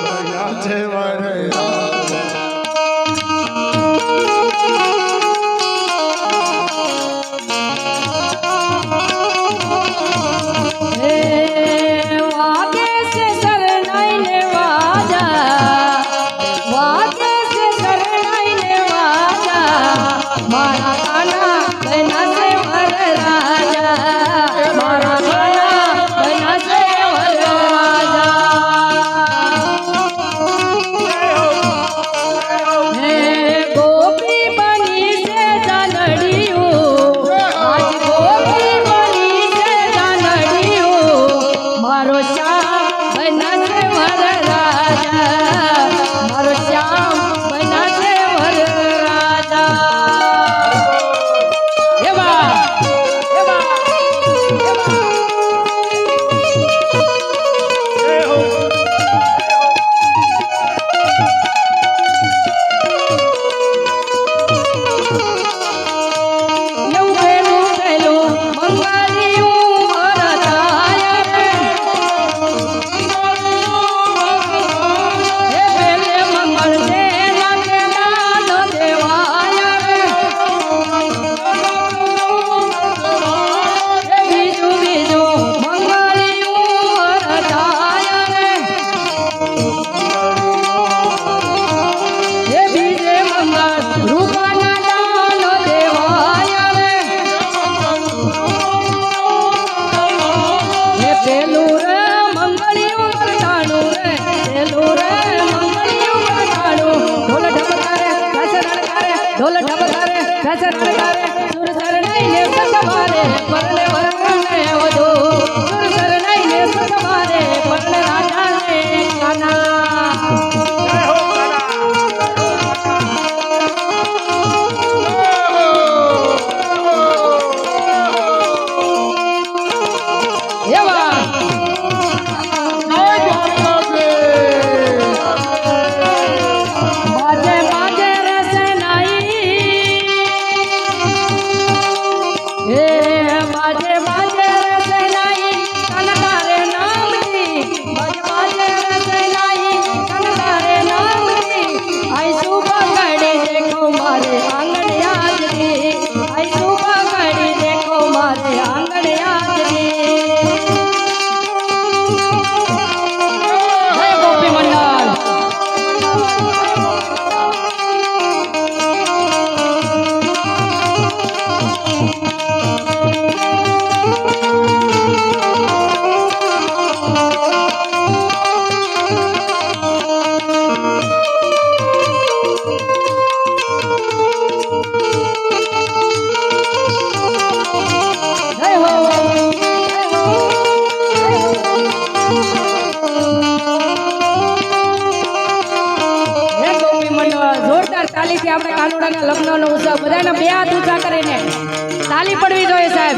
ભર્યા છે વરરાજા. વાગે છે શરણાઈ ને વાજા, વાગે છે શરણાઈ ને વાજા, મારા કાના બના છે વરરાજા, મારા કાના બના છે વરરાજા. હે ગોપી બની છે જાનડીયું, આજ ગોપી બની છે જાનડીયું, મારો શ્યામ બના છે વરરાજા, મારો શ્યામ બના છે વરરાજા. એવા એવા એવા નવું પેલું મંગાલિયું વરદાય રે, હે પેલે મંગળ છે લાગે દાન દેવાય રે, હે બીજું બીજું મંગાલિયું વરદાય રે, હે બીજે મંગળ રૂપાના દાન દેવાય રે, હે પેલું રે મંગળિયું વરદાનું રે, પેલું રે મંગળિયું વરદાનું, ઢોલ ઢબકારે ઘસરણ કરે, ઢોલ ઢબકારે ઘસરણ કરે, સુર શરણાઈને સતવારે પરણે વરણને વધુ, સુર શરણાઈને સતવારે પરણે રાજાને કાના. એવા બાજે બાજે રસે નાઈ, હે બાજે બાજે રસે નાઈ, કનકારે નામની, બાજે બાજે રસે નાઈ, કનકારે નામની, આઈ સુબહ ઘડી દેખો મારે આંગણ આજની, આઈ સુબહ ઘડી દેખો મારે આંગણ આજની. જય ગોપી મંડળ. જય હો, જય હો, જય હો. હે ગોપી મંડળ, જોરદાર તાલીથી આપણે કાનુડાના લગ્નનો ઉત્સવ બધાને બે હાથ ઊંચા કરીને તાલી પડવી જોઈએ સાહેબ.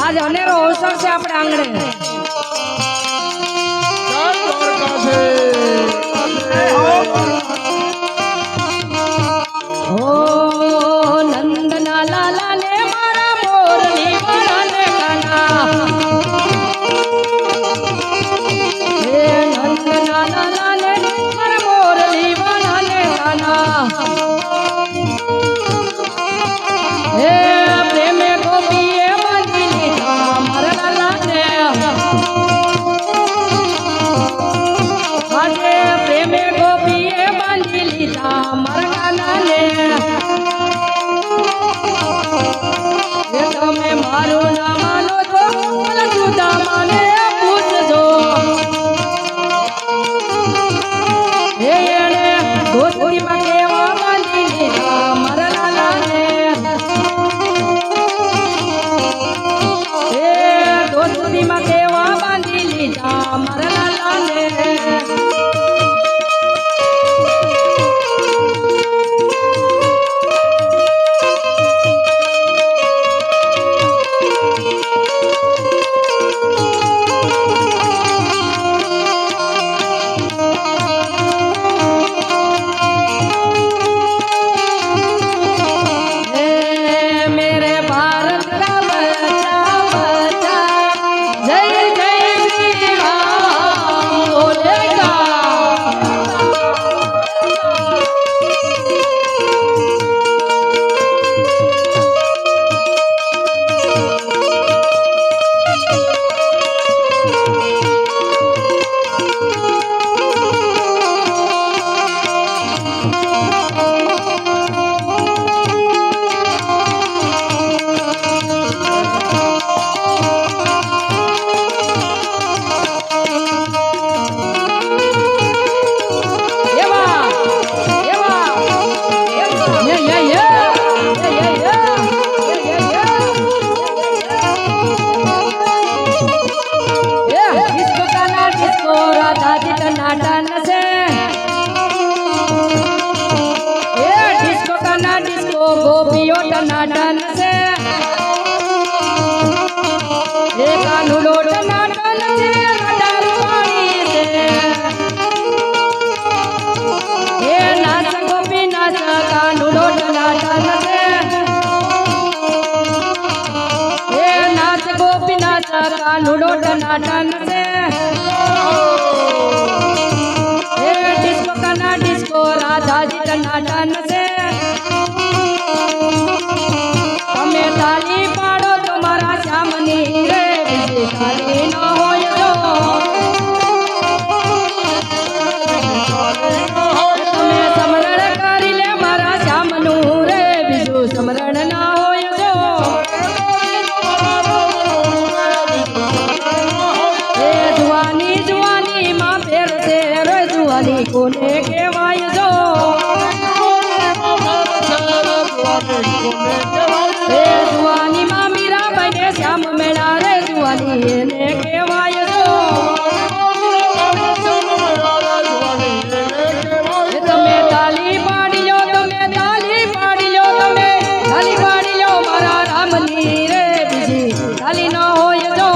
આજે અનેરો અવસર છે આપણે આંગણે. ઓ નંદના લાલા ને મારા મોરલી વાળા ને કાના, હે નંદના લાલા ને મારા મોરલી વાળા ને કાના, હે પ્રેમે ગોપીએ બાંધી લીધા મારા લાલા ને, લુડો ટનાટન છે હે ડિસ્કો કના ડિસ્કો રાધાજી ટનાટન છે તમે તાલી પાડો તમારા શ્યામની રે બીજી તાલી ન હોય તો તમે સમરણ કરી લે મારા શ્યામનું રે બીજું સમરણ ના હોય તો એ જુવાની જુવાની માં ફેર છે રે જુવાની કોને કહેવાય જો એ જુવાની માં મીરા બને શ્યામ મેળા રે જુવાની એને કહેવાય જો એ તમે તાલી પાડી લો તમે તાલી પાડી લો તમે તાલી પાડી લો મારા રામની રે બીજી તાલી ન હોય જો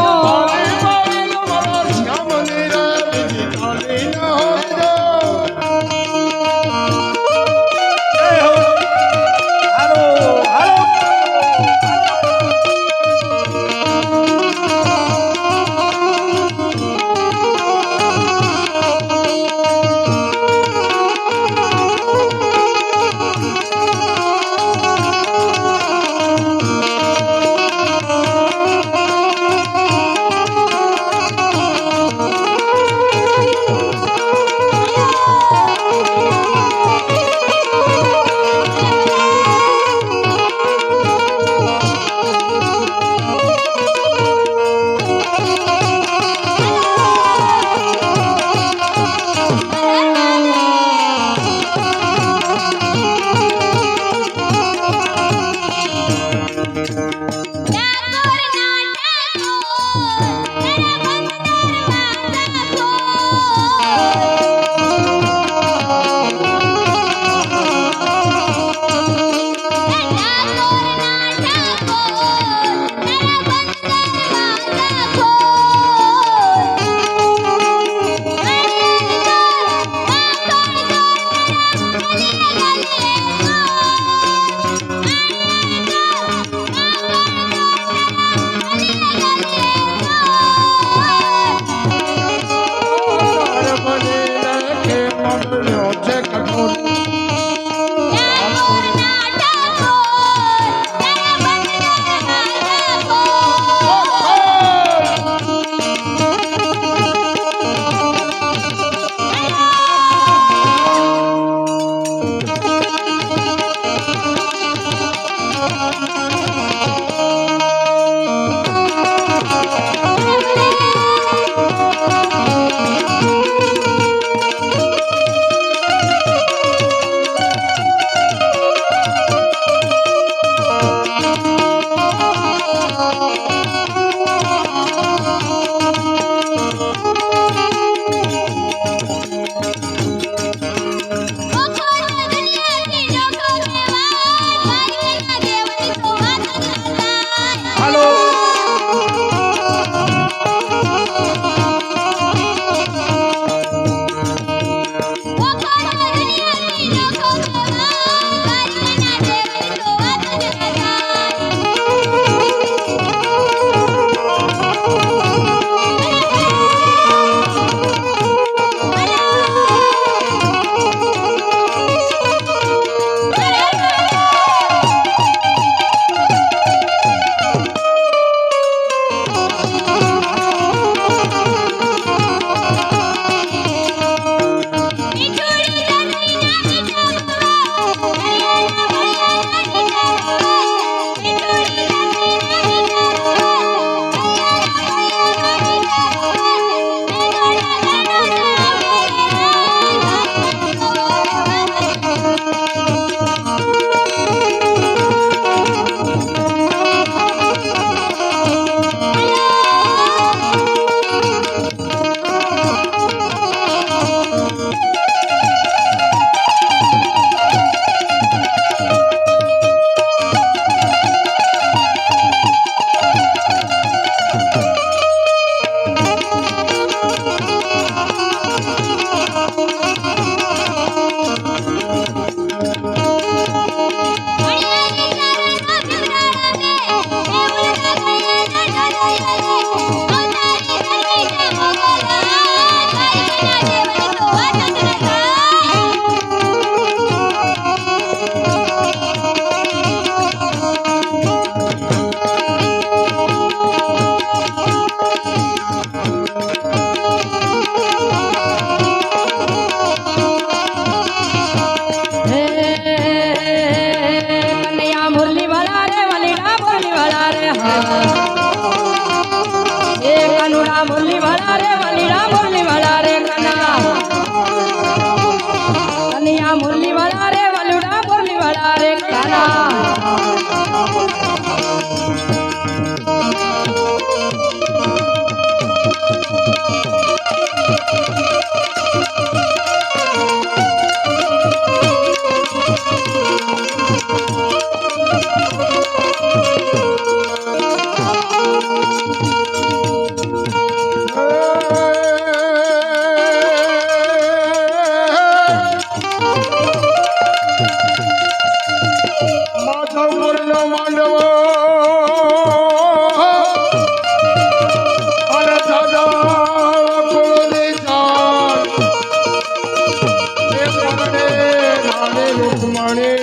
રૂકમણી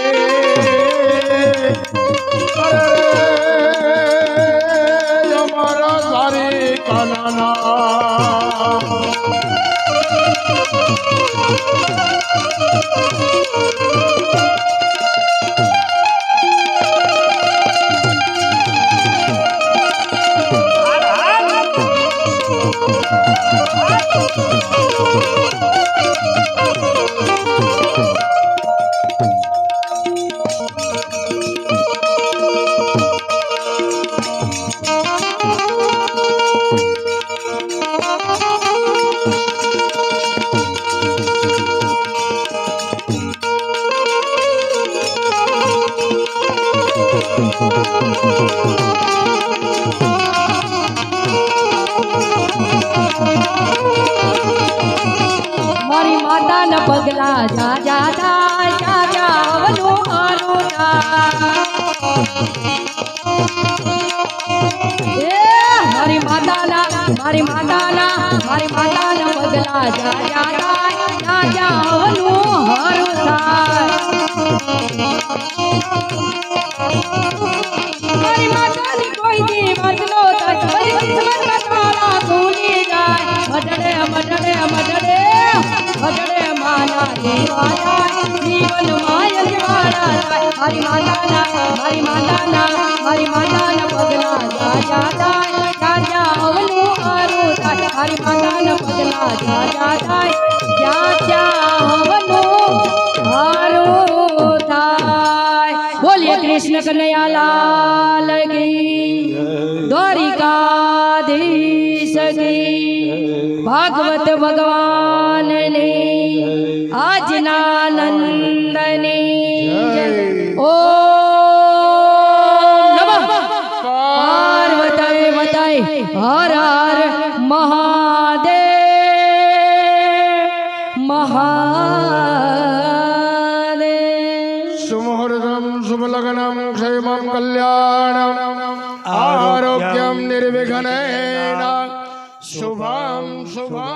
અરે અમારા સારી કાનાના મારી માતાના પગલા જા જા થાય જા જાવનું મારું મારી માતાના પગલા જા જા થાય જા જાવનું હારું થાય મારી માતાની કોઈ દિવસ નો થાય મારી કિસ્મત તારા ભૂલી જાય મટડે મટડે મટડે મટડે માના દેવાના જીવન માય જવાના મારી માતાના પગલા જા જા થાય જા જાવનું હારું થાય મારી માતાના પગલા જા જા થાય જા જાવનું હારું થાય બોલીએ કૃષ્ણ કનૈયા લાલ કી દ્વારિકાધીશ કી ભાગવત ભગવાનની આજના નંદની ઓમ નમઃ પાર્વતી વતય હર હર મહાદેવ મહાદેવ સુમુહૂર્તમ શુભલગ્નમ ક્ષેમં કલ્યાણમ આરોગ્યમ નિર્વિઘ્નેન શુભમ શુભમ